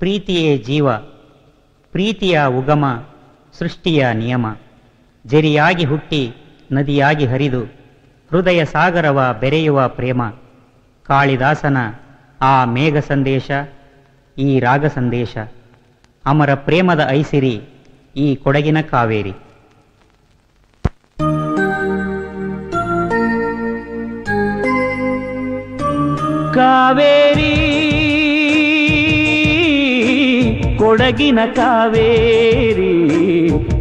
ಪ್ರೀತಿಯೇ ಜೀವ, ಪ್ರೀತಿಯ ಉಗಮ, ಸೃಷ್ಟಿಯ ನಿಯಮ. ಜರಿಯಾಗಿ ಹುಟ್ಟಿ ನದಿಯಾಗಿ ಹರಿದು ಹೃದಯ ಸಾಗರವ ಬೆರೆಯುವ ಪ್ರೇಮ. ಕಾಳಿದಾಸನ ಆ ಮೇಘ ಸಂದೇಶ, ಈ ರಾಗ ಸಂದೇಶ. ಅಮರ ಪ್ರೇಮದ ಐಸಿರಿ ಈ ಕೊಡಗಿನ ಕಾವೇರಿ. ಕಾವೇರಿ ಕೊಡಗಿನ ಕಾವೇರಿ,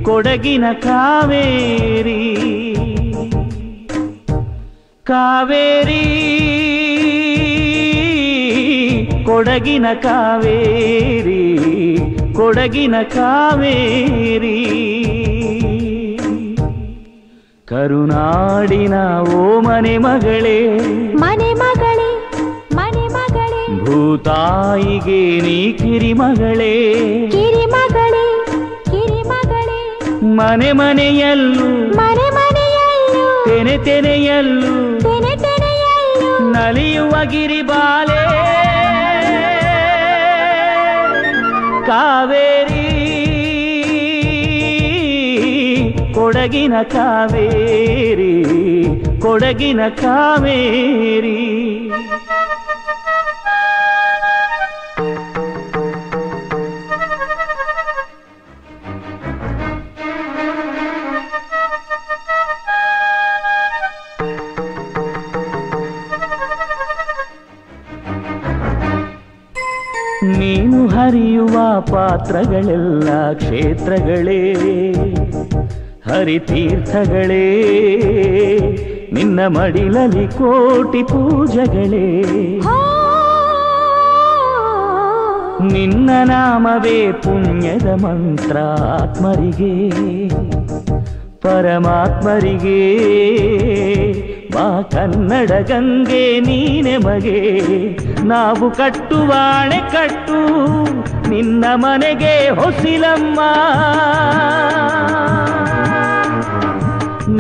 ಕೊಡಗಿನ ಕಾವೇರಿ. ಕಾವೇರಿ ಕೊಡಗಿನ ಕಾವೇರಿ, ಕೊಡಗಿನ ಕಾವೇರಿ. ಕರುನಾಡಿನ ಓ ಮನೆ ಮಗಳೇ, ಮನೆ ಮಗಳೇ, ಮನೆ ಮಗಳೇ. ಭೂತಾಯಿಗೆ ನೀ ಕಿರಿಮಗಳೇ, ಕಿರಿಮಗಳೇ, ಕಿರಿಮಗಳೇ. ಮನೆ ಮನೆಯಲ್ಲೂ, ಮನೆ ಮನೆಯಲ್ಲೂ, ತೆನೆ ತೆನೆಯಲ್ಲೂ, ತೆನೆ ತೆನೆಯಲ್ಲೂ ನಲಿಯುವ ಗಿರಿಬಾಲೆ. ಕಾವೇರಿ ಕೊಡಗಿನ ಕಾವೇರಿ, ಕೊಡಗಿನ ಕಾವೇರಿ. ನೀನು ಹರಿಯುವ ಪಾತ್ರಗಳೆಲ್ಲ ಕ್ಷೇತ್ರಗಳೇ, ಹರಿತೀರ್ಥಗಳೇ. ನಿನ್ನ ಮಡಿಲಲ್ಲಿ ಕೋಟಿ ಪೂಜೆಗಳೇ. ನಿನ್ನ ನಾಮವೇ ಪುಣ್ಯದ ಮಂತ್ರ ಆತ್ಮರಿಗೆ, ಪರಮಾತ್ಮರಿಗೆ. ಬಾ ಕನ್ನಡ ಗಂಗೆ ನೀನೆ ಮಗೆ, ನಾವು ಕಟ್ಟುವಾಣೆ ಕಟ್ಟು ನಿನ್ನ ಮನೆಗೆ ಹೊಸಿಲಮ್ಮ.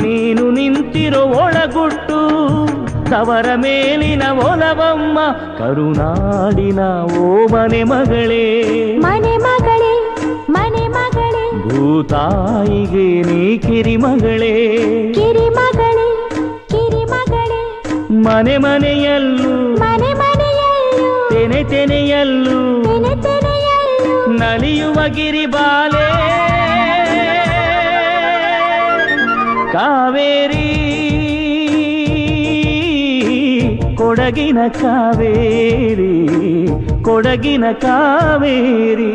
ನೀನು ನಿಂತಿರೋ ಒಳಗುಟ್ಟು ತವರ ಮೇಲಿನ ಒಲವಮ್ಮ. ಕರುನಾಡಿನ ಓ ಮನೆ ಮಗಳೇ, ಮನೆ ಮಗಳೇ, ಮನೆ ಮಗಳೇ. ಭೂತಾಯಿಗೆ ನೀ ಕಿರಿಮಗಳೇ, ಕಿರಿಮಗಳೇ, ಕಿರಿಮಗಳೇ. ಮನೆ ಮನೆಯಲ್ಲೂ, ಮನೆ ಮನೆಯಲ್ಲೂ, ತೆನೆ ತೆನೆಯಲ್ಲೂ, ತೆನೆ ತೆನೆಯಲ್ಲೂ ನಲಿಯುವ ಗಿರಿಬಾಲೆ. ಕಾವೇರಿ ಕೊಡಗಿನ ಕಾವೇರಿ, ಕೊಡಗಿನ ಕಾವೇರಿ.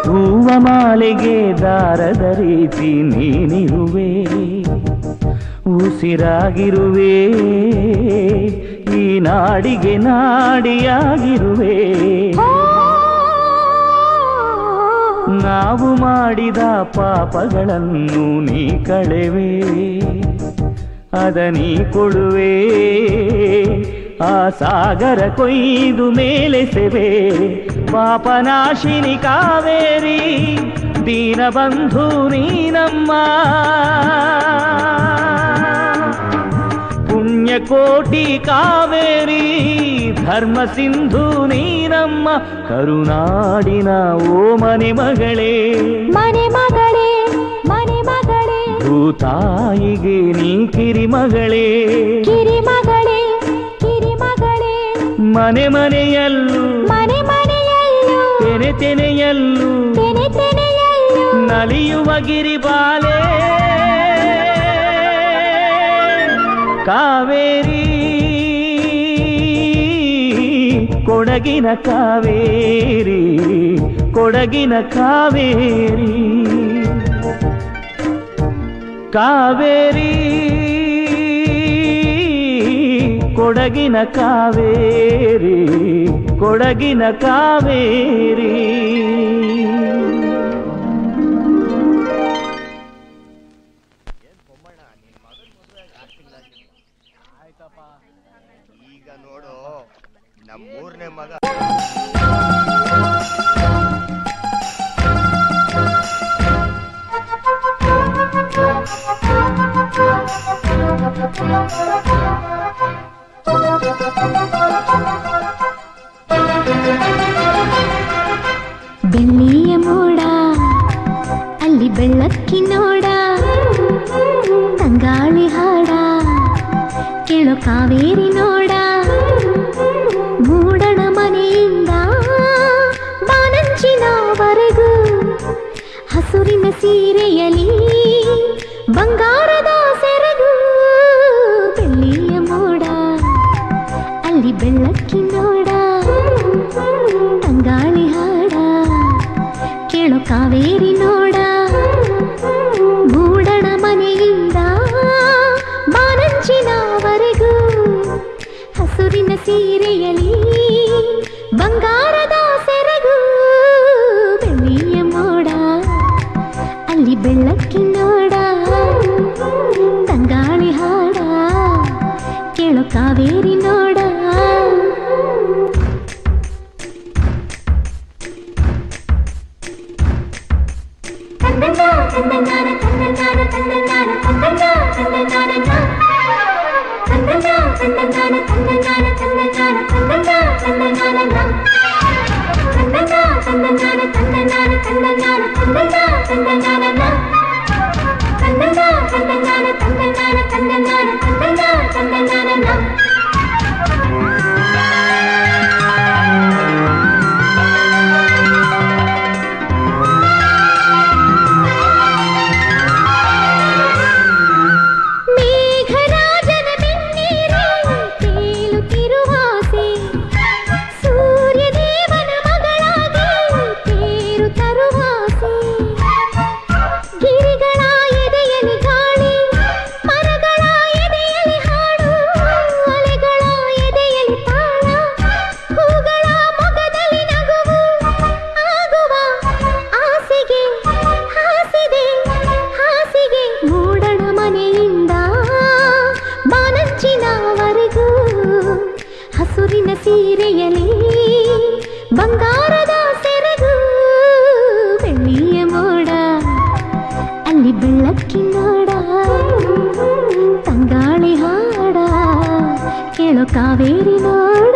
ಹೂವ ಮಾಲೆಗೆ ದಾರದ ರೀತಿ ನೀನಿರುವೆ, ಉಸಿರಾಗಿರುವೆ. ಈ ನಾಡಿಗೆ ನಾಡಿಯಾಗಿರುವೆ. ನಾವು ಮಾಡಿದ ಪಾಪಗಳನ್ನು ನೀ ಕಳೆವೆ, ಅದ ನೀ ಕೊಡುವೆ. ಆ ಸಾಗರ ಕೊಯ್ದು ಮೇಲೆಸೆವೆ. ಪಾಪನಾಶಿನಿ ಕಾವೇರಿ, ದೀನಬಂಧು ನೀನಮ್ಮ. ಪುಣ್ಯಕೋಟಿ ಕಾವೇರಿ, ಧರ್ಮ ಸಿಂಧು ನೀನಮ್ಮ. ಕರುನಾಡಿನ ಓ ಮನೆ ಮಗಳೇ, ಮನೆ ಮಗಳೇ, ಮನೆ ಮಗಳೇ. ಭೂತಾಯಿಗೆ ನೀ ಕಿರಿಮಗಳೇ, ಕಿರಿಮಗಳೇ, ಕಿರಿಮಗಳೇ. ಮನೆ ಮನೆಯಲ್ಲೂ, ಮನೆ ಮನೆಯಲ್ಲೂ, ತೆನೆ ತೆನೆಯಲ್ಲೂ, ತೆನೆ ತೆನೆಯಲ್ಲೂ ನಲಿಯುವ ಗಿರಿಬಾಲೆ. ಕಾವೇರಿ ಕೊಡಗಿನ ಕಾವೇರಿ, ಕೊಡಗಿನ ಕಾವೇರಿ. ಕಾವೇರಿ ಕೊಡಗಿನ ಕಾವೇರಿ, ಕೊಡಗಿನ ಕಾವೇರಿ. ಈಗ ನೋಡು ನಮ್ಮ ಮೂರನೇ ಮಗ ಬೆಳ್ಳಿಯ ಮೋಡ ಅಲ್ಲಿ ಬೆಳ್ಳಕ್ಕಿ ನೋಡ ತಂಗಾಳಿ ಹಾಡ ಕೇಳೋ ಕಾವೇರಿ ನೋಡ ಮೂಡಣ ಮನೆಯಿಂದ ಬಾನಂಚಿನವರೆಗೂ ಹಸುರಿನ ಸೀರೆಯಲಿ ಬಂಗಾರದ ಸೆರಗು ಬೆಳ್ಳಿಯ ಮೋಡ ಅಲ್ಲಿ ಬೆಳ್ಳಕ್ಕಿ ನೋಡ ತಂಗಾಳಿ ಹಾಡ ಕೇಳೋ ಕಾವೇರಿ ನೋಡ ಮೂಡಣ ಮನೆಯಿಂದ ಬಾನಂಚಿನವರೆಗೂ ಹಸುರಿನ ಸೀರೆಯಲಿ ಬಂಗಾರದ ಸೆರಗು ಬೆಳ್ಳಿಯ ಮೋಡ ಅಲ್ಲಿ ಬೆಳ್ಳಕ್ಕಿ ನೋಡ ತಂಗಾಳಿ ಹಾಡ ಕೇಳೋ ಕಾವೇರಿ ನೋಡ ಸೀರೆಯಲಿ ಬಂಗಾರದ ಸೆರಗು ಬೆಳ್ಳಿಯ ಮೋಡ ಅಲ್ಲಿ ಬೆಳ್ಳಕ್ಕಿ ನೋಡ ತಂಗಾಳಿ ಹಾಡ ಕೇಳೋ ಕಾವೇರಿ ನೋಡ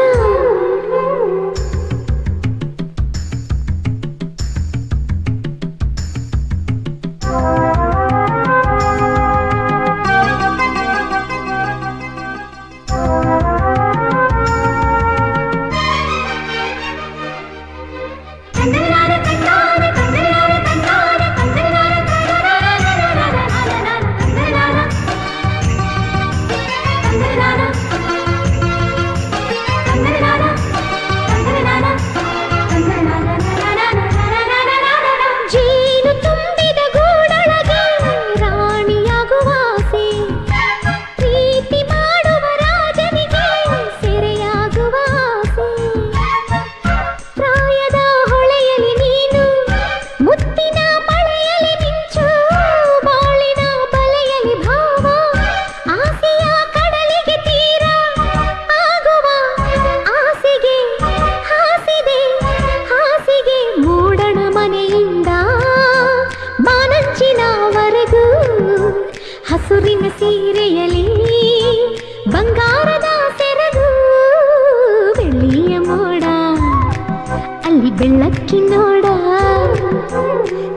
ಹಸುರಿನ ಸೀರೆಯಲಿ ಬಂಗಾರದ ಸೆರಗು ಬೆಳ್ಳಿಯ ಮೋಡ ಅಲ್ಲಿ ಬೆಳ್ಳಕ್ಕಿ ನೋಡ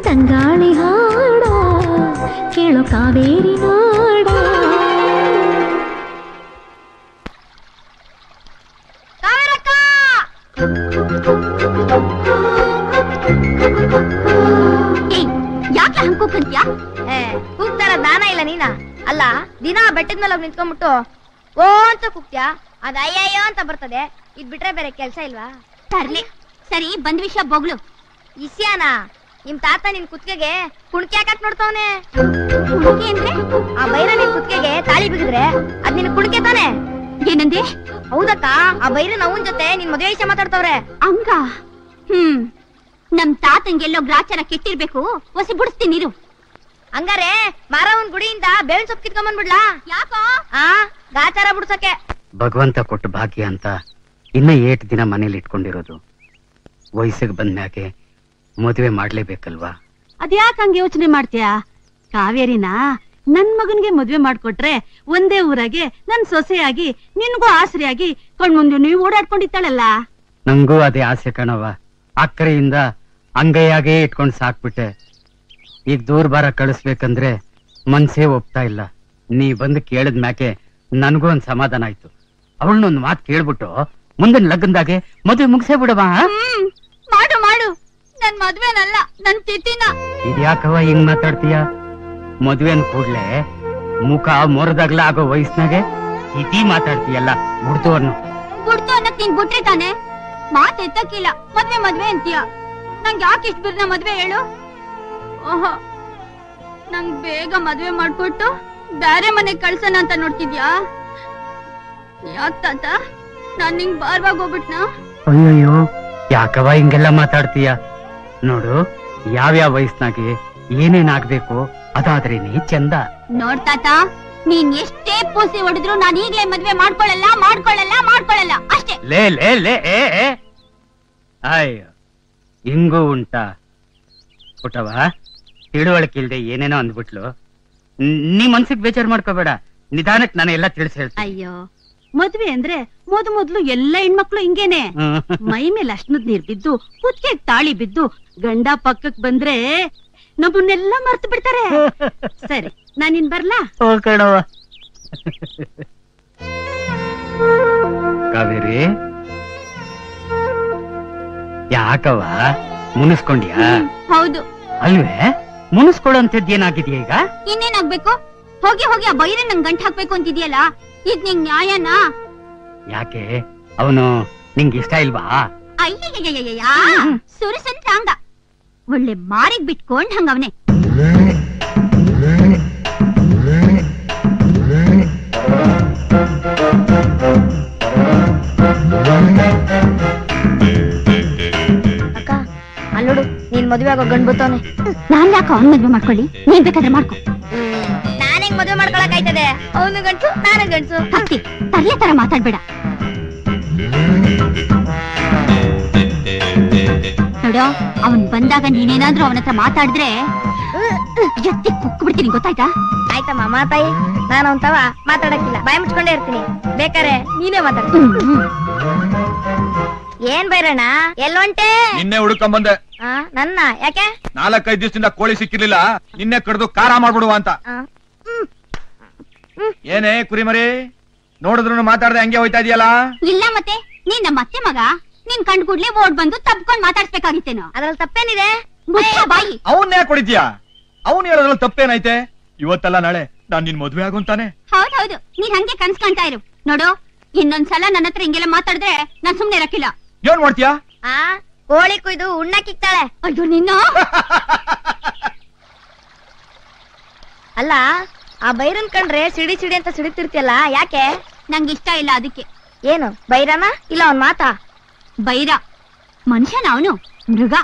ತಂಗಾಳಿ ಹಾಡ ಕೇಳೋ ಕಾವೇರಿ ನೋಡ ಯಾಕೆ ಹಂಗ್ ಕೂಗ್ತಿದ್ಯಾ? ಕೂಗ್ತಾರ ದಾನ ಇಲ್ಲ ನೀನ ಅಲ್ಲ, ದಿನ ಬೆಟ್ಟದ ಮೇಲೆ ಹೋಗಿ ನಿಂತ್ಕೊಂಡ್ಬಿಟ್ಟು ಓ ಅಂತ ಕೂಗ್ತ್ಯಾ, ಅದ ಅಯ್ಯಯ್ಯೋ ಅಂತ ಬರ್ತದೆ. ಇದ್ ಬಿಟ್ರೆ ಬೇರೆ ಕೆಲ್ಸ ಇಲ್ವಾ? ತರ್ಲಿ ಸರಿ, ಬಂದ್ ವಿಷಯ ಬೊಗ್ಳು. ಇಸ್ಯಾನ ನಿಮ್ ತಾತ ನಿನ್ ಕುತ್ತಿಗೆಗೆ ಕುಣ್ಕಿ ಹಾಕಕ್ ನೋಡ್ತಾವನೆ. ಕುಣ್ಕಿ ಅಂದ್ರೆ? ಆ ಬೈರ ನಿನ್ ಕುತ್ತಿಗೆಗೆ ತಾಳಿ ಬಿಗಿದ್ರೆ ಅದ್ ನಿನ್ ಕುಣ್ಕೆ ತಾನೆ. ಏನಂದೆ? ಹೌದಕ್ಕ, ಆ ಬೈರನ ಅವನ್ ಜೊತೆ ನಿನ್ ಮದುವೆ ವಿಷಯ ಮಾತಾಡ್ತಾವ್ರೆ. ಹಂಗ? ನಮ್ ತಾತಂಗೆಲ್ಲೋ ಗ್ರಾಚಾರ ಕೆಟ್ಟಿರ್ಬೇಕು, ಹೊಸಿ ಬಿಡಿಸ್ತೀನಿ ಇರು. ಹಂಗಾರೆ ಮಾರವನ್ ಗುಡಿಯಿಂದ ಬೇವಿನ ಸೊಪ್ಪು ಕಿತ್ಕೊಂಡ್ ಬಂದ್ಬಿಡ್ಲಾ? ಯಾಕೋ? ಗಾಚಾರ ಬಿಡ್ಸಕ್ಕೆ. ಭಗವಂತ ಕೊಟ್ಟ ಭಾಗ್ಯ ಅಂತ ಇನ್ನ 8 ದಿನ ಮನೇಲಿ ಇಟ್ಕೊಂಡಿರೋದು. ವಯಸ್ಸಿಗೆ ಬಂದ್ಮ್ಯಾಕೆ ಮದುವೆ ಮಾಡ್ಲೇಬೇಕಲ್ವಾ? ಅದ್ಯಾಕ್ ಹಂಗ ಯೋಚನೆ ಮಾಡ್ತೀಯಾ? ಕಾವೇರಿನ ನನ್ ಮಗನ್ಗೆ ಮದ್ವೆ ಮಾಡ್ಕೊಟ್ರೆ ಒಂದೇ ಊರಾಗೆ ನನ್ ಸೊಸೆಯಾಗಿ ನಿನ್ಗೂ ಆಸರೆಯಾಗಿ ಕಣ್ಮುಂದೆ ನೀವು ಓಡಾಡ್ಕೊಂಡಿದ್ದಾಳಲ್ಲ. ನಂಗೂ ಅದೇ ಆಸೆ ಕಣವ. ಅಕ್ಕರೆಯಿಂದ ಅಂಗೈಯಾಗೆ ಇಟ್ಕೊಂಡ್ ಸಾಕ್ಬಿಟ್ಟೆ. ಈಗ ದೂರ ಬಾರ ಕಳಿಸ್ಬೇಕಂದ್ರೆ ಮನ್ಸೇ ಒಪ್ತಾ ಇಲ್ಲ. ನೀ ಬಂದು ಕೇಳಿದ ಮ್ಯಾಕೆ ನನ್ಗೂ ಒಂದ್ ಸಮಾಧಾನ ಆಯ್ತು. ಅವಳನ್ನೊಂದ್ ಮಾತು ಕೇಳ್ಬಿಟ್ಟು ಮುಂದಿನ ಲಗ್ನದಾಗೆ ಮದುವೆ ಮುಗಿಸೇ ಬಿಡವಾ? ಮಾಡು ಮಾಡು, ನನ್ ಮದ್ವೆನಲ್ಲ ನನ್ ತಿಥಿನ. ಇದ್ಯಾಕವ ಹಿಂಗ್ ಮಾತಾಡ್ತೀಯ? ಮದ್ವೆನ್ ಕೂಡ್ಲೆ ಮುಖ ಮೊರದಾಗ್ಲ ಆಗೋ ವಯಸ್ಸಿನಾಗೆ ಇತಿ ಮಾತಾಡ್ತೀಯಲ್ಲ. ಗುಡ್ತು ಅನ್ನಕ್ ನೀನ್ ಬಿಟ್ರೆ ತಾನೆ ಮಾತ್ ಎತ್ತಕ್ಕಿಲ್ಲ. ಮದ್ವೆ ಮದ್ವೆ ಅಂತೀಯ. ನಂಗ್ ಯಾಕೆ ಇಷ್ಟ ಬಿರ್ನ ಮದ್ವೆ ಹೇಳು? ಓಹೋ, ನಂಗ್ ಬೇಗ ಮದ್ವೆ ಮಾಡ್ಕೊಟ್ಟು ಬ್ಯಾರೆ ಮನೆಗ್ ಕಳ್ಸೋಣ ಅಂತ ನೋಡ್ತಿದ್ಯಾ? ಯಾಕ್ ತಾತ ನಾನ್ ನಿಂಗ್ ಬಾರ್ವಾಗ್ ಹೋಗ್ಬಿಟ್ನಾ? ಅಯ್ಯಯ್ಯೋ, ಯಾಕವ ಹಿಂಗೆಲ್ಲ ಮಾತಾಡ್ತೀಯ? ನೋಡು, ಯಾವ್ಯಾವ ವಯಸ್ಸಿನಾಗೆ ಏನೇನಾಗ್ಬೇಕು ಅದಾದ್ರೇನೆ ಚಂದ. ನೋಡ್ತಾತ, ನೀನ್ ಎಷ್ಟೇ ಪೂಸಿ ಹೊಡೆದ್ರು ನಾನ್ ಈಗ್ಲೇ ಮದ್ವೆ ಮಾಡ್ಕೊಳ್ಳಲ್ಲ ಮಾಡ್ಕೊಳ್ಳಲ್ಲ ಮಾಡ್ಕೊಳ್ಳಲ್ಲ ಅಷ್ಟೇ. ಲೇ ಲೇ ಲೇ ಅಯ್ಯೋ, ಹಿಂಗೂ ಉಂಟಾ ಪುಟವ? ತಿಳುವಳಿಕೆ ಇಲ್ದೆ ಏನೇನೋ ಅಂದ್ಬಿಟ್ಲು. ನೀ ಮನ್ಸಿಗೆ ಬೇಜಾರ್ ಮಾಡ್ಕೋಬೇಡ. ನಿಧಾನಕ್ ನಾನು ಎಲ್ಲ ತಿಳಿಸಿ ಹೇಳ್ತೀನಿ. ಅಯ್ಯೋ, ಮದ್ವೆ ಅಂದ್ರೆ ಮೊದ್ಲು ಎಲ್ಲ ಹೆಣ್ಮಕ್ಳು ಹಿಂಗೇನೆ. ಮೈ ಮೇಲೆ ಅಷ್ಟನದ್ ನೀರ್ ಬಿದ್ದು ಕುತ್ತಿಗೆ ತಾಳಿ ಬಿದ್ದು ಗಂಡ ಪಕ್ಕಕ್ ಬಂದ್ರೆ ನಮ್ಮನ್ನೆಲ್ಲ ಮರ್ತು ಬಿಡ್ತಾರೆ. ಸರಿ, ನಾನಿನ್ ಬರ್ಲಾ? ಕಣವ. ಕಾವೇರಿ, ಯಾಕವ ಮುನಿಸ್ಕೊಂಡ್ಯಾ? ಹೌದು. ಅಲ್ವೇ, ಮುನಿಸ್ಕೊಳ್ಳೋಂಥದ್ದು ಏನಾಗಿದೆಯಾ ಈಗ? ಇನ್ನೇನಾಗ್ಬೇಕು? ಹೋಗಿ ಹೋಗಿ ಆ ಬೈರೆ ನಂಗ್ ಗಂಟ್ ಹಾಕ್ಬೇಕು ಅಂತಿದ್ಯಲ್ಲ, ಇದ್ ನಿಂಗ್ ನ್ಯಾಯನಾ? ಯಾಕೆ, ಅವನು ನಿಂಗೆ ಇಷ್ಟ ಇಲ್ವಾ? ಅಯ್ಯಯ್ಯಯ್ಯಯ್ಯ, ಸುರಸಂತ್ರಾಂಗ ಒಳ್ಳೆ ಮಾರಿಗ್ ಬಿಟ್ಕೊಂಡ್ ಹಂಗವನೆ. ಅಕ್ಕ, ಅಲ್ಲೋಡು, ನೀನ್ ಮದ್ವೆ ಆಗೋ ಗಂಡ್ ಬತ್ತವನೆ. ನಾನ್ ಯಾಕೆ ಅವ್ನ್ ಮದ್ವೆ ಮಾಡ್ಕೊಳ್ಳಿ? ನೀನ್ ಬೇಕಾದ್ರೆ ಮಾಡ್ಕೊ. ನಾನ್ ಹೆಂಗ್ ಮದ್ವೆ ಮಾಡ್ಕೊಳಕ್ ಆಯ್ತದೆ? ಅವನು ಗಂಡ್ಸು, ನಾನು ಗಂಡ್ಸು. ಹತ್ತಿ ತರ್ಲೆ ತರ ಮಾತಾಡ್ಬೇಡ. ನೋಡೋ, ಅವನ್ ಬಂದಾಗ ನೀನೇನಾದ್ರೂ ಅವನ ಹತ್ರ ಮಾತಾಡಿದ್ರೆ ಎತ್ತಿ ಕುಕ್ಕು ಬಿಡ್ತೀನಿ, ಗೊತ್ತಾಯ್ತಾ? ಆಯ್ತಮ್ಮ ಮಾತಾಯಿ, ನಾನು ಅವನ್ ಮಾತಾಡಕ್ಕಿಲ್ಲ, ಬಾಯಿ ಮುಚ್ಕೊಂಡೇ ಇರ್ತೀನಿ. ಬೇಕಾರೆ ನೀನೇ ಮಾತಾಡ. ಏನ್ ಬೈರಣ್ಣ, ಎಲ್ಲೊಂಟೆ? ನಿನ್ನೆ ಹುಡುಕೊಂಡ್ ಬಂದೆ. ನನ್ನ ಯಾಕೆ? 4-5 ದಿವಸದಿಂದ ಕೋಳಿ ಸಿಕ್ಕಿರ್ಲಿಲ್ಲ, ನಿನ್ನೆ ಕಡ್ದು ಖಾರ ಮಾಡ್ಬಿಡುವ ಅಂತ. ಏನೇ ಕುರಿಮರಿ, ನೋಡಿದ್ರು ಮಾತಾಡ್ದೆ ಹಂಗೆ ಹೋಯ್ತಾ ಇದೆಯಲ್ಲ? ಇಲ್ಲ ಮತ್ತೆ, ನೀನ್ ನಮ್ಮ ಅತ್ತೆ ಮಗ, ನಿನ್ ಕಂಡ್ ಕೂಡ್ಲೆ ಓಡ್ ಬಂದು ತಪ್ಕೊಂಡ್ ಮಾತಾಡ್ಸ್ಬೇಕಾಗಿತ್ತೇನೋ. ಅದ್ರಲ್ಲಿ ತಪ್ಪೇನಿದೆ? ಬಾಯಿ. ಅವನ್ನೇ ಕೊಡಿದ್ಯಾ? ಅವನ್ ಹೇಳೋದ್ರಲ್ಲಿ ತಪ್ಪೇನೈತೆ? ಇವತ್ತಲ್ಲ ನಾಳೆ ನಾನ್ ನಿನ್ ಮದ್ವೆ ಆಗುಂತಾನೆ. ಹೌದೌದು, ನೀನ್ ಹಂಗೆ ಕನ್ಸ್ ಕಾಣ್ತಾ ಇರು. ನೋಡು, ಇನ್ನೊಂದ್ಸಲ ನನ್ನ ಹತ್ರ ಹಿಂಗೆಲ್ಲ ಮಾತಾಡಿದ್ರೆ ನಾನ್ ಸುಮ್ನೆ ಇರಕ್ಕಿಲ್ಲ. ಏನ್ ಮಾಡ್ತೀಯಾ? ಕೋಳಿ ಕುಯ್ದು ಉಣ್ಣಕ್ಕಿಕ್ತಾಳೆ. ಅಯ್ಯೋ ನಿನ್ನ. ಅಲ್ಲ, ಆ ಬೈರನ್ ಕಂಡ್ರೆ ಸಿಡಿ ಸಿಡಿ ಅಂತ ಸಿಡಿತಿರ್ತಿಯಲ್ಲ, ಯಾಕೆ? ನಂಗೆ ಇಷ್ಟ ಇಲ್ಲ ಅದಕ್ಕೆ. ಏನು ಬೈರನ? ಇಲ್ಲ ಅವನ್ ಮಾತಾ? ಬೈರ ಮನುಷ್ಯನ, ಅವನು ಮೃಗ.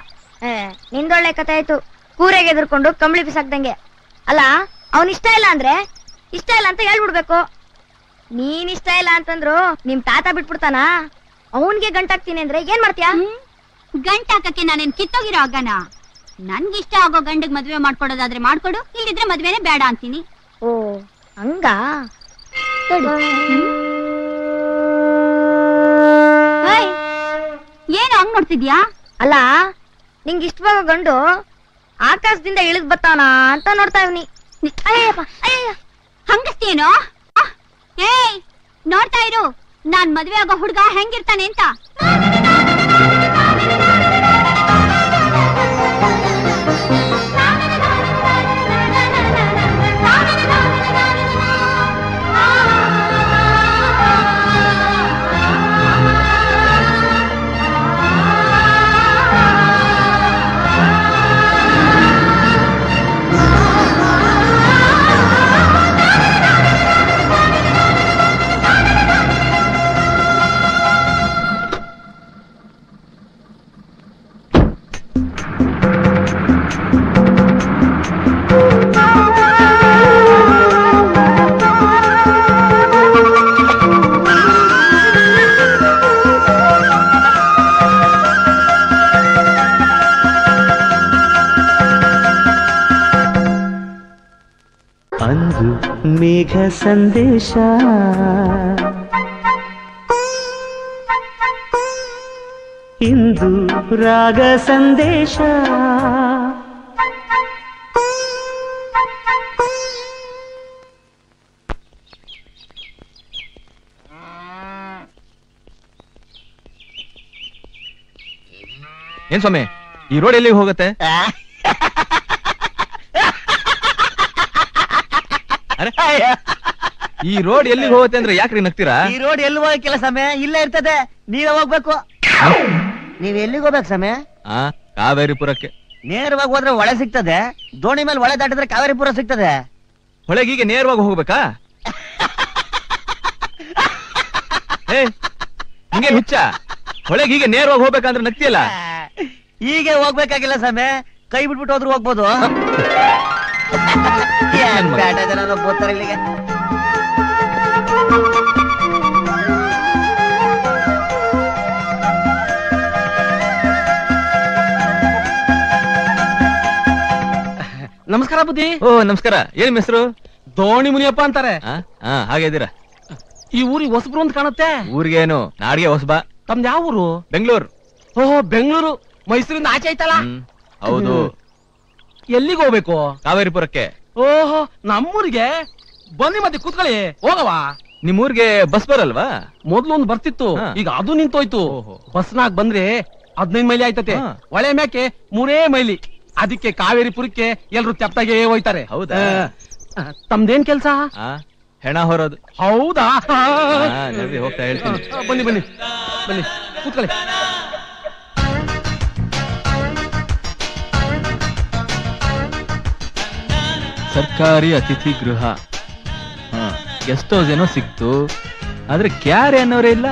ನಿಂದೊಳ್ಳೆ ಕಥೆ ಆಯ್ತು, ಕೂರೆಗೆ ಎದುರ್ಕೊಂಡು ಕಂಬಳಿ ಬಿಸಾಕ್ದಂಗೆ. ಅಲ್ಲ, ಅವನ್ ಇಷ್ಟ ಇಲ್ಲ ಅಂದ್ರೆ ಇಷ್ಟ ಇಲ್ಲ ಅಂತ ಹೇಳ್ಬಿಡ್ಬೇಕು. ನೀನ್ ಇಷ್ಟ ಇಲ್ಲ ಅಂತಂದ್ರು ನಿಮ್ ತಾತ ಬಿಟ್ಬಿಡ್ತಾನ? ಅವನ್ಗೆ ಗಂಟಾಕ್ತೀನಿ ಅಂದ್ರೆ ಏನ್ ಮಾಡ್ತೀಯಾ? ಗಂಟ ಹಾಕಕ್ಕೆ ನಾನೇನ್ ಕಿತ್ತೋಗಿರೋ ಆಗನ? ನನ್ಗಿಷ್ಟ ಆಗೋ ಗಂಡಗ್ ಮದ್ವೆ ಮಾಡ್ಕೊಡೋದಾದ್ರೆ ಮಾಡ್ಕೊಡು, ಇಲ್ಲಿದ್ರೆ ಮದ್ವೆನೆ ಬೇಡ ಅಂತೀನಿ. ಓ ಹಂಗ? ಏನು ಹಂಗ್ ನೋಡ್ತಿದ್ಯಾ? ಅಲ್ಲ, ನಿಂಗ್ ಇಷ್ಟವಾಗೋ ಗಂಡು ಆಕಾಶದಿಂದ ಇಳಿದ್ ಬತ್ತಾನ ಅಂತ ನೋಡ್ತಾ ಇವ್ನಿ. ಅಯ್ಯಪ್ಪ, ಅಯ್ಯ, ಹಂಗಸ್ತೇನೋ? ಏಯ್, ನೋಡ್ತಾ ಇರು, ನಾನ್ ಮದ್ವೆ ಆಗೋ ಹುಡ್ಗ ಹೆಂಗಿರ್ತಾನೆ ಅಂತ. ಅಂದು ಮೇಘ ಸಂದೇಶ ಇಂದು ರಾಗ ಸಂದೇಶ ಏನ್ ಸ್ವಾಮಿ ಈ ರೋಡ್ ಎಲ್ಲಿಗೆ ಹೋಗುತ್ತೆ? ಈ ರೋಡ್ ಎಲ್ಲಿಗೆ ಹೋಗುತ್ತೆ ಅಂದ್ರೆ ಯಾಕ್ರಿ ನಗ್ತೀರಾ? ಈ ರೋಡ್ ಎಲ್ಲಿ ಹೋಗಕ್ಕಿಲ್ಲ ಸಮಯ, ಇಲ್ಲೇ ಇರ್ತದೆ, ನೀವೇ ಹೋಗ್ಬೇಕು. ನೀವ್ ಎಲ್ಲಿಗೆ ಹೋಗ್ಬೇಕು ಸಮಯ? ಕಾವೇರಿಪುರಕ್ಕೆ. ನೇರವಾಗಿ ಹೋದ್ರೆ ಒಳೆ ಸಿಗ್ತದೆ, ದೋಣಿ ಮೇಲೆ ಒಳೆ ದಾಟಿದ್ರೆ ಕಾವೇರಿಪುರ ಸಿಗ್ತದೆ. ಹೊಳೆಗೀಗೆ ನೇರವಾಗಿ ಹೋಗ್ಬೇಕಾ? ಹಿಂಗೆ ಹುಚ್ಚ, ಹೊಳೆಗೀಗೆ ನೇರವಾಗಿ ಹೋಗ್ಬೇಕಂದ್ರೆ ನಗ್ತಿಯಲ್ಲ. ಹೀಗೆ ಹೋಗ್ಬೇಕಾಗಿಲ್ಲ ಸಮಯ, ಕೈ ಬಿಟ್ಬಿಟ್ಟು ಹೋದ್ರು ಹೋಗ್ಬೋದು. ಬೇಡ ಜನ ಬೋತಾರೆ ಇಲ್ಲಿಗೆ. ನಮಸ್ಕಾರ ಬುದ್ಧಿ. ಓ ನಮಸ್ಕಾರ. ಏನ್ ನಿಮ್ಮ ಹೆಸರು? ದೋಣಿ ಮುನಿಯಪ್ಪ ಅಂತಾರೆ. ಹಾಗೆ ಇದ್ದೀರಾ? ಈ ಊರಿಗೆ ಹೊಸಬ್ರು ಅಂತ ಕಾಣುತ್ತೆ. ಊರಿಗೇನು, ನಾಡಿಗೆ ಹೊಸಬಾ. ತಮ್ದು ಯಾವ ಊರು? ಬೆಂಗಳೂರು. ಓಹೋ ಬೆಂಗಳೂರು, ಮೈಸೂರಿಂದ ಆಚೆ ಐತಲ್ಲ. ಹೌದು. ಎಲ್ಲಿಗೆ ಹೋಗ್ಬೇಕು? ಕಾವೇರಿಪುರಕ್ಕೆ. ಓಹೋ ನಮ್ಮೂರಿಗೆ ಬನ್ನಿ, ಮತ್ತೆ ಕೂತ್ಕೊಳ್ಳಿ, ಹೋಗವಾ. ನಿಮ್ಮೂರ್ಗೆ ಬಸ್ ಬರಲ್ವಾ? ಮೊದ್ಲು ಒಂದು ಬರ್ತಿತ್ತು, ಈಗ ಅದು ನಿಂತೋಯ್ತು. ಬಸ್ನಾಗ ಬಂದ್ರೆ 15 ಮೈಲಿ ಆಯ್ತತೆ, ಒಳೆ ಮ್ಯಾಕೆ 3 ಮೈಲಿ. ಅದಕ್ಕೆ ಕಾವೇರಿಪುರಕ್ಕೆ ಎಲ್ರು ತೆಪ್ತಾಗೆ ಹೋಯ್ತಾರೆ. ಹೌದಾ? ತಮ್ದೇನ್ ಕೆಲ್ಸ? ಹೆಣ ಹೊರೋದು. ಹೌದಾ? ಹೋಗ್ತಾ ಹೇಳ್ತೀನಿ. ಬನ್ನಿ ಬನ್ನಿ ಬನ್ನಿ, ಕೂತ್ಕೊಳ್ಳಿ. ಸರ್ಕಾರಿ ಅತಿಥಿ ಗೃಹ. ಗೆಸ್ಟ್ ಹೌಸ್ ಏನೋ ಸಿಕ್ತು, ಆದ್ರೆ ಕ್ಯಾರೆ ಅನ್ನೋರೇ ಇಲ್ಲ.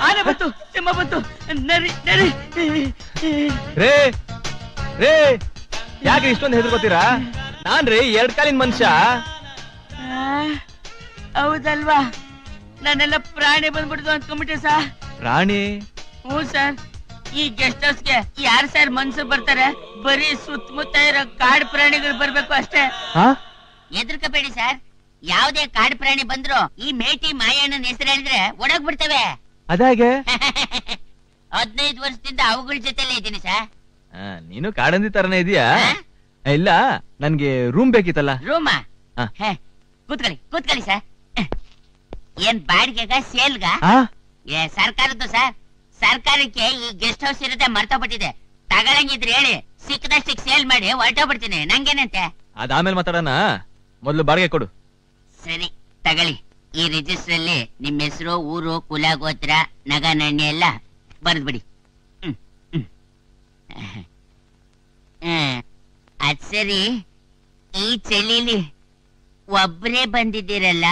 ಆನೆ ಬಂತು, ಸಿಂಹ ಬಂತು, ನರಿ ನರಿ. ರೇ ರೇ, ಯಾಕೆ ಇಷ್ಟೊಂದು ಹೆದರ್ಕೋತೀರಾ? ನಾನ್ರಿ 2 ಕಾಲಿನ ಮನುಷ್ಯ. ಹೌದಲ್ವಾ? ನಾನೆಲ್ಲ ಪ್ರಾಣಿ ಬಂದ್ಬಿಡ್ತು ಅಂದ್ಕೊಂಡ್ಬಿಟ್ಟೆ ಸರ್. ಪ್ರಾಣಿ? ಹ್ಞೂ ಸರ್. ಈ ಗೆಸ್ಟ್ ಹೌಸ್ಗೆ ಯಾರು ಸರ್ ಮನ್ಸು ಬರ್ತಾರೆ? ಬರೀ ಸುತ್ತಮುತ್ತ ಇರೋ ಕಾಡು ಪ್ರಾಣಿಗಳು ಬರ್ಬೇಕು ಅಷ್ಟೇ. ಎದ್ರಕಬೇಡಿ ಸರ್, ಯಾವ್ದೇ ಕಾಡು ಪ್ರಾಣಿ ಬಂದ್ರು ಈ ಮೇಟಿ ಮಾಯಣ್ಣನ ಹೆಸರು ಹೇಳಿದ್ರೆ ಒಡಗ್ ಬಿಡ್ತವೆ. ಅದಾಗೆ 15 ವರ್ಷದಿಂದ ಅವುಗಳ ಜೊತೆಲೇ ಇದ್ದೀನಿ ಸರ್. ನೀನು ಕಾಡಂದಿ ತರನೇ ಇದೀಯಾ? ಇಲ್ಲ, ನನ್ಗೆ ರೂಮ್ ಬೇಕಿತ್ತಲ್ಲ. ರೂಮಾ? ಕೂತ್ಕೊಳ್ಳಿ ಕೂತ್ಕೊಳ್ಳಿ ಸರ್. ಏನ್ ಬಾಡಿಗೆಗ ಸೇಲ್ಗ? ಸರ್ಕಾರದ್ದು ಸರ್. ಸರ್ಕಾರಕ್ಕೆ ಈ ಗೆಸ್ಟ್ ಹೌಸ್ ಇರೋದೇ ಮರ್ತೋಗ್ಬಿಟ್ಟಿದೆ. ತಗೊಳಂಗಿದ್ರೆ ಹೇಳಿ, ಸಿಕ್ಕದಷ್ಟಿಗೆ ಸೇಲ್ ಮಾಡಿ ಹೊರಟೋಗ್ಬಿಡ್ತೀನಿ. ನಂಗೇನಂತೆ? ಅದಾದ್ಮೇಲೆ ಮಾತಾಡೋಣ, ಮೊದ್ಲು ಬಾಡಿಗೆ ಕೊಡು. ಸರಿ ತಗೊಳ್ಳಿ. ಈ ರಿಜಿಸ್ಟರ್ ಅಲ್ಲಿ ನಿಮ್ಮ ಹೆಸರು, ಊರು, ಕುಲ, ಗೋತ್ರ, ನಗ, ನಾಣ್ಯ ಎಲ್ಲ ಬರ್ದ್ಬಿಡಿ. ಅದ್ ಸರಿ, ಈ ಚಳಿಲಿ ಒಬ್ರೇ ಬಂದಿದ್ದೀರಲ್ಲ,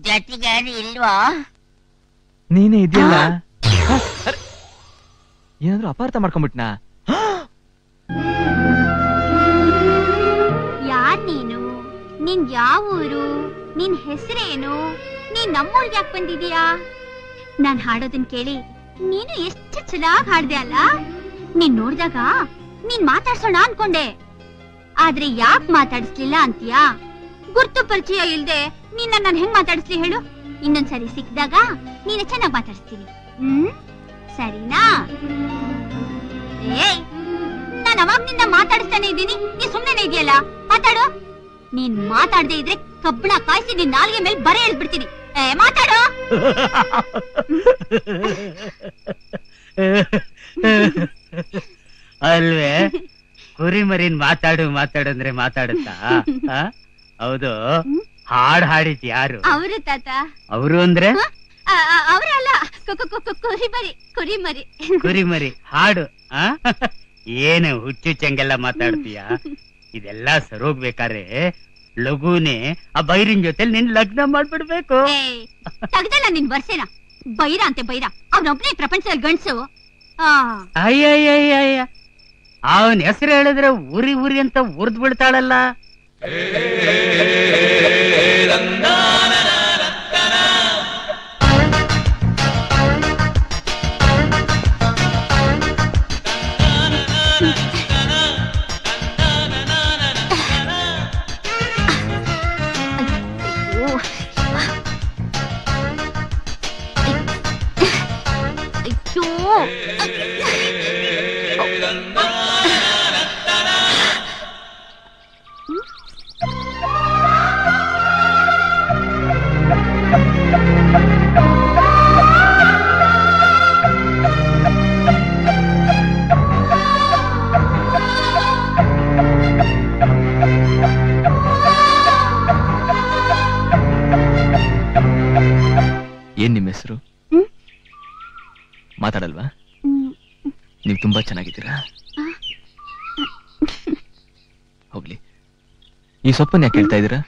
ಜೊತೆಗಾರು ಇಲ್ವಾ? ನೀನೇ ಇದೆಯಲ್ಲ. ಏನಾದ್ರು ಅಪಾರ್ಥ ಮಾಡ್ಕೊಂಡ್ಬಿಟ್ನಾ? ಯಾರ್ ನೀನು? ನಿನ್ ಯಾವ ಊರು? ನಿನ್ ಹೆಸರೇನು? ನೀನ್ ನಮ್ಮೂರ್ಗೆ ಯಾಕೆ ಬಂದಿದೀಯಾ? ನಾನ್ ಹಾಡೋದನ್ ಕೇಳಿ ನೀನು ಎಷ್ಟು ಚೆನ್ನಾಗ್ ಹಾಡ್ದೆ ಅಲ್ಲ. ನೀನ್ ನೋಡ್ದಾಗ ನೀನ್ ಮಾತಾಡ್ಸೋಣ ಅನ್ಕೊಂಡೆ, ಆದ್ರೆ ಯಾಕೆ ಮಾತಾಡಿಸ್ಲಿಲ್ಲ ಅಂತೀಯಾ? ಗುರ್ತು ಪರಿಚಯ ಇಲ್ದೆ ನೀನ್ ನಾನು ಹೆಂಗ್ ಮಾತಾಡಿಸ್ಲಿ ಹೇಳು? ಇನ್ನೊಂದ್ಸರಿ ಸಿಕ್ಕಿದಾಗ ನೀನು ಚೆನ್ನಾಗ್ ಮಾತಾಡಿಸ್ತೀನಿ. ಸರಿನಾ? ಏಯ್, ನಾನು ಅವಾಗ್ನಿಂದ ಮಾತಾಡಿಸ್ತಾನೆ ಇದ್ದೀನಿ, ನೀ ಸುಮ್ನೆ ಇದೆಯಲ್ಲ, ಮಾತಾಡು. ನೀನ್ ಮಾತಾಡದೆ ಇದ್ರೆ ಕಬ್ಬಣ ಕಾಯಿಸಿ ನಿನ್ ನಾಲ್ಗೆ ಮೇಲೆ ಬರೆ ಎಳ್ಬಿಡ್ತೀನಿ. ಮಾತಾಡು. ಅಲ್ವೇ, ಕುರಿ ಮರಿನ್ ಮಾತಾಡು ಮಾತಾಡಂದ್ರೆ ಮಾತಾಡುತ್ತಾ? ಹೌದು, ಹಾಡ್ ಹಾಡಿದ್ ಯಾರು? ಅವರು ತಾತ. ಅವರು ಅಂದ್ರೆ? ಅವರಲ್ಲ, ಕುರಿಮರಿ. ಕುರಿಮರಿ ಕುರಿಮರಿ ಹಾಡು. ಏನು ಹುಚ್ಚುಚ್ಚಂಗೆಲ್ಲ ಮಾತಾಡ್ತೀಯ? ಇದೆಲ್ಲ ಸರೋಗ್ಬೇಕಾದ್ರೆ ಲಘುನೆ ಆ ಬೈರಿನ್ ಜೊತೆ ನಿನ್ ಲಗ್ನ ಮಾಡ್ಬಿಡ್ಬೇಕು. ತಗ್ದಲ್ಲ ನಿನ್ ವರ್ಷೇನ ಬೈರ ಅಂತೆ ಬೈರ. ಅವನೊಬ್ನೇ ಪ್ರಪಂಚದಲ್ಲಿ ಗಂಡ್ಸು. ಅಯ್ಯಯ್ಯಯ್ಯ, ಅವನ್ ಹೆಸರು ಹೇಳಿದ್ರೆ ಉರಿ ಉರಿ ಅಂತ ಉರ್ದ್ ಬಿಡ್ತಾಳಲ್ಲ. ಮಾತಾಡಲ್ವಾ? ನೀವು ತುಂಬಾ ಚೆನ್ನಾಗಿದ್ದೀರಾ. ಹೋಗ್ಲಿ, ಈ ಸೊಪ್ಪನ್ನ ಯಾಕೆ ಹೇಳ್ತಾ ಇದ್ದೀರಾ?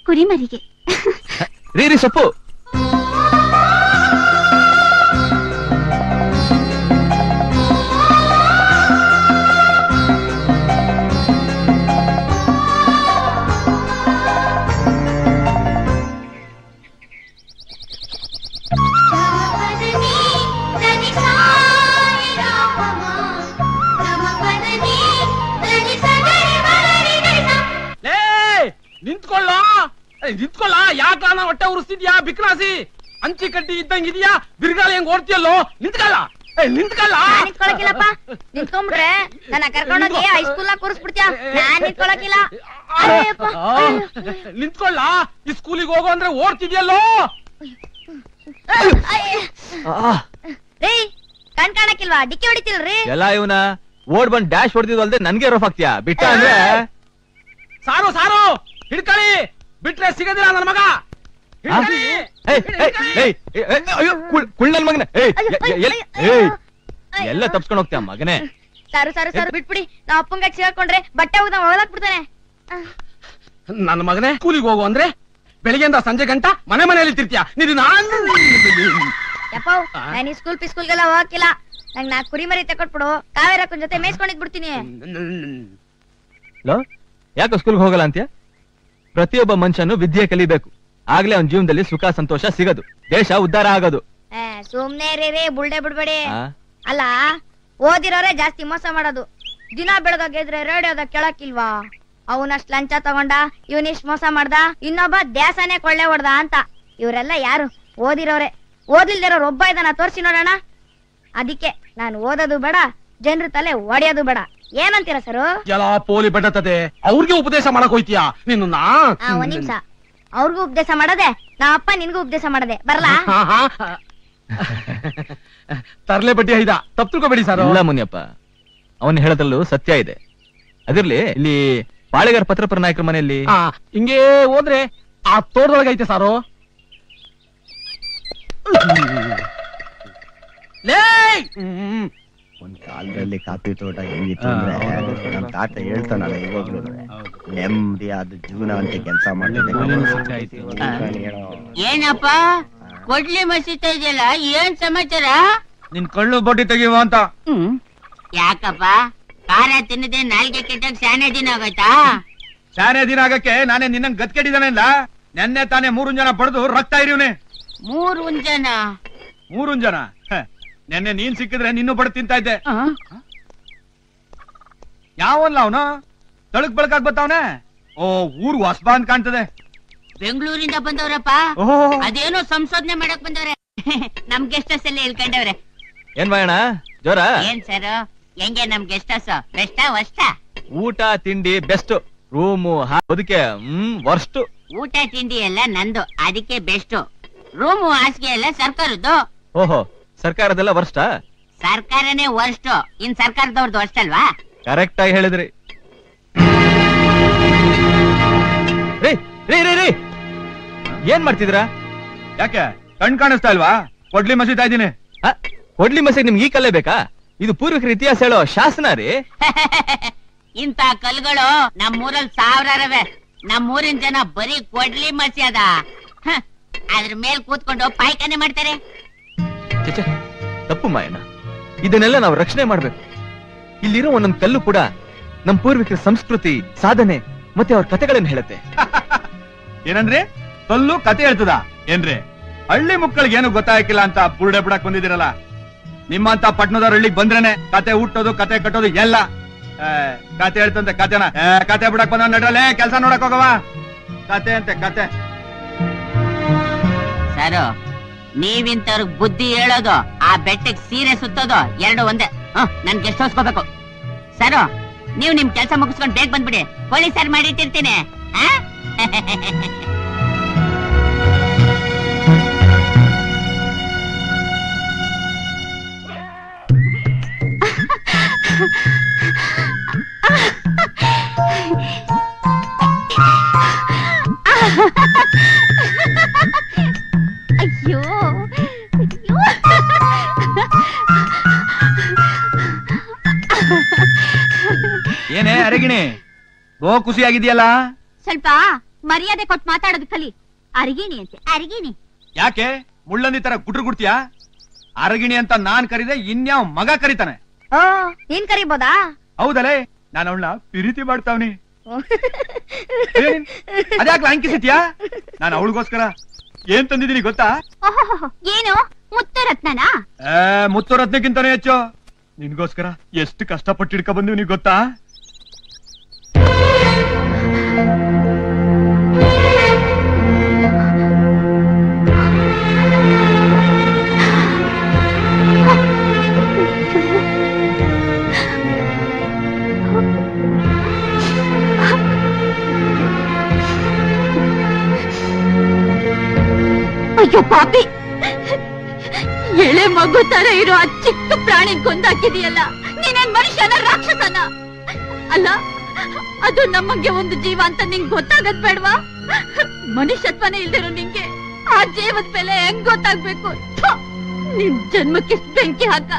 ಕುರಿಮರಿಗೆ. ರೀ ಸೊಪ್ಪು. ನಿಂತ್ಕೊಳ್ಳ, ಯಾಕಾನ ಹೊಟ್ಟೆ ಉರಿಸ್ತಿದ್ಯಾ? ಬಿಕ್ರಾಸಿ ಅಂಚಿ ಕಡ್ಡಿ ಇದ್ದಂಗ ಇದೆಯಾ? ಬಿರ್ಗಾಲ ಹೆಂಗ್ ಓಡ್ತಿಯಲ್ಲೋ? ನಿಂತ್ಕೊಳ್ಳ. ನಿಂತ್ಕೊಳಕಿಲ್ಲಪ್ಪ. ನಿಂತ್ಕೊಂಡ್ಬಿಟ್ರೆ ನನ್ನ ಕರ್ಕೊಂಡೋಗಿ ಹೈಸ್ಕೂಲ್ ಕೂರಿಸ್ಬಿಡ್ತೀಯ. ನಾನ್ ನಿಂತ್ಕೊಳಕಿಲ್ಲ. ನಿಂತ್ಕೊಳ್ಳ. ಈ ಸ್ಕೂಲಿಗೆ ಹೋಗೋ ಅಂದ್ರೆ ಓಡ್ತಿದ್ಯಲ್ಲೋ? ರೀ ಕಣ್ ಕಾಣಕ್ಕಿಲ್ವಾ? ಡಿಕ್ಕಿ ಹೊಡಿತಿಲ್ರಿ? ಎಲ್ಲ ಇವನ ಓಡ್ ಬಂದ್ ಡ್ಯಾಶ್ ಹೊಡೆದಿದ್ದು ಅಲ್ದೆ ನನ್ಗೆ ರಫ್ ಆಗ್ತೀಯಾ? ಬಿಟ್ಟ ಅಂದ್ರೆ ಸಾರು ಹಿಡ್ಕಳಿ. ಬಿಟ್ರೆ ಸಿಗದಿಲ್ಲ ನನ್ನ ಮಗ. ಕುಳ್ಳಲ್ ಮಗನ ಎಲ್ಲ ತಪ್ಸ್ಕೊಂಡ್ ಹೋಗ್ತೀಯ ಮಗನೇ. ಸಾರು ಬಿಟ್ಬಿಡಿ. ನಾವ್ ಅಪ್ಪಂಗ ಸಿಗಾಕೊಂಡ್ರೆ ಬಟ್ಟೆ ಹೋಗ್ದ ಹೊಳಕ್ ಬಿಡ್ತಾನೆ. ನನ್ನ ಮಗನೇ, ಸ್ಕೂಲಿಗೆ ಹೋಗು ಅಂದ್ರೆ ಬೆಳಿಗ್ಗೆಯಿಂದ ಸಂಜೆ ಗಂಟ ಮನೆಯಲ್ಲಿ ತಿರ್ತೀಯ ನೀನು. ಯಪ್ಪ, ನಾನು ಈ ಸ್ಕೂಲ್ ಪಿಸ್ಕೂಲ್ಗೆಲ್ಲ ಹೋಗಕ್ಕಿಲ್ಲ. ನಂಗ್ ನಾ ಕುರಿ ಮರಿ ತಕೊಟ್ಬಿಡು. ಕಾವೇರಕ್ಕನ್ ಜೊತೆ ಮೇಯ್ಸ್ಕೊಂಡಿದ್ ಬಿಡ್ತೀನಿ. ಯಾಕೆ ಸ್ಕೂಲ್ಗೆ ಹೋಗಲ್ಲ ಅಂತ್ಯ? ಪ್ರತಿಯೊಬ್ಬ ಮನುಷ್ಯನು ವಿದ್ಯೆ ಕಲಿಬೇಕು. ಆಗ್ಲೇ ಅವನ ಜೀವನದಲ್ಲಿ ಸುಖ ಸಂತೋಷ ಸಿಗೋದು, ದೇಶ ಉದ್ಧಾರ ಆಗೋದು. ಸುಮ್ನೆ ರೀ, ಬುಲ್ಡೆ ಬಿಡ್ಬೇಡಿ. ಅಲ್ಲ, ಓದಿರೋರೇ ಜಾಸ್ತಿ ಮೋಸ ಮಾಡೋದು. ದಿನ ಬೆಳಗಾಗ ಎದ್ರೆ ರೇಡಿಯೋದಾಗ ಕೇಳಕ್ಕಿಲ್ವಾ? ಅವನಷ್ಟ್ ಲಂಚ ತಗೊಂಡ, ಇವನಿಷ್ಟ್ ಮೋಸ ಮಾಡ್ದ, ಇನ್ನೊಬ್ಬ ದ್ಯಾಸನೇ ಕೊಳ್ಳೆ ಹೊಡ್ದ ಅಂತ. ಇವರೆಲ್ಲ ಯಾರು? ಓದಿರೋರೆ. ಓದಿಲ್ದಿರೋರು ಒಬ್ಬ ಇದನ್ನ ತೋರ್ಸಿ ನೋಡೋಣ. ಅದಕ್ಕೆ ನಾನು ಓದೋದು ಬೇಡ, ಜನರ ತಲೆ ಒಡೆಯೋದು ಬೇಡ. ಏನಂತೀರ ಸರು? ಎಲ್ಲ ಪೋಲಿ ಬಡತದೆ. ಅವ್ರಿಗೆ ಉಪದೇಶ ಮಾಡಕ್ ಹೋಯ್ತೀಯಾ ನೀನು? ಒಂದ್ ನಿಮಿಷ. ಅವ್ರಿಗೂ ಉಪದೇಶ ಮಾಡದೆ, ನಾ ಅಪ್ಪ ನಿನ್ಗೂ ಉಪದೇಶ ಮಾಡದೆ. ಬರ್ಲಾ? ತರ್ಲೆ ಬಡ್ಡಿ ಐದ, ತಪ್ಪು ತಿಳ್ಕೊಬೇಡಿ ಸರ್. ಇಲ್ಲ ಮುನಿಯಪ್ಪ, ಅವನು ಹೇಳೋದ್ರಲ್ಲೂ ಸತ್ಯ ಇದೆ. ಅದಿರ್ಲಿ, ಇಲ್ಲಿ ಬಾಳೆಗಾರ ಪತ್ರಪರ ನಾಯಕರ ಮನೆಯಲ್ಲಿ ಹಿಂಗೇ ಹೋದ್ರೆ ಆ ತೋಟದೊಳಗೈತೆ ಸಾರು. ಒಂದ್ ಕಾಲದಲ್ಲಿ ಕಾಫಿ ತೋಟ ಹೆಂಗಿತ್ತು ಅಂದ್ರೆ ನಮ್ ತಾತ ಹೇಳ್ತಾನಲ್ಲ ಇವಾಗ್ಲೂ ನೆಮ್ಮದಿಯಾದ ಜೀವನ ಅಂತ ಕೆಲಸ ಮಾಡ್ತಿದ್ದೆ. ಏನಪ್ಪ ಕೊಡ್ಲಿ ಮಸೀತಾ ಇದೆಯಲ್ಲ, ಏನ್ ಸಮಾಚಾರ? ನಿನ್ ಕಳ್ಳು ಬಡ್ಡಿ ತೆಗಿಯುವ ಅಂತ. ಯಾಕಪ್ಪ ಖಾರ ತಿನ್ನದೆ ನಾಲ್ಗೆ ಕೆಟ್ಟಾಗ ಶಾನೆ ದಿನ ಆಗೋಯ್ತಾ? ಶಾನೆ ದಿನ ಆಗಕ್ಕೆ ನಾನೇ ನಿನ್ನಂಗ್ ಗತ್ಕೆಟ್ಟಿದ್ದಾನೆಲ್ಲ. ನೆನ್ನೆ ತಾನೇ 3 ಜನ ಬಡ್ದು ರಕ್ತ ಇರಿವ್ನೆ. 3 ಜನ? 3 ಜನ? ನೆನ್ನೆ ನೀನ್ ಸಿಕ್ಕಿದ್ರೆ ನಿನ್ನೂ ಬಡ ತಿಂತಾ ಇದ್ದೆ. ಯಾವಲ್ಲ ಅವನು ತಳಕ್ ಬೆಳಕಾಗ್ ಬತ್ತವನೆ. ಓ, ಊರ್ ಹೊಸಬಾ ಅಂತ ಕಾಣ್ತದೆ. ಬೆಂಗಳೂರಿಂದ ಬಂದವ್ರಪ್ಪ. ಅದೇನೋ ಸಂಶೋಧನೆ ಮಾಡಕ್ ಬಂದವ್ರೆ. ನಮ್ ಗೆಸ್ಟ್ ಹೌಸ್ ಅಲ್ಲಿ ಹೇಳ್ಕೊಂಡವ್ರೆ. ಏನ್ ಮಾಡೋಣ ಜೋರ? ಏನ್ ಸರ್, ಹೆಂಗೆ ನಮ್ ಗೆಸ್ಟ್ ಹೌಸ್? ಬೆಸ್ಟಾ ವರ್ಸ್ಟಾ? ಊಟ ತಿಂಡಿ ಬೆಸ್ಟ್, ರೂಮು ಅದಕ್ಕೆ ವರ್ಸ್ಟ್. ಊಟ ತಿಂಡಿ ಎಲ್ಲ ನಂದು, ಅದಕ್ಕೆ ಬೆಸ್ಟ್. ರೂಮು ಹಾಸಿಗೆ ಎಲ್ಲ ಸರ್ಕಾರದ್ದು. ಓಹೋ, ಸರ್ಕಾರದೆಲ್ಲ ವರ್ಸ್ಟಾ? ಸರ್ಕಾರನೇ ವರ್ಸ್ಟ್, ಇನ್ ಸರ್ಕಾರದವ್ರದ್ದು ವರ್ಸ್ಟ್ ಅಲ್ವಾ? ಕರೆಕ್ಟ್ ಆಗಿ ಹೇಳಿದ್ರಿ. ರೀ ರೀ ರೀ ರೀ ಏನ್ ಮಾಡ್ತಿದ್ರಾ? ಯಾಕೆ ಕಣ್ ಕಾಣಿಸ್ತಾ ಇಲ್ವಾ? ಕೊಡ್ಲಿ ಮಸೀತಾ ಇದ್ದೀನಿ. ಕೊಡ್ಲಿ ಮಸೀದ್ ನಿಮ್ಗೆ ಈ ಕಲ್ಲೇ ಬೇಕಾ? ಇದು ಪೂರ್ವಿಕರ ಇತಿಹಾಸ ಹೇಳೋ ಶಾಸನ ರೀ. ಇಂತ ಕಲ್ಗಳು ನಮ್ಮೂರಲ್ಲಿ ಸಾವಿರವೆ. ನಮ್ಮೂರಿನ ಜನ ಬರೀ ಕೊಡ್ಲಿ ಮಸಿ ಅದ, ಅದ್ರ ಮೇಲ್ ಕೂತ್ಕೊಂಡು ಪಾಯ್ಕಾನೆ ಮಾಡ್ತಾರೆ. ತಪ್ಪು ಮಾಯಣ್ಣ, ಇದನ್ನೆಲ್ಲ ನಾವು ರಕ್ಷಣೆ ಮಾಡ್ಬೇಕು. ಇಲ್ಲಿರೋ ಒಂದೊಂದು ಕಲ್ಲು ಕೂಡ ನಮ್ ಪೂರ್ವಿಕರ ಸಂಸ್ಕೃತಿ, ಸಾಧನೆ ಮತ್ತೆ ಅವ್ರ ಕಥೆಗಳನ್ನ ಹೇಳುತ್ತೆ. ಏನಂದ್ರೆ ಕಲ್ಲು ಕತೆ ಹೇಳ್ತದ ಏನ್ರಿ? ಹಳ್ಳಿ ಮಕ್ಕಳಿಗೆ ಏನು ಗೊತ್ತಾಗಿಲ್ಲ ಅಂತ ಬುರುಡೆ ಬಿಡಕ್ ಬಂದಿದ್ದೀರಲ್ಲ. ನಿಮ್ಮಂತ ಪಟ್ಟಣದವ್ರ ಹಳ್ಳಿಗೆ ಬಂದ್ರೇನೆ ಕತೆ ಹುಟ್ಟೋದು, ಕತೆ ಕಟ್ಟೋದು ಎಲ್ಲ. ಕತೆ ಹೇಳ್ತಂತೆ ಕತೆನ ಕತೆ ಬಿಡಕ್ ಬಂದ ನಡ್ರಲ್ಲೇ ಕೆಲ್ಸ ನೋಡಕ್ ಹೋಗವ. ಕತೆ ಅಂತೆ ಕತೆ. ಸರು, ನೀವಿಂತವ್ರಿಗೆ ಬುದ್ಧಿ ಹೇಳೋದು, ಆ ಬೆಟ್ಟಕ್ಕೆ ಸೀರೆ ಸುತ್ತೋದು ಎರಡು ಒಂದೇ. ನನ್ ಗೆಸ್ಟ್ ಹೌಸ್ಕೋಬೇಕು. ಸರು, ನೀವು ನಿಮ್ ಕೆಲ್ಸ ಮುಗಿಸ್ಕೊಂಡು ಬೇಗ ಬಂದ್ಬಿಡಿ. ಪೊಲೀಸರು ಮಾಡಿಟ್ಟಿರ್ತೀನಿ. ಅಯ್ಯೋ ಅರಗಿಣಿ ಬೋ ಖುಷಿಯಾಗಿದ್ಯಲ್ಲ. ಸ್ವಲ್ಪ ಮರ್ಯಾದೆ ಕೊಟ್ಟು ಮಾತಾಡೋದು ಕಲಿ. ಅರಗಿಣಿ ಅಂತೆ ಅರಗಿಣಿ. ಯಾಕೆ ಮುಳ್ಳಂದಿ ತರ ಗುಟ್ರು ಗುಡ್ತೀಯಾ? ಅರಗಿಣಿ ಅಂತ ನಾನ್ ಕರೀದೆ, ಇನ್ಯಾವ್ ಮಗ ಕರೀತಾನೆ. ಓ ನೀನ್ ಕರಿಬೋದಾ? ಹೌದಲೇ, ನಾನು ಅವಳನ್ನ ಪ್ರೀತಿ ಮಾಡ್ತಾವ್ನಿ. ಅದ್ಯಾಕ್ಲ ಅಂಕಿಸಿದ್ಯಾ? ನಾನು ಅವಳಿಗೋಸ್ಕರ ಏನ್ ತಂದಿದ್ದೀನಿ ಗೊತ್ತಾ? ಏನು ಮುತ್ತು ರತ್ನನಾ? ಮುತ್ತು ರತ್ನಕ್ಕಿಂತಾನೆ ಹೆಚ್ಚು. ನಿನ್ಗೋಸ್ಕರ ಎಷ್ಟು ಕಷ್ಟಪಟ್ಟು ಹಿಡ್ಕ ಬಂದಿವ್ ನೀವ್ ಗೊತ್ತಾ? ಅಯ್ಯೋ ಪಾಪಿ, ಎಳೆ ಮಗು ತರ ಇರೋ ಆ ಚಿಕ್ಕ ಪ್ರಾಣಿ ಕೊಂದಾಕಿದೆಯಲ್ಲ, ನೀನೇನ್ ಮನುಷ್ಯನ ರಾಕ್ಷಸನ? ಅಲ್ಲ, ಅದು ನಮಗೆ ಒಂದು ಜೀವ ಅಂತ ನಿಂಗ್ ಗೊತ್ತಾಗದ್ ಬೇಡ್ವಾ? ಮನುಷ್ಯತ್ವನೇ ಇಲ್ದಿರೋ ನಿಂಗೆ ಆ ಜೀವದ ಬೆಲೆ ಹೆಂಗ್ ಗೊತ್ತಾಗ್ಬೇಕು? ನಿನ್ ಜನ್ಮಕ್ಕೆ ಬೆಂಕಿ ಹಾಕ.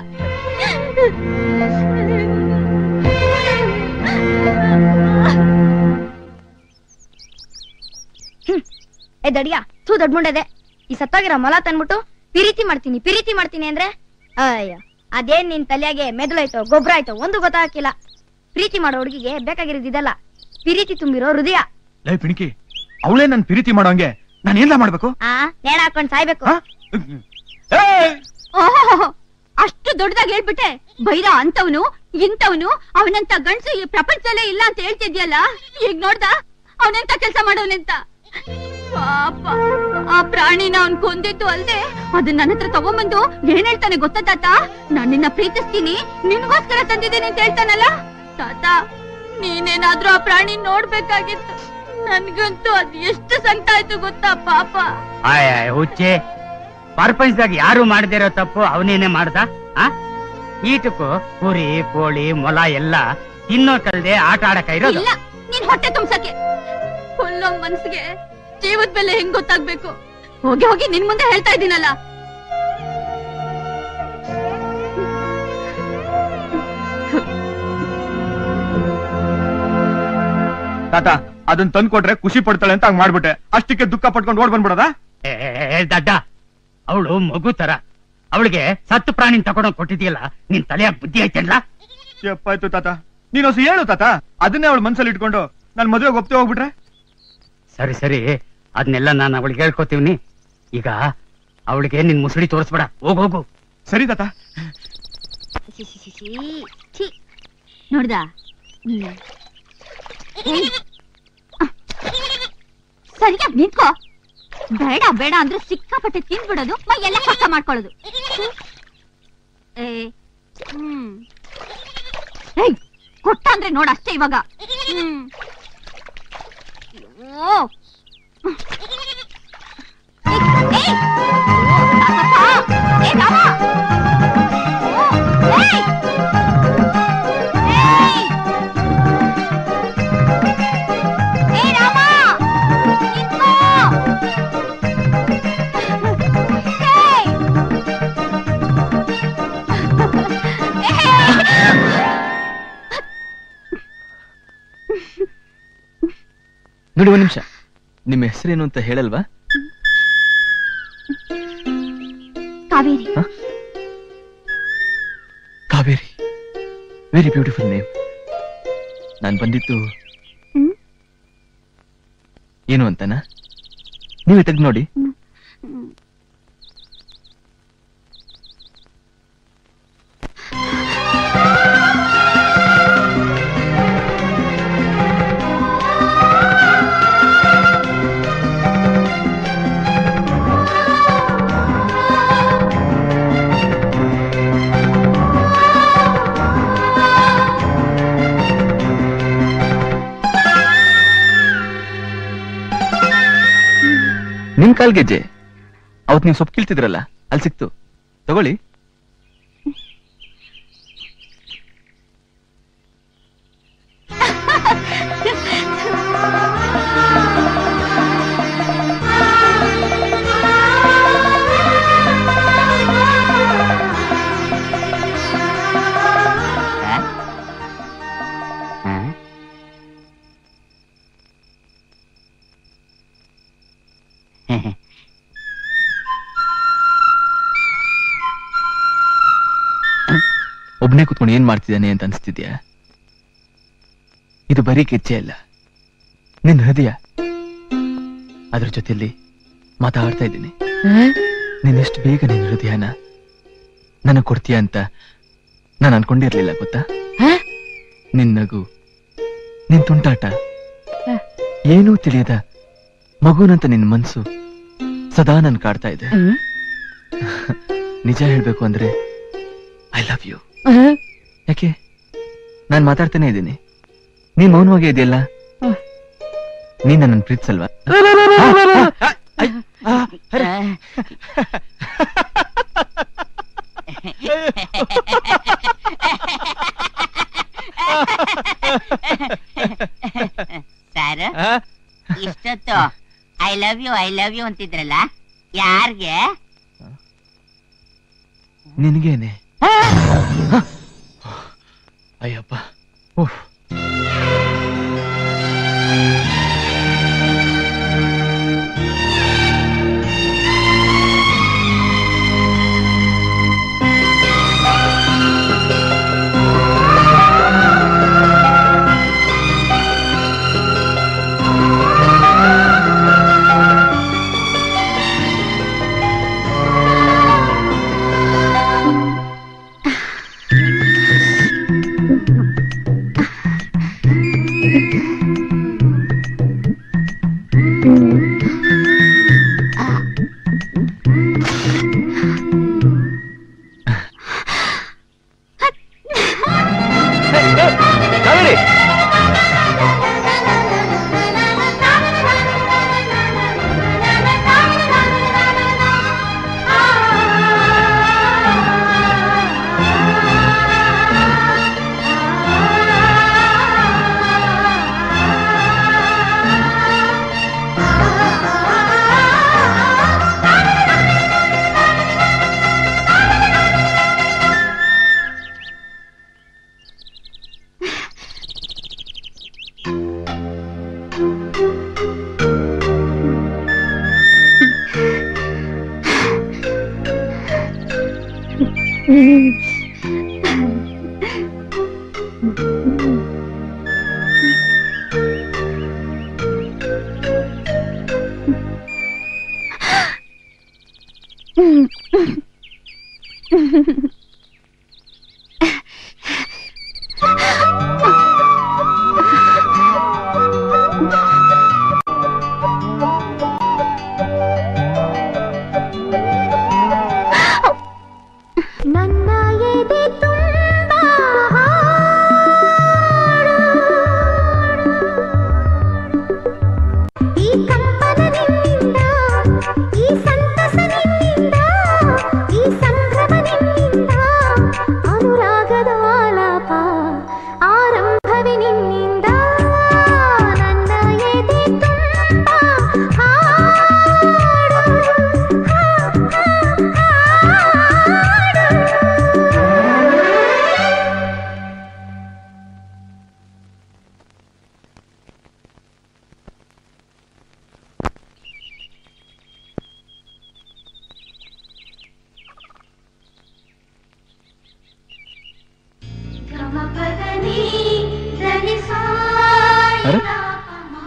ಏ ದಡಿಯಾ, ತೂ ದೊಡ್ಡ ಮುಂಡೆದೆ. ಈ ಸತ್ತೋಗಿರೋ ಮೊಲ ತಂದ್ಬಿಟ್ಟು ಪಿರೀತಿ ಮಾಡ್ತೀನಿ ಅಂದ್ರೆ ಅಯ್ಯ, ಅದೇನ್ ನಿನ್ ತಲೆಯಾಗೆ ಮೆದುಳಾಯ್ತೋ ಗೊಬ್ಬರ ಆಯ್ತೋ ಒಂದು ಗೊತ್ತಾಗಿಲ್ಲ. ಪ್ರೀತಿ ಮಾಡೋ ಹುಡುಗಿಗೆ ಬೇಕಾಗಿರೋದಿದಲ್ಲ, ಪ್ರೀತಿ ತುಂಬಿರೋ ಹೃದಯ. ಲೈ ಪಿಣಿಕಿ, ಅವಳೇ ನನ್ ಪ್ರೀತಿ ಮಾಡೋಂಗೆ ನಾನು ಏನ್ಲ ಮಾಡ್ಬೇಕು? ನೇಣ ಹಾಕೊಂಡ್ ಸಾಯ್ಬೇಕು. ಅಷ್ಟು ದೊಡ್ಡದಾಗಿ ಹೇಳ್ಬಿಟ್ಟೆ. ಬೈರ ಅಂತವನು ಇಂಥವನು ಅವನಂತ ಗಂಡ್ಸು ಈ ಪ್ರಪಂಚದಲ್ಲೇ ಇಲ್ಲ ಅಂತ ಹೇಳ್ತಿದ್ಯಲ್ಲ, ಈಗ ನೋಡ್ದ ಅವನೆಂತ ಕೆಲ್ಸ ಮಾಡೋನೆಂತ. ಪಾಪ, ಆ ಪ್ರಾಣಿನ ಅವ್ನ್ ಕೊಂದಿದ್ದು ಅಲ್ದೆ ಅದನ್ನ ನನ್ನ ಹತ್ರ ತಗೊಂಬಂದು ಏನ್ ಹೇಳ್ತಾನೆ ಗೊತ್ತಾ ತಾತ? ನಾನ್ ನಿನ್ನ ಪ್ರೀತಿಸ್ತೀನಿ, ನಿನ್ಗೋಸ್ಕರ ತಂದಿದ್ದೀನಿ ಅಂತ ಹೇಳ್ತಾನಲ್ಲ. ತಾತ, ನೀನೇನಾದ್ರೂ ಆ ಪ್ರಾಣಿ ನೋಡ್ಬೇಕಾಗಿತ್ತು. ನನ್ಗಂತೂ ಅದ್ ಎಷ್ಟು ಸಂಕಟ ಆಯ್ತು ಗೊತ್ತಾ ಪಾಪ. ಹುಚ್ಚೆ, ಪ್ರಪಂಚದಾಗ ಯಾರು ಮಾಡದಿರೋ ತಪ್ಪು ಅವನೇನೆ ಮಾಡ್ದ. ಈಟಕ್ಕೂ ಕುರಿ ಕೋಳಿ ಮೊಲ ಎಲ್ಲ ತಿನ್ನೋಕಲ್ದೆ ಆಟ ಆಡಕ ಇರೋದು. ಇಲ್ಲ, ನೀನ್ ಹೊಟ್ಟೆ ತುಂಬ್ಸಕ್ಕೆ. ಕೊಲ್ಲೋ ಮನ್ಸಿಗೆ ಜೀವದ ಬೆಲೆ ಹೆಂಗ್ ಗೊತ್ತಾಗ್ಬೇಕು? ಹೋಗಿ ಹೋಗಿ ನಿನ್ ಮುಂದೆ ಹೇಳ್ತಾ ಇದ್ದೀನಲ್ಲ. ತಾತ, ಅದನ್ನ ತಂದ್ ಕೊಟ್ರೆ ಖುಷಿ ಪಡ್ತಾಳೆ ಅಂತ ಹಂಗ್ ಮಾಡ್ಬಿಟ್ಟೆ. ಅಷ್ಟಕ್ಕೆ ದುಃಖ ಪಟ್ಕೊಂಡು ಓಡ್ ಬಂದ್ಬಿಡದ? ದಡ್ಡ, ಅವಳು ಮಗು ತರ. ಅವಳಿಗೆ ಸತ್ತು ಪ್ರಾಣಿನ ತಗೊಂಡೋಗ್ ಕೊಟ್ಟಿದ್ಯಲ್ಲ, ನಿನ್ ತಲೆಯ ಬುದ್ಧಿ ಐತಲ್ಲ? ಎಪ್ಪಾಯ್ತು ತಾತ, ನೀನ್ ಹೊಸ ಹೇಳು ತಾತ. ಅದನ್ನೇ ಅವಳು ಮನ್ಸಲ್ಲಿ ಇಟ್ಕೊಂಡು ನನ್ ಮದುವೆಗೆ ಒಪ್ತೆ ಹೋಗ್ಬಿಟ್ರೆ? ಸರಿ ಸರಿ, ಅದನ್ನೆಲ್ಲ ನಾನು ಅವಳಿಗೆ ಹೇಳ್ಕೊತೀವ್ನಿ. ಈಗ ಅವಳಿಗೆ ನಿನ್ ಮುಸುಡಿ ತೋರಿಸ್ಬೇಡ, ಹೋಗು. ಸರಿ ತಾತ. ನೋಡ್ದ, ಸರಿಯಾಗಿ ನಿಂತ್ಕೋ. ಬೇಡ ಬೇಡ ಅಂದ್ರೆ ಸಿಕ್ಕಾಪಟ್ಟೆ ತಿನ್ಬಿಡೋದು, ಮೈ ಎಲ್ಲ ಕಷ್ಟ ಮಾಡ್ಕೊಳ್ಳೋದು. ಕೊಟ್ಟ ಅಂದ್ರೆ ನೋಡ ಅಷ್ಟೇ ಇವಾಗ. ನೋಡಿ, ಒಂದ್ ನಿಮಿಷ, ನಿಮ್ಮ ಹೆಸರೇನು ಅಂತ ಹೇಳಲ್ವಾ? Kaveri. Kaveri, very beautiful name. ನಾನು ಬಂದಿದ್ದು ಏನು ಅಂತನಾ? ನೀವೇ ತೆಗ್ದು ನೋಡಿ. ನಿಮ್ ಕಾಲ್ ಗೆಜ್ಜೆ ಅವತ್ ನೀವು ಸೊಪ್ಪು ಕೀಳ್ತಿದ್ರಲ್ಲ, ಅಲ್ಲಿ ಸಿಕ್ತು, ತಗೊಳ್ಳಿ. ಒಬ್ನೇ ಕೂತ್ಕೊಂಡು ಏನ್ ಮಾಡ್ತಿದ್ದಾನೆ ಅಂತ ಅನ್ಸ್ತಿದ್ಯಾ? ಇದು ಬರೀ ಕಿಚ್ಚೆ ಅಲ್ಲ, ನಿನ್ ಹೃದಯ. ಅದ್ರ ಜೊತೆಲಿ ಮಾತಾಡ್ತಾ ಇದ್ದೀನಿ. ನೀನೆಷ್ಟು ಬೇಗ ನಿನ್ ಹೃದಯನ ನನಗ್ ಕೊಡ್ತೀಯ ಅಂತ ನಾನು ಅನ್ಕೊಂಡಿರ್ಲಿಲ್ಲ ಗೊತ್ತಾ? ನಿನ್ ನಗು, ನಿನ್ ತುಂಟಾಟ, ಏನೂ ತಿಳಿಯದ ಮಗುನಂತ ನಿನ್ ಮನ್ಸು ಸದಾ ನನ್ ಕಾಡ್ತಾ ಇದೆ. ನಿಜ ಹೇಳ್ಬೇಕು ಅಂದ್ರೆ ಐ ಲವ್ ಯು. ಯಾಕೆ ನಾನ್ ಮಾತಾಡ್ತಾನೆ ಇದ್ದೀನಿ, ನೀನ್ ಮೌನವಾಗೇ ಇದೆಯಲ್ಲ? ನೀನ್ ನನ್ನ ಪ್ರೀತಿಸಲ್ವಾ? ಸರ್, ಇಷ್ಟೊತ್ತು ಐ ಲವ್ ಯು ಅಂತಿದ್ರಲ್ಲ, ಯಾರ್ಗೆ? ನಿನ್ಗೇನೆ. ಅಯ್ಯಪ್ಪ, ಓಹ್.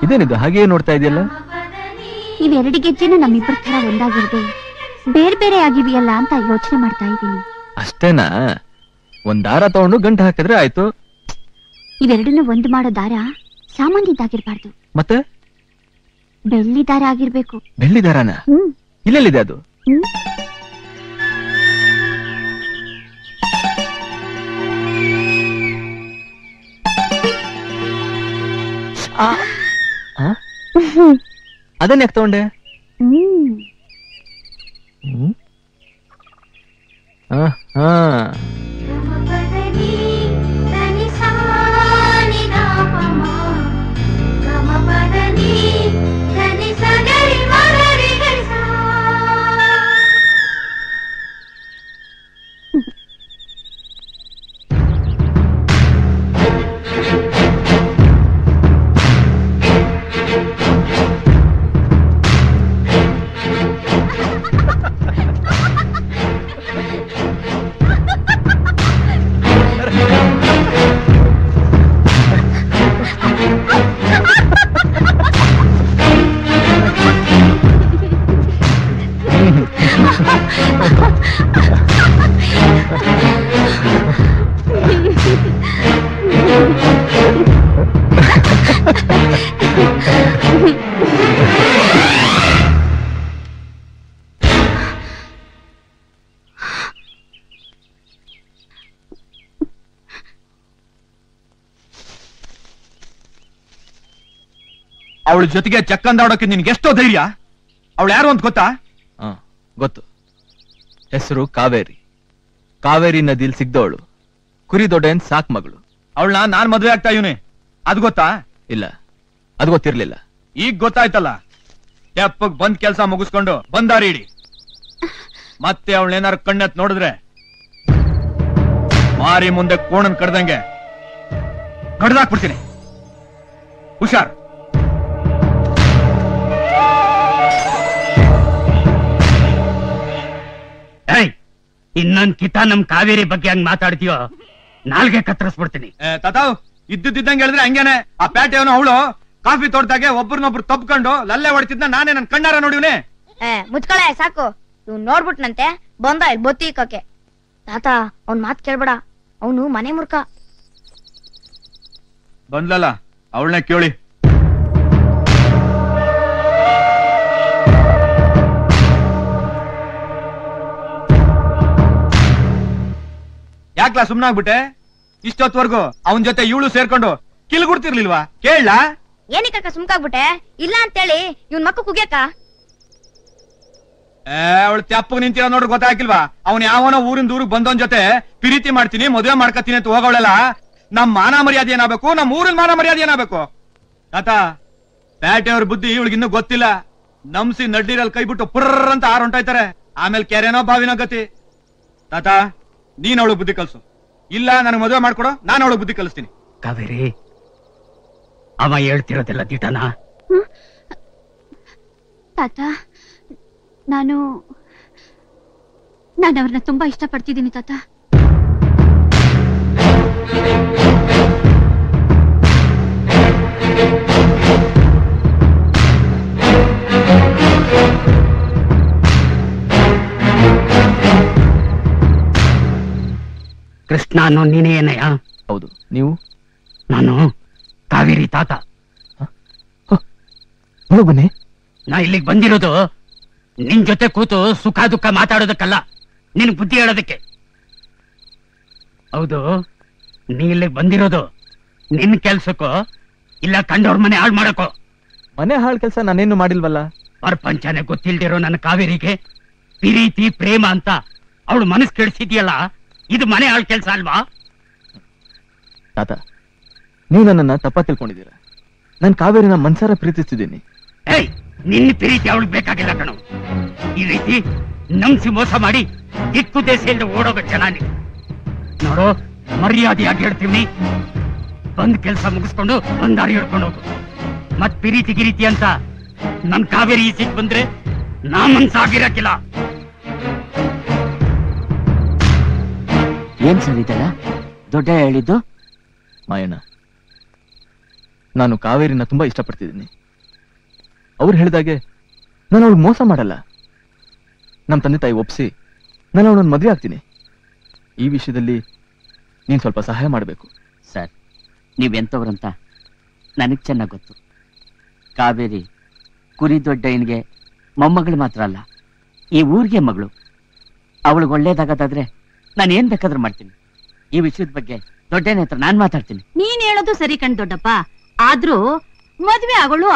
ಇದೇನಿದು ಹಾಗೆ ನೋಡ್ತಾ ಇದೆಯಲ್ಲ? ಇವೆರಡು ಗೆಜ್ಜೆನೂ ನಮ್ಮಿಬ್ಬರ ತರ ಒಂದಾಗಿರ್ದೆ ಬೇರೆ ಬೇರೆ ಆಗಿವೆಯಲ್ಲ ಅಂತ ಯೋಚನೆ ಮಾಡ್ತಾ ಇದ್ದೀನಿ. ಅಷ್ಟೇನಾ? ಒಂದ್ ದಾರ ತಗೊಂಡು ಗಂಟು ಹಾಕಿದ್ರೆ ಆಯ್ತು. ಇವೆರಡನ್ನೂ ಒಂದು ಮಾಡೋ ದಾರ ಸಾಮಾನ್ಯದಾಗಿರ್ಬಾರ್ದು, ಮತ್ತೆ ಬೆಳ್ಳಿ ದಾರ ಆಗಿರ್ಬೇಕು. ಬೆಳ್ಳಿ ದಾರನ? ಇಲ್ಲೆಲ್ಲಿದೆ ಅದು? ಅದನ್ನ ಯಾಕೆ ತಗೊಂಡೆ? ಅವಳ ಜೊತೆಗೆ ಚಕ್ಕಂದಾಡೋಕೆ ನಿನ್ಗೆ ಎಷ್ಟೋ ಧೈರ್ಯ? ಅವಳು ಯಾರು ಅಂತ ಗೊತ್ತಾ? ಗೊತ್ತು. ಹೆಸರು ಕಾವೇರಿ. ಕಾವೇರಿ ನದಿಲ್ ಸಿಗ್ದವಳು, ಕುರಿ ದೊಡ್ಡ ಸಾಕ್ ಮಗಳು. ಅವಳನ್ನ ನಾನ್ ಮದ್ವೆ ಆಗ್ತಾ ಇವನೇ, ಅದು ಗೊತ್ತಾ? ಇಲ್ಲ, ಅದು ಗೊತ್ತಿರ್ಲಿಲ್ಲ. ಈಗ ಗೊತ್ತಾಯ್ತಲ್ಲ. ತೆಪ್ಪಗ್ ಬಂದ್ ಕೆಲ್ಸ ಮುಗಿಸ್ಕೊಂಡು ಬಂದಾರಿ ಇಡಿ. ಮತ್ತೆ ಅವಳೇನಾರು ಕಣ್ಣೆತ್ ನೋಡಿದ್ರೆ ಮಾರಿ ಮುಂದೆ ಕೋಣನ್ ಕಡ್ದಂಗೆ ಕಡ್ದಾಕ್ಬಿಡ್ತೀನಿ. ಹುಷಾರ್. ಇನ್ನೊಂದ್ ಕಿತ ನಮ್ ಕಾವೇರಿ ಬಗ್ಗೆ ಹಂಗ್ ಮಾತಾಡ್ತೀಯೋ ನಾಲ್ಗೆ ಕತ್ತರಿಸ್ಬಿಡ್ತೀನಿ. ತಾತಾವ್ ಇದ್ದಿದ್ದಂಗೆ ಹೇಳಿದ್ರೆ ಹಂಗೇನೆ. ಆ ಪೇಟೆಯವನು ಅವಳು ಕಾಫಿ ತೋಟದಾಗೆ ಒಬ್ರನ್ನೊಬ್ರು ತಪ್ಕೊಂಡು ಲಲ್ಲೆ ಹೊಡಿತಿದ್ನ ನಾನೇ ನನ್ ಕಣ್ಣಾರ ನೋಡಿವ್ನೆ. ಮುಚ್ಕೊಳೆ ಸಾಕು. ಇವ್ ನೋಡ್ಬಿಟ್ನಂತೆ ಬಂದ ಇಲ್ಲಿ ಬೊತ್ತಿ ಇಕ್ಕಕ್ಕೆ. ತಾತ ಅವ್ನ್ ಮಾತ್ ಕೇಳ್ಬೇಡ, ಅವನು ಮನೆ ಮುರ್ಕ. ಬಂದ್ಲಲ್ಲ ಅವಳನ್ನೇ ಕೇಳಿ. ಯಾಕ್ಲಾ ಸುಮ್ನಾಗ್ಬಿಟ್ಟೆ? ಇಷ್ಟೊತ್ವರ್ಗು ಅವನ್ ಜೊತೆ ಇವಳು ಸೇರ್ಕೊಂಡು ಕಿಲ್ಗುಡ್ತಿರ್ಲಿಲ್ವಾ? ಕೇಳ. ಏನಕ್ಕ ಸುಮ್ಕಾಗ್ಬಿಟ್ಟೆ? ಇಲ್ಲ ಅಂತೇಳಿ ಇವ್ನ್ ಮಕ್ಕ ಕುಗ್ಯಾಕ? ಅವಳು ತೆಪ್ಪಗ್ ನಿಂತಿರೋ ನೋಡ್ರಿ ಗೊತ್ತಾಗಿಲ್ವಾ? ಅವ್ನ್ ಯಾವನೋ ಊರಿಂದ ಊರಿಗೆ ಬಂದವನ್ ಜೊತೆ ಪ್ರೀತಿ ಮಾಡ್ತೀನಿ ಮದುವೆ ಮಾಡ್ಕತೀನಿ ಅಂತ ಹೋಗೋಳೆಲ್ಲ ನಮ್ ಮಾನ ಮರ್ಯಾದೆ ಏನಾಗಬೇಕು, ನಮ್ ಊರಿನ ಮಾನ ಮರ್ಯಾದೆ ಏನಾಗಬೇಕು? ತಾತ ಪೇಟೆಯವ್ರ ಬುದ್ಧಿ ಇವಳಿಗಿನ್ನೂ ಗೊತ್ತಿಲ್ಲ. ನಮ್ಸಿ ನಡ್ಡಿರಲ್ಲಿ ಕೈ ಬಿಟ್ಟು ಪುರ್ರ ಅಂತ ಹೊಂಟಾಯ್ತಾರೆ. ಆಮೇಲೆ ಕೆರೆನೋ ಬಾವಿನೋ ಗತಿ. ತಾತ ನೀನ್ ಅವಳು ಬುದ್ಧಿ ಕಲ್ಸು, ಇಲ್ಲ ನನಗೆ ಮದುವೆ ಮಾಡ್ಕೊಡೋ, ನಾನು ಅವಳು ಬುದ್ಧಿ ಕಲಿಸ್ತೀನಿ. ಕಾವೇರಿ, ಅವ ಹೇಳ್ತಿರೋದೆಲ್ಲ ದಿಟನಾ? ತಾತ, ನಾನು ಅವ್ರನ್ನ ತುಂಬಾ ಇಷ್ಟಪಡ್ತಿದ್ದೀನಿ ತಾತ. ಕೃಷ್ಣ ಅನ್ನೋ ನೀನೇ ಏನಯ್ಯ? ಹೌದು. ನೀವು? ನಾನು ಕಾವೇರಿ ತಾತ. ಬನ್ನಿ. ನಾ ಇಲ್ಲಿಗೆ ಬಂದಿರೋದು ನಿನ್ ಜೊತೆ ಕೂತು ಸುಖ ದುಃಖ ಮಾತಾಡೋದಕ್ಕಲ್ಲ, ನಿನ್ ಬುದ್ಧಿ ಹೇಳೋದಕ್ಕೆ. ಹೌದು, ನೀ ಇಲ್ಲಿಗೆ ಬಂದಿರೋದು ನಿನ್ ಕೆಲ್ಸಕ್ಕೋ ಇಲ್ಲ ಕಂಡವ್ರ ಮನೆ ಹಾಳು ಮಾಡಕೋ? ಮನೆ ಹಾಳು ಕೆಲಸ ನಾನೇನು ಮಾಡಿಲ್ವಲ್ಲ. ಪ್ರಪಂಚನೇ ಗೊತ್ತಿಲ್ದಿರೋ ನನ್ನ ಕಾವೇರಿಗೆ ಪ್ರೀತಿ ಪ್ರೇಮ ಅಂತ ಅವಳು ಮನಸ್ಸು ಕೆಡಿಸಿದ್ಯಲ್ಲ, ಇದು ಮನೆ ಹಾಳು ಕೆಲಸ ಅಲ್ವಾ? ತಾತ, ನೀವು ನನ್ನನ್ನ ತಪ್ಪ ತಿಳ್ಕೊಂಡಿದ್ದೀರಾ. ನಾನು ಕಾವೇರಿನ ಮನ್ಸಾರ ಪ್ರೀತಿಸ್ತಿದ್ದೀನಿ. ಏಯ್, ನಿನ್ನ ಪ್ರೀತಿ ಅವಳಿಗೆ ಬೇಕಾಗಿಲ್ಲ ಕಣೋ. ಈ ರೀತಿ ನಂಬಿಸಿ ಮೋಸ ಮಾಡಿ ದಿಕ್ಕು ದೇಶದಿಂದ ಓಡೋಗ ಚೆನ್ನಾಗಿ ನೋಡು. ಮರ್ಯಾದೆಯಾಗಿ ಹೇಳ್ತೀವಿ, ಬಂದ್ ಕೆಲಸ ಮುಗಿಸ್ಕೊಂಡು ಒಂದಾರಿ ಹಿಡ್ಕೊಂಡು ಹೋಗು. ಮತ್ ಪ್ರೀತಿ ಗಿರೀತಿ ಅಂತ ನನ್ ಕಾವೇರಿ ಸಿಕ್ ಬಂದ್ರೆ ನಾ ಮನ್ಸಾಗಿರಕ್ಕಿಲ್ಲ. ಏನ್ ಸರ್ ಇದೆಲ್ಲ ದೊಡ್ಡ ಹೇಳಿದ್ದು? ಮಾಯಣ್ಣ, ನಾನು ಕಾವೇರಿನ ತುಂಬಾ ಇಷ್ಟಪಡ್ತಿದ್ದೀನಿ. ಅವ್ರು ಹೇಳಿದಾಗೆ ನಾನು ಅವಳು ಮೋಸ ಮಾಡಲ್ಲ. ನಮ್ಮ ತಂದೆ ತಾಯಿ ಒಪ್ಸಿ ನಾನು ಅವಳನ್ನ ಮದುವೆ ಆಗ್ತೀನಿ. ಈ ವಿಷಯದಲ್ಲಿ ನೀನ್ ಸ್ವಲ್ಪ ಸಹಾಯ ಮಾಡಬೇಕು. ಸರ್, ನೀವೆಂತವ್ರಂತ ನನಗ್ ಚೆನ್ನಾಗ್ ಗೊತ್ತು. ಕಾವೇರಿ ಕುರಿ ದೊಡ್ಡಯ್ಯನಿಗೆ ಮೊಮ್ಮಗಳು ಮಾತ್ರ ಅಲ್ಲ, ಈ ಊರಿಗೆ ಮಗಳು. ಅವಳಿಗೆ ಒಳ್ಳೇದಾಗದಾದ್ರೆ ನಾನು ಏನ್ ಬೇಕಾದ್ರೂ ಮಾಡ್ತೀನಿ. ಈ ವಿಷಯದ ಬಗ್ಗೆ ದೊಡ್ಡಯ್ಯನ ಹತ್ರ ನಾನ್ ಮಾತಾಡ್ತೀನಿ. ನೀನ್ ಹೇಳೋದು ಸರಿ ಕಣ್ ದೊಡ್ಡಪ್ಪ. ಆದ್ರೂ ಮದ್ವೆ ಅವಳು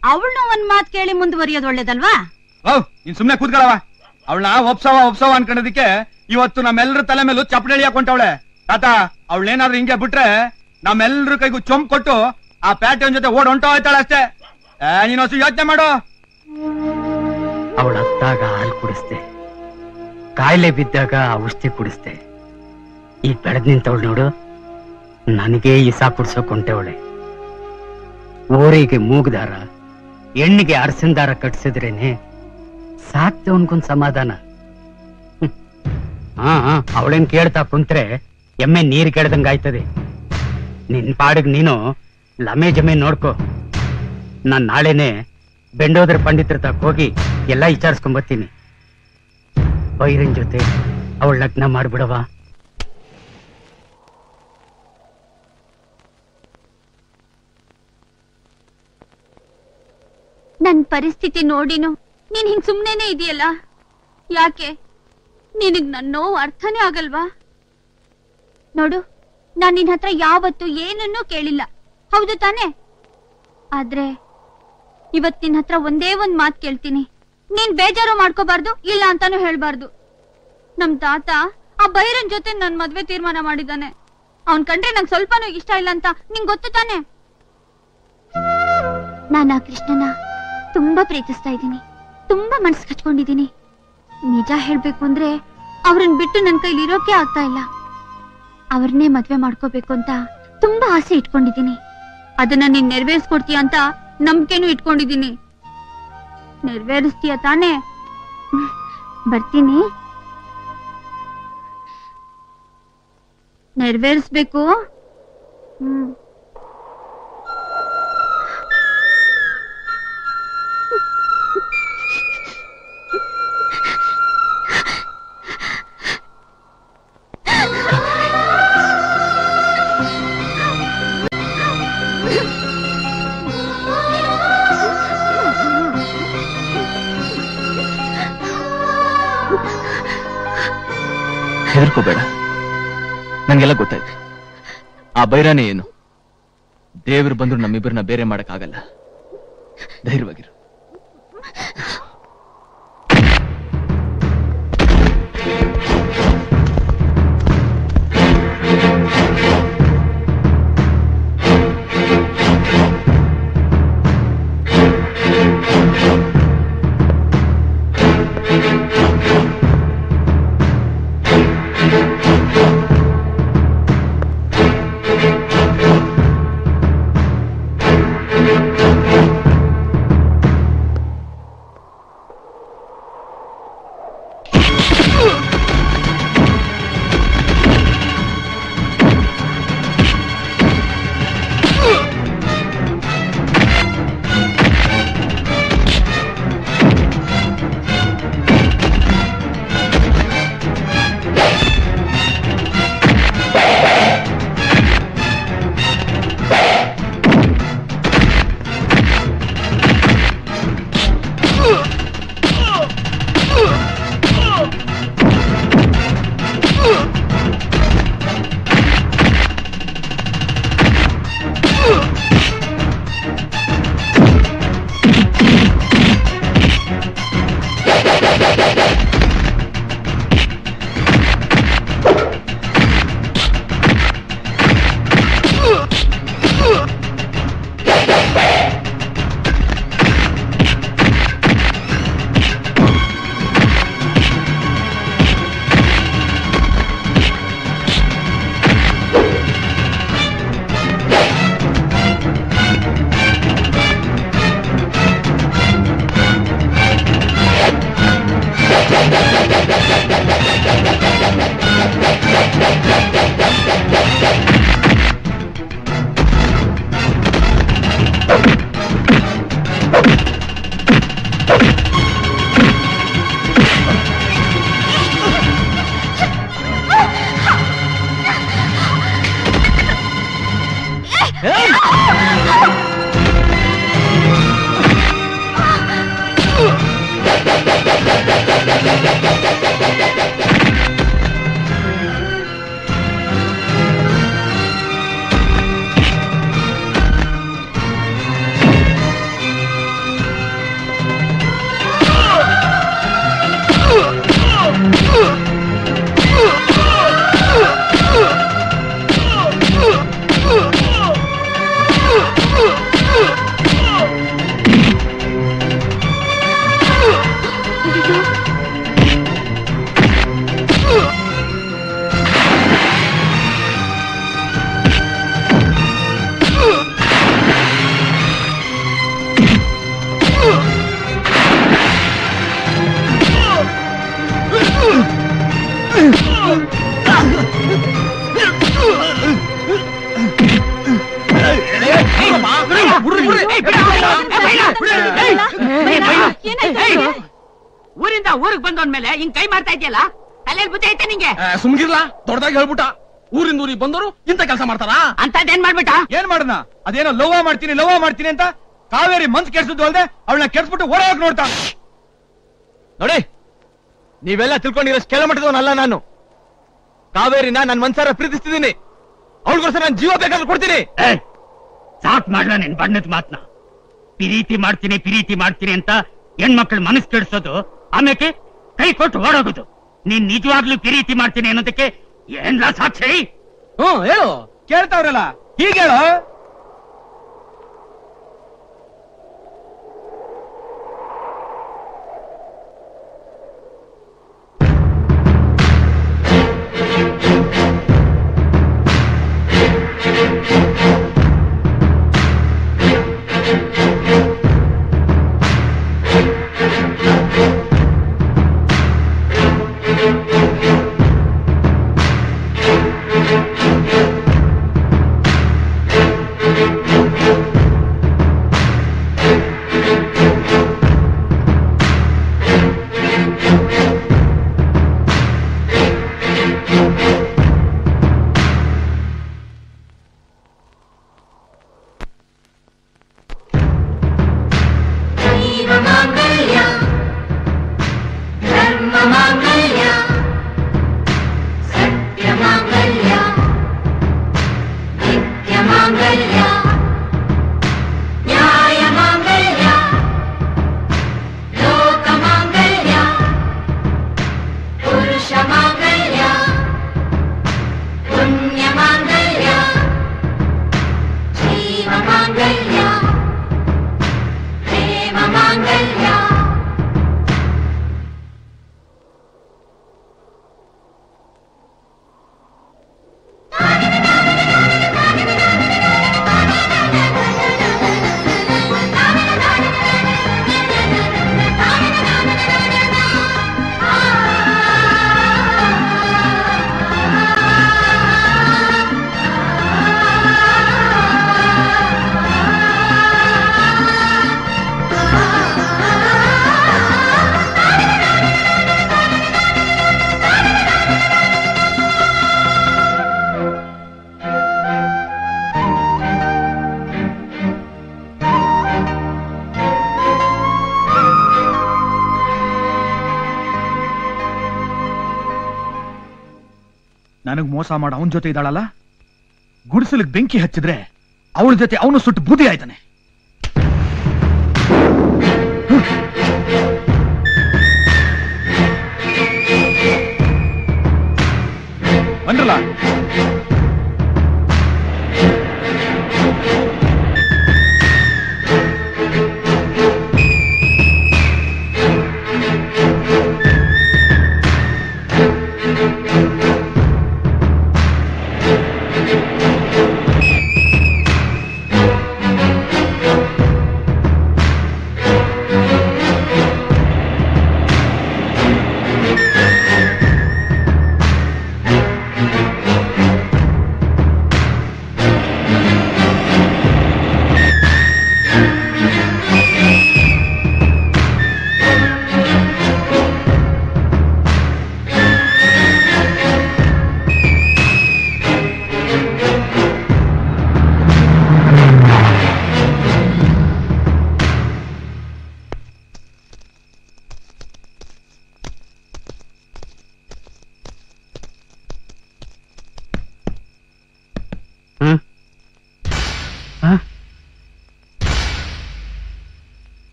ಅವಳನ್ನ ಒಂದ್ ಮಾತ್ ಕೇಳಿ ಮುಂದುವರಿಯೋದು ಒಳ್ಳೇದಲ್ವಾ? ನೀನ್ ಸುಮ್ನೆ ಕೂತ್ಕೊಳ್ಳವ. ಅವಳನ್ನ ಒಪ್ಸವ ಅನ್ಕೊಂಡದಕ್ಕೆ ಇವತ್ತು ನಮ್ಮೆಲ್ಲರ ತಲೆ ಮೇಲೂ ಚಪ್ಪಡಿ ಹಾಕೊಂಡವಳೆ. ತಾತ, ಅವಳೇನಾದ್ರೂ ಹಿಂಗೆ ಬಿಟ್ರೆ ನಮ್ಮೆಲ್ಲರ ಕೈಗೂ ಚೊಂಪ್ ಕೊಟ್ಟು ಆ ಪ್ಯಾಟೆನ್ ಜೊತೆ ಓಡ್ ಹೊಂಟೋ ಹೋಯ್ತಾಳೆ ಅಷ್ಟೇ. ನೀನ್ ಹೊಸ ಯೋಚನೆ ಮಾಡು. ಅವಳ ಹತ್ತಾಗ ಹಾಲು ಕುಡಿಸ್ದೆ, ಕಾಯಿಲೆ ಬಿದ್ದಾಗ ಔಷಧಿ ಕುಡಿಸ್ದೆ. ಈಗ ಬೆಳೆದ್ ನಿಂತವಳು ನೋಡು, ನನಗೆ ಈಸಾ ಕುಡ್ಸೋಕೊಂಟವಳೆ. ಓರಿಗೆ ಮೂಗ್ದಾರ, ಹೆಣ್ಣಿಗೆ ಅರಸಿನ ದಾರ ಕಟ್ಸಿದ್ರೇನೆ ಸಾಕ್ತವನ್ಕೊಂದ್ ಸಮಾಧಾನ. ಅವಳೇನ್ ಕೇಳ್ತಾ ಕುಂತ್ರೆ ಎಮ್ಮೆ ನೀರ್ ಕೆಡ್ದಂಗ ಆಯ್ತದೆ. ನಿನ್ ಪಾಡಿಗೆ ನೀನು ಲಮೆ ಜಮೆ ನೋಡ್ಕೊ. ನಾನ್ ನಾಳೆನೆ ಬೆಂಡೋದ್ರ ಪಂಡಿತರ ತಕ್ಕ ಹೋಗಿ ಎಲ್ಲ ವಿಚಾರಿಸ್ಕೊಂಡ್ ಬರ್ತೀನಿ. ಬೈರನ್ ಜೊತೆ ಅವಳ ಲಗ್ನ ಮಾಡ್ಬಿಡವಾ? ನನ್ ಪರಿಸ್ಥಿತಿ ನೋಡಿನು ನೀನ್ ಹಿಂಗ್ ಸುಮ್ನೆನೆ ಇದೆಯಲ್ಲ. ಯಾಕೆ ನಿನಗ್ ನನ್ ನೋವು ಅರ್ಥನೇ ಆಗಲ್ವಾ? ನೋಡು, ನಾನ್ ನಿನ್ ಹತ್ರ ಯಾವತ್ತು ಏನನ್ನೂ ಕೇಳಿಲ್ಲ, ಹೌದು ತಾನೆ? ಆದ್ರೆ ಇವತ್ ನಿನ್ ಹತ್ರ ಒಂದೇ ಒಂದ್ ಮಾತ್ ಕೇಳ್ತೀನಿ. ನೀನ್ ಬೇಜಾರು ಮಾಡ್ಕೋಬಾರ್ದು, ಇಲ್ಲ ಅಂತಾನು ಹೇಳ್ಬಾರ್ದು. ನಮ್ ತಾತ ಆ ಬೈರನ್ ಜೊತೆ ನನ್ ಮದ್ವೆ ತೀರ್ಮಾನ ಮಾಡಿದ್ದಾನೆ. ಅವನ್ ಕಂಡ್ರೆ ನಂಗ್ ಸ್ವಲ್ಪನೂ ಇಷ್ಟ ಇಲ್ಲ ಅಂತ ನಿಂಗ್ ಗೊತ್ತು ತಾನೆ? ನಾನ್ ಆ ಕೃಷ್ಣನ ತುಂಬಾ ಪ್ರೀತಿಸ್ತಾ ಇದ್ದೀನಿ, ತುಂಬಾ ಮನ್ಸ್ ಕಚ್ಕೊಂಡಿದ್ದೀನಿ. ನಿಜ ಹೇಳ್ಬೇಕು ಅಂದ್ರೆ ಅವ್ರನ್ ಬಿಟ್ಟು ನನ್ ಕೈಲಿ ಇರೋಕೆ ಆಗ್ತಾ ಇಲ್ಲ. ಅವ್ರನ್ನೇ ಮದ್ವೆ ಮಾಡ್ಕೋಬೇಕು ಅಂತ ತುಂಬಾ ಆಸೆ ಇಟ್ಕೊಂಡಿದ್ದೀನಿ. ಅದನ್ನ ನೀನ್ ನೆರವೇರಿಸ್ಕೊಡ್ತೀಯ ಅಂತ ನಂಬಿಕೆನೂ ಇಟ್ಕೊಂಡಿದ್ದೀನಿ. ನೆರವೇರಿಸ್ತೀಯ ತಾನೇ? ಬರ್ತೀನಿ. ನೆರವೇರಿಸ್ಬೇಕು. ಹೆದರ್ಕೋಬೇಡ, ನಂಗೆಲ್ಲ ಗೊತ್ತಾಯ್ತು. ಆ ಬೈರಾನೆ ಏನು, ದೇವ್ರು ಬಂದ್ರು ನಮ್ಮಿಬ್ಬರನ್ನ ಬೇರೆ ಮಾಡಕ್ಕಾಗಲ್ಲ. ಧೈರ್ಯವಾಗಿರು. ಊರಿಂದ ಊರಿಗೆ ಬಂದವನ್ಮೇಲೆ ಹಿಂಗ್ ಕೈ ಮಾಡ್ತಾ ಇದೆಯಲ್ಲ, ತಲೆಯಲ್ಲಿ ಬುದ್ಧಿ ಐತೆ ನಿಂಗೆ? ಸುಮ್ಗಿರ್ಲ, ದೊಡ್ಡದಾಗಿ ಹೇಳ್ಬಿಟ್ಟ. ಊರಿಂದ ಊರಿಗೆ ಬಂದವರು ಇಂತ ಕೆಲಸ ಮಾಡ್ತಾರ ಅಂತದೇನ್ ಮಾಡ್ಬಿಟ್ಟ? ಏನ್ ಮಾಡನ? ಅದೇನೋ ಲವ್ ಮಾಡ್ತೀನಿ ಅಂತ ಕಾವೇರಿ ಮನ್ಸ್ ಕೆಡ್ಸುದು ಅಲ್ದೆ ಅವಳನ್ನ ಕೆಡ್ಸ್ಬಿಟ್ಟು ಓಡೋಕ್ ನೋಡ್ತಾ ನೋಡಿ. ನೀವೆಲ್ಲ ತಿಳ್ಕೊಂಡಿರೋಷ್ಟು ಕೆಳ ಮಟ್ಟದವನಲ್ಲ ನಾನು. ಕಾವೇರಿನ ನನ್ ಮನ್ಸಾರ ಪ್ರೀತಿಸ್ತಿದ್ದೀನಿ. ಅವಳಿಗೋಸ್ಕರ ನಾನು ಜೀವ ಬೇಕಾದ್ರೆ ಕೊಡ್ತೀನಿ. ಸಾಕ್ ಮಾಡ್ಲ ನಿನ್ ಬಣ್ಣದ ಮಾತ್ನ. ಪ್ರೀತಿ ಮಾಡ್ತೀನಿ ಅಂತ ಹೆಣ್ಮಕ್ಳು ಮನಸ್ಸು ಕೆಡಿಸೋದು, ಆಮೇಲೆ ಕೈ ಕೊಟ್ಟು ಓಡೋಗೋದು. ನೀನ್ ನಿಜವಾಗ್ಲೂ ಪ್ರೀತಿ ಮಾಡ್ತೀನಿ ಅನ್ನೋದಕ್ಕೆ ಏನ್ಲ ಸಾಕ್ಷಿ? ಹೇಳು, ಕೇಳ್ತಾವ್ರಲ್ಲ, ಹೀಗೆ ಹೇಳು. ನನಗ್ ಮೋಸ ಮಾಡ ಅವನ ಜೊತೆ ಇದ್ದಾಳಲ್ಲ, ಗುಡಿಸಲಿಗೆ ಬೆಂಕಿ ಹಚ್ಚಿದ್ರೆ ಅವಳ ಜೊತೆ ಅವನು ಸುಟ್ಟು ಬೂದಿ ಆಯ್ತಾನೆ. ಬಂದ್ರಲ್ಲ,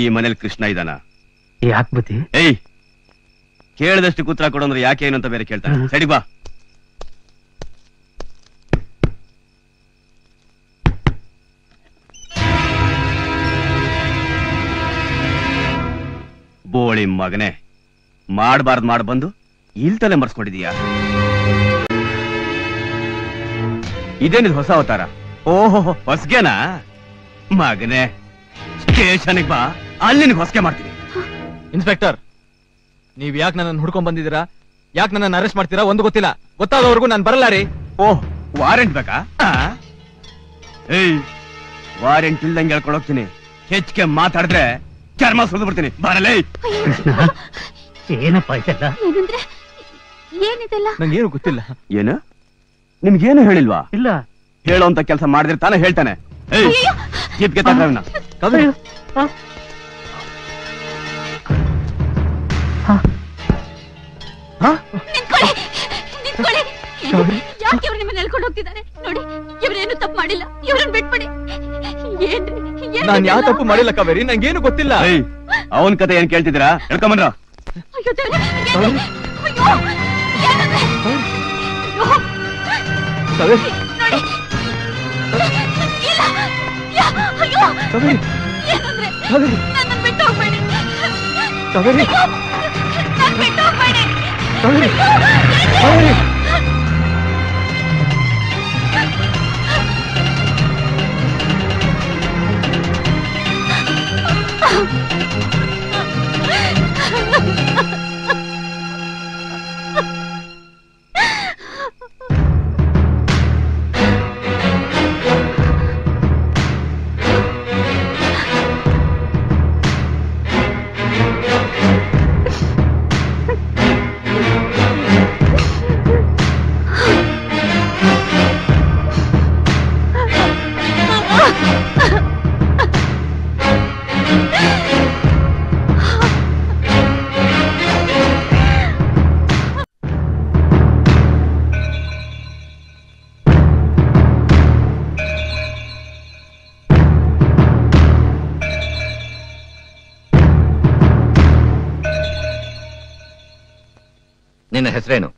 ಈ ಮನೇಲಿ ಕೃಷ್ಣ ಇದಾನ? ಯಾಕೆ ಬುದ್ಧಿ? ಏಯ್, ಕೇಳಿದಷ್ಟು ಕೂತ್ರ ಕೊಡೋಂದ್ರೆ ಯಾಕೆ ಏನು ಅಂತ ಬೇರೆ ಕೇಳ್ತಾನೆ. ಸರಿ ಬಾ. ಬೋಳಿ ಮಗನೆ, ಮಾಡಬಾರ್ದು ಮಾಡಿ ಬಂದು ಇಲ್ ತಲೆ ಮರ್ಸ್ಕೊಂಡಿದೀಯ. ಇದೇನಿದ್ ಹೊಸ ಅವತಾರ? ಓಹೋ, ಹೊಸ್ಗೆನಾ ಮಗನೆ? ಸ್ಟೇಷನ್ಗೆ ಬಾ, ಅಲ್ಲಿ ನಿನಗೆ ಹೊಸ್ಗೆ ಮಾಡ್ತೀನಿ. ಇನ್ಸ್ಪೆಕ್ಟರ್, ನೀವ್ ಯಾಕೆ ನನ್ನ ಹುಡ್ಕೊಂಡ್ ಬಂದಿದ್ದೀರಾ, ಯಾಕೆ ನನ್ನ ಅರೆಸ್ಟ್ ಮಾಡ್ತೀರಾ ಒಂದು ಗೊತ್ತಿಲ್ಲ. ಗೊತ್ತಾಗೋವರೆಗೂ ನಾನು ಬರಲ್ಲ ರೀ. ಓಹ್, ವಾರೆಂಟ್ ಬೇಕಾ? ಏಯ್, ವಾರೆಂಟ್ ಇಲ್ದಂಗೆ ಹೇಳ್ಕೊಂಡು ಹೋಗ್ತೀನಿ. ಹೆಚ್ಚಿಗೆ ಮಾತಾಡಿದ್ರೆ ಚರ್ಮ ಸುಲಿದು ಬಿಡ್ತೀನಿ. ಬರಲೇ. ಕೃಷ್ಣ, ಏನಪ್ಪ ಇದೆಲ್ಲ? ಏನಂದ್ರೆ ಏನಿದೆಲ್ಲ? ನಂಗೇನು ಗೊತ್ತಿಲ್ಲ. ಏನು? ನಿಮ್ಗೇನು ಹೇಳಿಲ್ವಾ? ಇಲ್ಲ. ಹೇಳೋ ಅಂತ ಕೆಲಸ ಮಾಡಿದ್ರೆ ತಾನೇ ಹೇಳ್ತಾನೆ. ಏಯ್, ಜೀಪ್ಗೆ ತಗೊಂಡ ಯಾಕೆ ಇವ್ರು ನಿಮ್ಮನ್ನ ಹೇಳ್ಕೊಂಡು ಹೋಗ್ತಿದ್ದಾರೆ? ನೋಡಿ, ಇವ್ರೇನು ತಪ್ಪು ಮಾಡಿಲ್ಲ, ಇವ್ರನ್ನ ಬಿಟ್ಬಿಡಿ. ನಾನ್ ಯಾವ ತಪ್ಪು ಮಾಡಿಲ್ಲ ಕಾವೇರಿ, ನಂಗೇನು ಗೊತ್ತಿಲ್ಲ. ಅವನ್ ಕತೆ ಏನ್ ಕೇಳ್ತಿದ್ದೀರಾ? ಹೇಳ್ಕೊಂಬಂದ್ರ ಅಯ್ಯೋ ದೇವ್ರೇ, ಏನಂದ್ರೆ? ಅಯ್ಯೋ, ಏನಂದ್ರೆ? ಅಯ್ಯೋ, ಕಾವೇರಿ ನೋಡಿ. ಇಲ್ಲ, ಅಯ್ಯೋ, ಕಾವೇರಿ ಏನಂದ್ರೆ? ಕಾವೇರಿ ನನ್ನನ್ನ ಬಿಟ್ಟು ಹೋಗ್ಬೇಡಿ. ಕಾವೇರಿ ನನ್ ಬಿಟ್ಟು ಹೋಗ್ಬೇಡಿ. ಕಾವೇರಿ ಕಾವೇರಿ ನಿನ್ನ ಹೆಸರೇನು?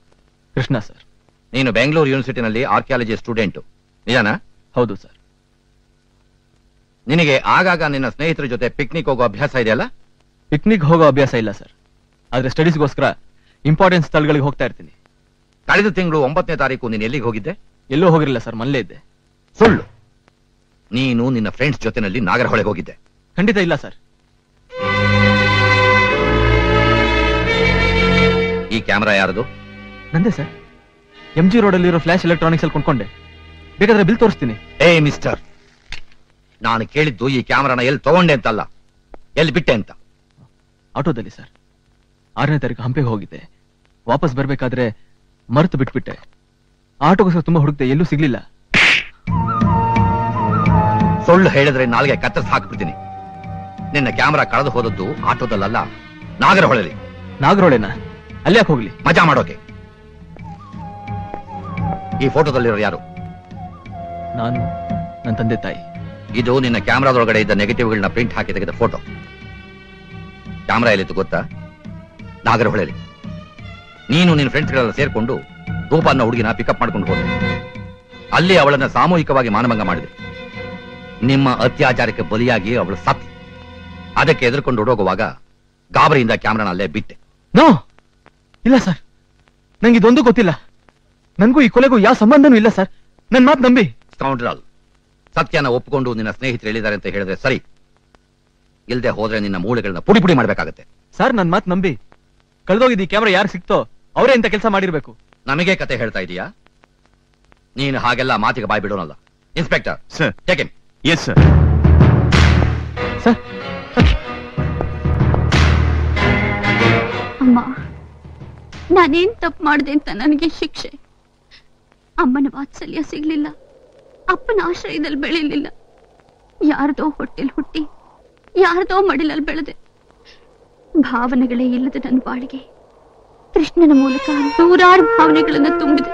ಕೃಷ್ಣ ಸರ್. ನೀನು ಬೆಂಗಳೂರು ಯೂನಿವರ್ಸಿಟಿನಲ್ಲಿ ಆರ್ಕಿಯಾಲಜಿ ಸ್ಟೂಡೆಂಟ್, ನಿಜಾನಾ? ಹೌದು ಸರ್. ನಿನಗೆ ಆಗಾಗ ನಿನ್ನ ಸ್ನೇಹಿತರ ಜೊತೆ ಪಿಕ್ನಿಕ್ ಹೋಗೋ ಅಭ್ಯಾಸ ಇದೆಯಲ್ಲ? ಪಿಕ್ನಿಕ್ ಹೋಗೋ ಅಭ್ಯಾಸ ಇಲ್ಲ ಸರ್, ಆದ್ರೆ ಸ್ಟಡೀಸ್ಗೋಸ್ಕರ ಇಂಪಾರ್ಟೆಂಟ್ ಸ್ಥಳಗಳಿಗೆ ಹೋಗ್ತಾ ಇರ್ತೀನಿ. ಕಳೆದ ತಿಂಗಳು 9ನೇ ತಾರೀಕು ನೀನು ಎಲ್ಲಿಗೆ ಹೋಗಿದ್ದೆ? ಎಲ್ಲೂ ಹೋಗಿರಲಿಲ್ಲ ಸರ್, ಮನೇಲೇ ಇದ್ದೆ. ಸುಳ್ಳು. ನೀನು ನಿನ್ನ ಫ್ರೆಂಡ್ಸ್ ಜೊತೆನಲ್ಲಿ ನಾಗರಹೊಳೆಗೆ ಹೋಗಿದ್ದೆ. ಖಂಡಿತ ಇಲ್ಲ ಸರ್. ಈ ಕ್ಯಾಮೆರಾ ಯಾರದು? ನಂದೇ ಸರ್. MG ರೋಡಲ್ಲಿರೋ ಫ್ಲಾಶ್ ಎಲೆಕ್ಟ್ರಾನಿಕ್ಸ್ ಅಲ್ಲಿ ಕೊಂಡ್ಕೊಂಡೆ. ಬೇಕಾದ್ರೆ ಬಿಲ್ ತೋರಿಸ್ತೀನಿ. ಏ ಮಿಸ್ಟರ್, ನಾನು ಕೇಳಿದ್ದು ಈ ಕ್ಯಾಮೆರಾನ ಎಲ್ಲಿ ತಗೊಂಡೆ ಅಂತಲ್ಲ, ಎಲ್ಲಿ ಬಿಟ್ಟೆ ಅಂತ. ಆಟೋದಲ್ಲಿ ಸರ್. 6ನೇ ತಾರೀಕು ಹಂಪೆಗೆ ಹೋಗಿದ್ದೆ. ವಾಪಸ್ ಬರ್ಬೇಕಾದ್ರೆ ಮರೆತು ಬಿಟ್ಬಿಟ್ಟೆ. ಆಟೋಗೋಸ್ಕರ ತುಂಬಾ ಹುಡುಕ್ತೆ, ಎಲ್ಲೂ ಸಿಗ್ಲಿಲ್ಲ. ಸುಳ್ಳು ಹೇಳಿದ್ರೆ ನಾಲ್ಗೆ ಕತ್ತರಿಸಿ ಹಾಕ್ಬಿಡ್ತೀನಿ. ನಿನ್ನ ಕ್ಯಾಮೆರಾ ಕಳೆದು ಹೋದದ್ದು ಆಟೋದಲ್ಲ, ನಾಗರಹೊಳೆಲಿ. ನಾಗರಹೊಳೆನಾ? ಅಲ್ಲಿ ಯಾಕೆ ಹೋಗ್ಲಿ? ಮಜಾ ಮಾಡೋಕೆ. ಈ ಫೋಟೋದಲ್ಲಿರೋ ಯಾರು? ನಾನು, ನನ್ನ ತಂದೆ ತಾಯಿ. ಇದು ನಿನ್ನ ಕ್ಯಾಮೆರಾದೊಳಗಡೆ ಇದ್ದ ನೆಗೆಟಿವ್ಗಳನ್ನ ಪ್ರಿಂಟ್ ಹಾಕಿ ತೆಗೆದ ಫೋಟೋ. ಕ್ಯಾಮೆರಾ ಎಲ್ಲಿತ್ತು ಗೊತ್ತಾ? ನಾಗರಹೊಳೆಲಿ. ನೀನು ನಿನ್ನ ಫ್ರೆಂಡ್ಸ್ಗಳೆಲ್ಲ ಸೇರ್ಕೊಂಡು ರೂಪನ್ನ ಹುಡುಗಿನ ಪಿಕಪ್ ಮಾಡ್ಕೊಂಡು ಹೋದೆ. ಅಲ್ಲಿ ಅವಳನ್ನ ಸಾಮೂಹಿಕವಾಗಿ ಮಾನಭಂಗ ಮಾಡಿದೆ. ನಿಮ್ಮ ಅತ್ಯಾಚಾರಕ್ಕೆ ಬಲಿಯಾಗಿ ಅವಳು ಸತ್ತು. ಅದಕ್ಕೆ ಎದುರ್ಕೊಂಡು ಹುಡುಗುವಾಗ ಗಾಬರಿಯಿಂದ ಕ್ಯಾಮ್ರಾನ ಅಲ್ಲೇ ಬಿಟ್ಟೆ. ನೋ, ಇಲ್ಲ ಸರ್, ನಂಗೆ ಇದೊಂದು ಗೊತ್ತಿಲ್ಲ. ನನ್ಗೂ ಈ ಕೊಲೆಗೂ ಯಾವ ಸಂಬಂಧನೂ ಇಲ್ಲ ಸರ್. ನನ್ ಮಾತು ನಂಬಿ. ಸ್ಕೌಂಡ್ರಲ್, ಸತ್ಯನ ಒಪ್ಪಿಕೊಂಡು ನಿನ್ನ ಸ್ನೇಹಿತರು ಹೇಳಿದ್ದಾರೆ ಅಂತ ಹೇಳಿದ್ರೆ ಸರಿ, ಇಲ್ದೆ ಹೋದ್ರೆ ನಿನ್ನ ಮೂಳೆಗಳನ್ನ ಪುಡಿ ಪುಡಿ ಮಾಡ್ಬೇಕಾಗತ್ತೆ. ಸರ್, ನನ್ ಮಾತು ನಂಬಿ. ಕಳೆದೋಗಿದ್ದು ಈ ಕ್ಯಾಮ್ರಾ ಯಾರು ಸಿಕ್ತೋ ಅವರೇ ಇಂತ ಕೆಲಸ ಮಾಡಿರ್ಬೇಕು. ನಮಗೆ ಕತೆ ಹೇಳ್ತಾ ಇದೀಯಾ? ನೀನು ಹಾಗೆಲ್ಲ ಮಾತಿಗೆ ಬಾಯ್ ಬಿಡೋನಲ್ಲ. Inspector sir. Take him. Yes sir. Sir, ಅಮ್ಮ, ನಾನೇನ್ ತಪ್ಪು ಮಾಡಿದೆ ಅಂತ ನನಗೆ ಶಿಕ್ಷೆ. ಅಮ್ಮನ ವಾತ್ಸಲ್ಯ ಸಿಗ್ಲಿಲ್ಲ, ಅಪ್ಪನ ಆಶ್ರಯದಲ್ಲಿ ಬೆಳಿಲಿಲ್ಲ. ಯಾರ್ದೋ ಹೊಟ್ಟೆಲ್ ಹುಟ್ಟಿ ಯಾರ್ದೋ ಮಡಿಲಲ್ಲಿ ಬೆಳೆದೆ. ಭಾವನೆಗಳೇ ಇಲ್ಲದ ನನ್ನ ಬಾಳಿಗೆ ಕೃಷ್ಣನ ಮೂಲಕ ನೂರಾರು ಭಾವನೆಗಳನ್ನ ತುಂಬಿದೆ.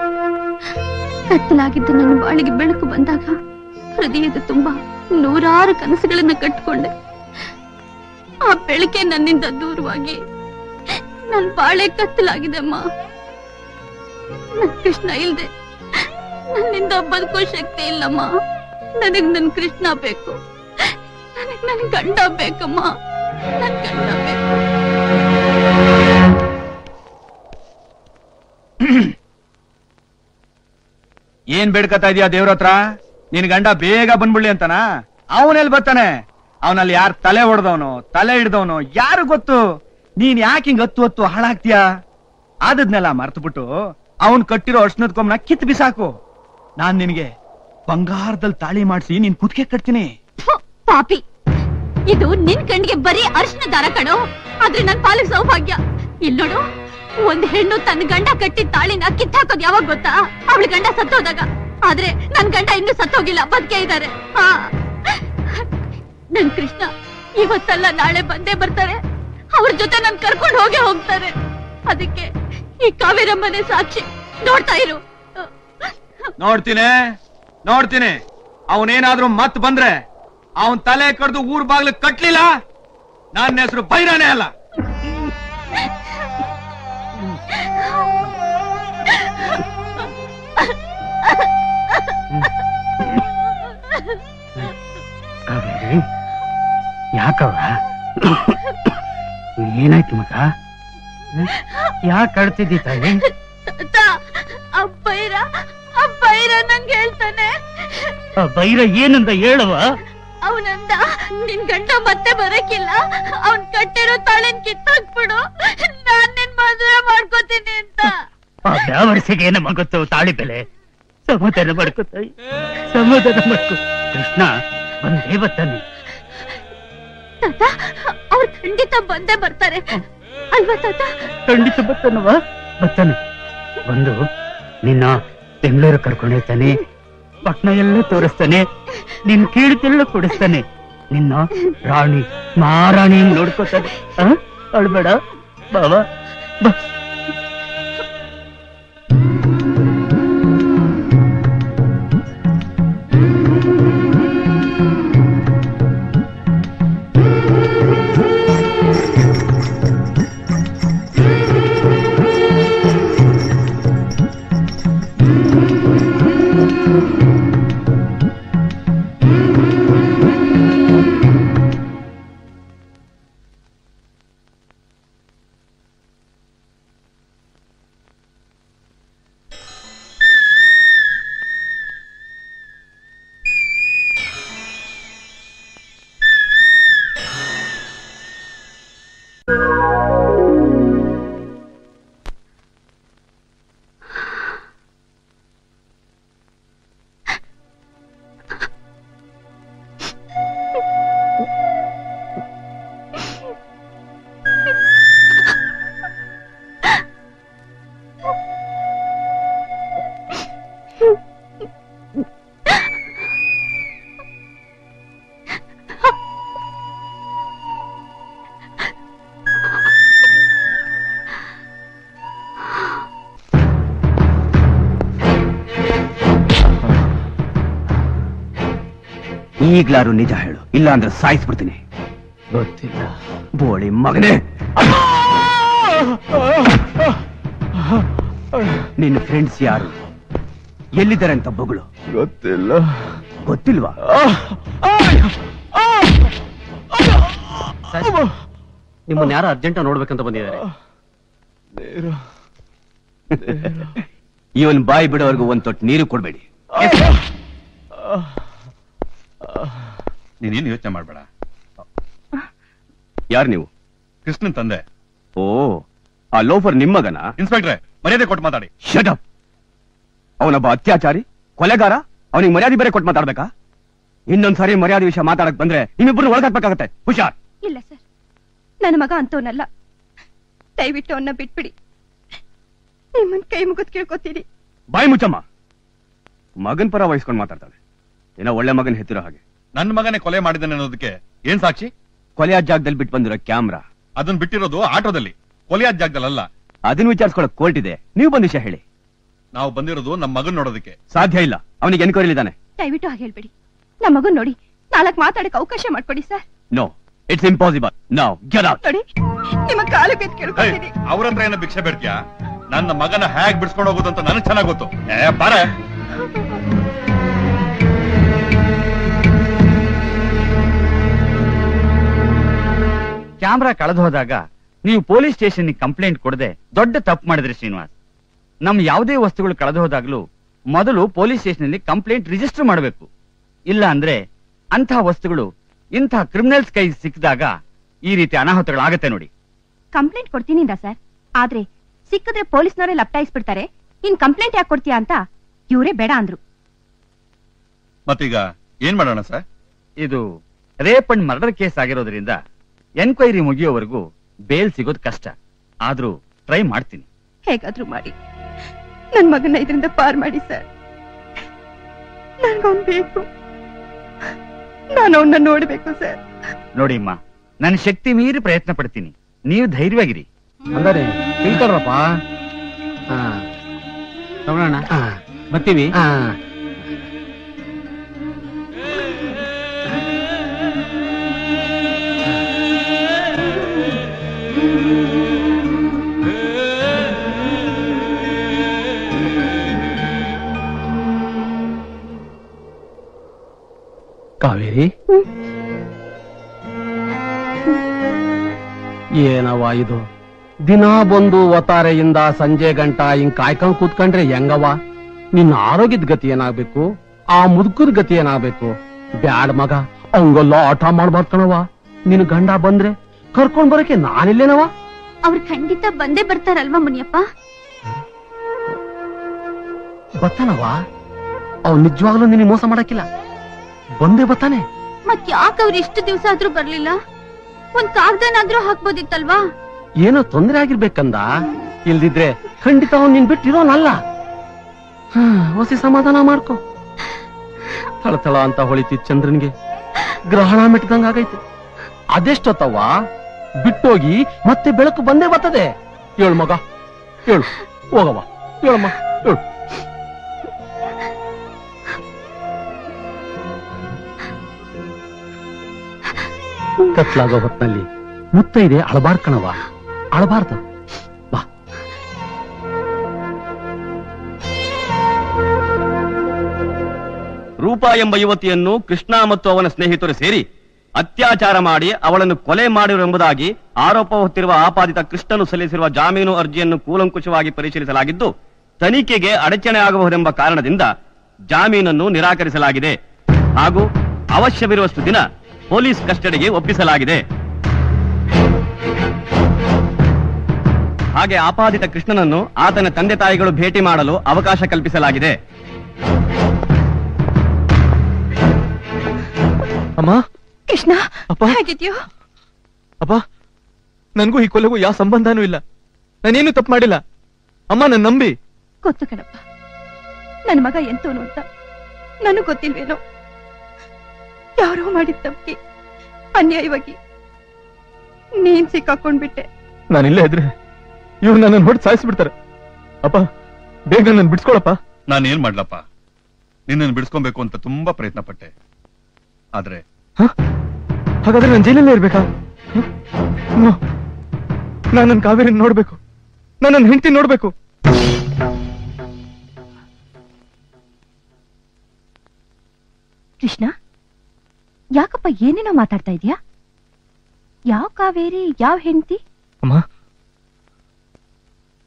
ಕತ್ತಲಾಗಿದ್ದ ನನ್ನ ಬಾಳಿಗೆ ಬೆಳಕು ಬಂದಾಗ ಹೃದಯದ ತುಂಬಾ ನೂರಾರು ಕನಸುಗಳನ್ನ ಕಟ್ಟಿಕೊಂಡೆ. ಆ ಬೆಳಕೆ ನನ್ನಿಂದ ದೂರವಾಗಿ ನನ್ ಬಾಳೆ ಕತ್ತಲಾಗಿದೆ ಅಮ್ಮ. ನನ್ ಕೃಷ್ಣ ಇಲ್ದೆ ನನ್ನಿಂದ ಬದುಕೋ ಶಕ್ತಿ ಇಲ್ಲಮ್ಮ. ನನಗ್ ನನ್ ಕೃಷ್ಣ ಬೇಕು, ನನಗ್ ನನ್ ಗಂಡ ಬೇಕಮ್ಮ, ನನ್ ಗಂಡ ಬೇಕು. ಏನ್ ಬೇಡ್ಕತಾ ಇದೀಯಾ ದೇವ್ರ ಹತ್ರ? ನಿನ್ ಗಂಡ ಬೇಗ ಬಂದ್ಬಿಡ್ಲಿ ಅಂತನಾ? ಅವನೆಲ್ಲಿ ಬರ್ತಾನೆ? ಅವನಲ್ಲಿ ಯಾರು ತಲೆ ಹೊಡೆದವನು, ತಲೆ ಹಿಡ್ದವನು ಯಾರು ಗೊತ್ತು? ನೀನ್ ಯಾಕೆ ಹಿಂಗ್ ಹತ್ತು ಹಾಳಾಗ್ತೀಯಾ? ಆದದ್ನೆಲ್ಲ ಮರ್ತು ಬಿಟ್ಟು ಅವನ್ ಕಟ್ಟಿರೋ ಅರ್ಶನದ ಕೊಂಬನ ಕಿತ್ ಬಿಸಾಕು. ನಾನ್ ನಿನ್ಗೆ ಬಂಗಾರದಲ್ಲಿ ತಾಳಿ ಮಾಡಿಸಿ ನಿನ್ ಕುತ್ತಿಗೆ ಕಟ್ತೀನಿ. ಪಾಪಿ, ಇದು ನಿನ್ ಕಣ್ಣಿಗೆ ಬರೀ ಅರ್ಶನ ದಾರ ಕಣೋ, ಆದ್ರೆ ನನ್ ಪಾಲಿಗೆ ಸೌಭಾಗ್ಯ. ಇಲ್ ನೋಡು, ಒಂದ್ ಹೆಣ್ಣು ತನ್ನ ಗಂಡ ಕಟ್ಟಿದ ತಾಳಿನ ಕಿತ್ತಾಕೋದ್ ಯಾವಾಗ ಗೊತ್ತಾ? ಅವಳ ಗಂಡ ಸತ್ತೋದಾಗ. ಆದ್ರೆ ನನ್ ಗಂಡ ಇನ್ನೂ ಸತ್ತೋಗಿಲ್ಲ, ಬದುಕೇ ಇದ್ದಾರೆ. ನನ್ ಕೃಷ್ಣ ಇವತ್ತಲ್ಲ ನಾಳೆ ಬಂದೇ ಬರ್ತಾರೆ. ಅವ್ರ ಜೊತೆ ನನ್ ಕರ್ಕೊಂಡು ಹೋಗ್ತಾರೆ. ಅದಕ್ಕೆ ಈ ಕಾವೇರಮ್ಮನೆ ಸಾಕ್ಷಿ. ನೋಡ್ತಾ ಇರು. ನೋಡ್ತೀನಿ. ಅವನೇನಾದ್ರೂ ಮತ್ ಬಂದ್ರೆ ಅವನ್ ತಲೆ ಕಡ್ದು ಊರ್ ಬಾಗ್ಲು ಕಟ್ಲಿಲ್ಲ, ನನ್ನ ಹೆಸರು ಬೈರಾನೇ ಅಲ್ಲ. ಯಾಕವ್ವ ಏನಾಯ್ತು ಮಗ? ಯಾಕೆ ಅಳ್ತಿದ್ದಿ ತಾಯಿ? ಬೈರ ನಂಗೆ ಹೇಳ್ತಾನೆ. ಬೈರ ಏನಂದ ಹೇಳುವ? ಅವನಂದ ನಿನ್ ಗಂಡ ಮತ್ತೆ ಬರಕಿಲ್ಲ, ಅವನ್ ಕಟ್ಟಿರೋ ತಾಳಿನ ಕಿತ್ತಾಕ್ಬಿಡು, ನಾನ್ ನಿನ್ ಮದುವೆ ಮಾಡ್ಕೋತೀನಿ ಅಂತ. ಯಾವ ವರ್ಷಕ್ಕೆ ಏನಮ್ಮ ಗೊತ್ತು ತಾಳಿ ಬೆಲೆ? ಸಮಾಧಾನ ಮಾಡ್ಕೋ ತಾಯಿ, ಸಮಾಧಾನ ಮಾಡ್ಕೋ. ಕೃಷ್ಣ ಬಂದೇ ಬರ್ತಾನೆ. ತಾತ ಅವ್ರು ಖಂಡಿತ ಬಂದೇ ಬರ್ತಾರೆ ಅಲ್ವಾ ತಾತ? ಖಂಡಿತ ಬರ್ತಾನವ, ಬರ್ತಾನೆ. ಬಂದು ನಿನ್ನ ಬೆಂಗಳೂರು ಕರ್ಕೊಂಡಿರ್ತಾನೆ, ಪಟ್ನ ಎಲ್ಲ ತೋರಿಸ್ತಾನೆ, ನಿನ್ ಕೀಳ್ತೆಲ್ಲ ಕೊಡಿಸ್ತಾನೆ, ನಿನ್ನ ರಾಣಿ ಮಹಾರಾಣಿ ನೋಡ್ಕೋತಾನೆ. ಅಳ್ಬೇಡ ಬಾವ ಬಾ. ಈಗ್ಲಾರು ನಿಜ ಹೇಳು, ಇಲ್ಲ ಅಂದ್ರೆ ಸಾಯಿಸ್ಬಿಡ್ತೀನಿ. ಗೊತ್ತಿಲ್ಲ. ಬೋಳಿ ಮಗನೇ, ನಿನ್ನ ಫ್ರೆಂಡ್ಸ್ ಯಾರು, ಎಲ್ಲಿದ್ದಾರೆ ಅಂತ ಬೊಗಳು? ಗೊತ್ತಿಲ್ಲ. ಗೊತ್ತಿಲ್ವಾ? ನಿಮ್ಮನ್ನ ಯಾರು ಅರ್ಜೆಂಟ್ ನೋಡ್ಬೇಕಂತ ಬಂದಿದ್ದಾರೆ. ಇವನ್ ಬಾಯಿ ಬಿಡೋವರೆಗೂ ಒಂದ್ ತೊಟ್ಟು ನೀರು ಕೊಡ್ಬೇಡಿ. ನೀನೇನು ಯೋಚನೆ ಮಾಡ್ಬೇಡ. ಯಾರು ನೀವು? ಕೃಷ್ಣನ್ ತಂದೆ. ಓ, ಆ ಲೋಫರ್ ನಿಮ್ಮಗನ? ಇನ್ಸ್ಪೆಕ್ಟ್ರೆ, ಮರ್ಯಾದೆ ಕೊಟ್ಟು ಮಾತಾಡಿ. Shut up. ಅವನೊಬ್ಬ ಅತ್ಯಾಚಾರಿ, ಕೊಲೆಗಾರ, ಅವನಿಗೆ ಮರ್ಯಾದೆ ಬೇರೆ ಕೊಟ್ಟು ಮಾತಾಡ್ಬೇಕಾ? ಇನ್ನೊಂದ್ಸಾರಿ ಮರ್ಯಾದೆ ವಿಷಯ ಮಾತಾಡಕ್ ಬಂದ್ರೆ ನಿಮ್ಮಿಬ್ಬರು ಒಳಗಾಕ್ಬೇಕಾಗತ್ತೆ. ಹುಷಾರ್. ಇಲ್ಲ ಸರ್, ನನ್ನ ಮಗ ಅಂತವನಲ್ಲ, ದಯವಿಟ್ಟು ಅವನ್ನ ಬಿಟ್ಬಿಡಿ. ನಿಮ್ಮನ್ ಕೈ ಮುಗಿದ್ ಕೇಳ್ಕೊತೀನಿ. ಬಾಯಿ ಮುಚ್ಚಮ್ಮ. ಮಗನ್ ಪರ ವಹಿಸ್ಕೊಂಡು ಮಾತಾಡ್ತಾಳೆ. ಏನೋ ಒಳ್ಳೆ ಮಗನ್ ಹೆತ್ತಿರೋ ಹಾಗೆ. ನನ್ನ ಮಗನೇ ಕೊಲೆ ಮಾಡಿದ್ದಾನೆ ಅನ್ನೋದಕ್ಕೆ ಏನ್ ಸಾಕ್ಷಿ? ಕೊಲೆಯಾದ ಜಾಗದಲ್ಲಿ ಬಿಟ್ಟು ಬಂದಿರೋ ಕ್ಯಾಮ್ರಾ. ಅದನ್ನ ಬಿಟ್ಟಿರೋದು ಆಟೋದಲ್ಲಿ, ಕೊಲೆಯಾದ ಜಾಗದಲ್ಲ. ಅದನ್ನ ವಿಚಾರಿಸ್ಕೊಳಕ್ ಕೋರ್ಟ್ ಇದೆ. ನೀವು ಬಂದ ವಿಷಯ ಹೇಳಿ. ನಾವು ಬಂದಿರೋದು ನಮ್ಮ ಮಗನ್ ನೋಡೋದಕ್ಕೆ. ಸಾಧ್ಯ ಇಲ್ಲ, ಅವನಿಗೆ ಎನ್ಕ್ವೈರಿ ಇದ್ದಾನೆ. ದಯವಿಟ್ಟು ಹಾಗೆ ಹೇಳ್ಬೇಡಿ. ನಮ್ಮ ಮಗನ್ ನೋಡಿ 4 ಮಾತಾಡಕ್ ಅವಕಾಶ ಮಾಡ್ಕೊಡಿ sir. No, it's impossible. Now get out. ನೋಡಿ, ನಿಮ್ಮ ಕಾಲು ಕೆತ್ತಿ ಕೇಳ್ಕೊತೀನಿ. ಅವ್ರ ಹತ್ರ ಏನೋ ಭಿಕ್ಷೆ ಬೇಡ್ತೀಯಾ? ನನ್ನ ಮಗನ ಹೇಗ್ ಬಿಡ್ಸ್ಕೊಂಡು ಹೋಗೋದು ಅಂತ ನನಗೆ ಚೆನ್ನಾಗ್ ಗೊತ್ತು. ಬಾರ. ಕ್ಯಾಮ್ರಾ ಕಳೆದು ಹೋದಾಗ ನೀವು ಪೊಲೀಸ್ ಸ್ಟೇಷನ್ ಕಂಪ್ಲೇಂಟ್ ಕೊಡದೆ ದೊಡ್ಡ ತಪ್ಪು ಮಾಡಿದ್ರಿ ಶ್ರೀನಿವಾಸ್. ನಮ್ ಯಾವುದೇ ವಸ್ತುಗಳು ಕಳೆದು ಹೋದಾಗ್ಲೂ ಮೊದಲು ಪೊಲೀಸ್ ಸ್ಟೇಷನ್ ಅಲ್ಲಿ ಕಂಪ್ಲೇಂಟ್ ರಿಜಿಸ್ಟರ್ ಮಾಡಬೇಕು. ಇಲ್ಲ ಅಂದ್ರೆ ಅಂತಹ ವಸ್ತುಗಳು ಇಂತಹ ಕ್ರಿಮಿನಲ್ಸ್ ಕೈ ಸಿಕ್ಕಿದಾಗ ಈ ರೀತಿ ಅನಾಹುತಗಳಾಗತ್ತೆ ನೋಡಿ. ಕಂಪ್ಲೇಂಟ್ ಕೊಡ್ತೀನಿ ಸರ್, ಆದ್ರೆ ಸಿಕ್ಕಿದ್ರೆ ಪೊಲೀಸ್ನವರೇ ಲಪ್ಟಾಯಿಸ್ಬಿಡ್ತಾರೆ. ಇನ್ ಕಂಪ್ಲೇಂಟ್ ಯಾಕೆ ಕೊಡ್ತೀಯಾ ಅಂತ ಇವರೇ ಬೇಡ ಅಂದ್ರು. ಮತ್ತೀಗ ಏನ್ ಮಾಡೋಣ ಸರ್? ಇದು ರೇಪ್ ಅಂಡ್ ಮರ್ಡರ್ ಕೇಸ್ ಆಗಿರೋದ್ರಿಂದ ಎನ್ಕ್ವೈರಿ ಮುಗಿಯೋವರೆಗೂ ಬೇಲ್ ಸಿಗೋದು ಕಷ್ಟ. ಆದ್ರೂ ಟ್ರೈ ಮಾಡ್ತೀನಿ. ಹೇಗಾದ್ರೂ ಮಾಡಿ ನನ್ ಮಗನ ಇದರಿಂದ ಪಾರ್ ಮಾಡಿ ಸರ್. ನನ್ಗವನ್ ಬೇಕು, ನಾನು ಅವನ್ನ ನೋಡ್ಬೇಕು ಸರ್. ನೋಡಿ ಅಮ್ಮ, ನನ್ನ ಶಕ್ತಿ ಮೀರಿ ಪ್ರಯತ್ನ ಪಡ್ತೀನಿ. ನೀವು ಧೈರ್ಯವಾಗಿರಿ. ಅಂದರೆ ತಿಳ್ಕೊಳ್ರಪ್ಪ. ತಗೊಳ್ಳೋಣ, ಬರ್ತೀವಿ. ಕಾವೇರಿ ಏನವ ಇದು? ದಿನ ಬಂದು ಒತ್ತಾರೆಯಿಂದ ಸಂಜೆ ಗಂಟ ಹಿಂಗ್ ಕಾಯ್ಕೊಂಡ್ ಕೂತ್ಕೊಂಡ್ರೆ ಹೆಂಗವ? ನಿನ್ನ ಆರೋಗ್ಯದ ಗತಿ ಏನಾಗ್ಬೇಕು? ಆ ಮುದುಕರ ಗತಿ ಏನಾಗ್ಬೇಕು? ಬ್ಯಾಡ್ ಮಗ, ಅವಂಗೆಲ್ಲ ಆಟ ಮಾಡ್ಬಾರ್ದು ಕಣವ. ನಿನ್ ಗಂಡ ಬಂದ್ರೆ ಕರ್ಕೊಂಡ್ ಬರಕ್ಕೆ ನಾನಿಲ್ಲೇನವ? ಅವ್ರು ಖಂಡಿತ ಬಂದೇ ಬರ್ತಾರಲ್ವಾ ಮುನಿಯಪ್ಪ? ಬರ್ತಾನವ. ಅವ್ ನಿಜವಾಗ್ಲೂ ನಿನಗೆ ಮೋಸ ಮಾಡಕ್ಕಿಲ್ಲ, ಬಂದೇ ಬರ್ತಾನೆ. ಮತ್ ಯಾಕೆ ಅವ್ರು ಇಷ್ಟು ದಿವಸ ಆದ್ರೂ ಬರ್ಲಿಲ್ಲ? ಒಂದ್ ಕಾಗ್ದನಾದ್ರೂ ಹಾಕ್ಬೋದಿತ್ತಲ್ವಾ? ಏನೋ ತೊಂದ್ರೆ ಆಗಿರ್ಬೇಕಂದ. ಇಲ್ದಿದ್ರೆ ಖಂಡಿತ ಅವ್ನು ನಿನ್ ಬಿಟ್ಟಿರೋನಲ್ಲ. ಹೊಸಿ ಸಮಾಧಾನ ಮಾಡ್ಕೊ. ಥಳಥಳ ಅಂತ ಹೊಳಿತಿ ಚಂದ್ರನ್ಗೆ ಗ್ರಹಣ ಮೆಟ್ಟದಂಗ ಆಗೈತೆ. ಅದೆಷ್ಟೊತ್ತವ್ವ ಬಿಟ್ಟೋಗಿ ಮತ್ತೆ ಬೆಳಕು ಬಂದೇ ಬರ್ತದೆ. ಹೇಳು ಮಗ, ಹೇಳು. ಹೋಗವ್ವ, ಹೇಳಮ್ಮ, ಹೇಳು. ಕತ್ಲಾಗೋ ಹೊತ್ನಲ್ಲಿ ಮುತ್ತೈದೆ ಅಳಬಾರ್ಕಣವ, ಅಳಬಾರ್ದು. ಬಾ. ರೂಪಾ ಎಂಬ ಯುವತಿಯನ್ನು ಕೃಷ್ಣ ಮತ್ತು ಅವನ ಸ್ನೇಹಿತರು ಸೇರಿ ಅತ್ಯಾಚಾರ ಮಾಡಿ ಅವಳನ್ನು ಕೊಲೆ ಮಾಡಿರುವುದೆಂಬುದಾಗಿ ಆರೋಪ ಹೊತ್ತಿರುವ ಆಪಾದಿತ ಕೃಷ್ಣನು ಸಲ್ಲಿಸಿರುವ ಜಾಮೀನು ಅರ್ಜಿಯನ್ನು ಕೂಲಂಕುಷವಾಗಿ ಪರಿಶೀಲಿಸಲಾಗಿದ್ದು, ತನಿಖೆಗೆ ಅಡಚಣೆ ಆಗಬಹುದೆಂಬ ಕಾರಣದಿಂದ ಜಾಮೀನನ್ನು ನಿರಾಕರಿಸಲಾಗಿದೆ ಹಾಗೂ ಅವಶ್ಯವಿರುವಷ್ಟು ದಿನ ಪೊಲೀಸ್ ಕಸ್ಟಡಿಗೆ ಒಪ್ಪಿಸಲಾಗಿದೆ. ಹಾಗೆ ಆಪಾದಿತ ಕೃಷ್ಣನನ್ನು ಆತನ ತಂದೆ ತಾಯಿಗಳು ಭೇಟಿ ಮಾಡಲು ಅವಕಾಶ ಕಲ್ಪಿಸಲಾಗಿದೆ. ಅಮ್ಮ, ಕೃಷ್ಣ, ಅಪ್ಪ, ಹೇಗಿದ್ಯೋ? ಅಪ್ಪ, ನನ್ಗೂ ಈ ಕೊಲೆಗೂ ಯಾವ ಸಂಬಂಧನೂ ಇಲ್ಲ. ನಾನೇನು ತಪ್ಪು ಮಾಡಿಲ್ಲ ಅಮ್ಮ, ನನ್ ನಂಬಿ. ಗೊತ್ತು ಕಣಪ್ಪ, ನನ್ನ ಮಗ ಎಂತೋನು ಅಂತ ನನಗ್ ಗೊತ್ತಿಲ್ವೇನೋ. ಯಾರೋ ಮಾಡಿದ ತಪ್ಪಿಗೆ ಅನ್ಯಾಯವಾಗಿ ನೀನ್ ಸಿಕ್ಕಾಕೊಂಡ್ಬಿಟ್ಟೆ. ನಾನಿಲ್ಲೇ ಇದ್ರೆ ಇವ್ರು ನನ್ನನ್ನು ಹೊಡೆದು ಸಾಯಿಸ್ಬಿಡ್ತಾರೆ. ಅಪ್ಪ, ಬೇಗ ನನ್ನ ಬಿಡ್ಸ್ಕೊಳಪ್ಪ. ನಾನೇನ್ ಮಾಡ್ಲಪ್ಪ? ನಿನ್ನನ್ನು ಬಿಡಿಸ್ಕೊಬೇಕು ಅಂತ ತುಂಬಾ ಪ್ರಯತ್ನ ಪಟ್ಟೆ, ಆದ್ರೆ ಹಾಗಾದ್ರೆ ನಾನು ಜೈಲಲ್ಲೇ ಇರ್ಬೇಕಾ? ನಾನು ನನ್ನ ಕಾವೇರಿ ನೋಡ್ಬೇಕು, ನಾನು ನನ್ನ ಹೆಂಡತಿ ನೋಡ್ಬೇಕು. ಕೃಷ್ಣ, ಯಾಕಪ್ಪ ಏನೇನೋ ಮಾತಾಡ್ತಾ ಇದೀಯಾ? ಯಾವ ಕಾವೇರಿ, ಯಾವ ಹೆಂಡತಿ? ಅಮ್ಮ,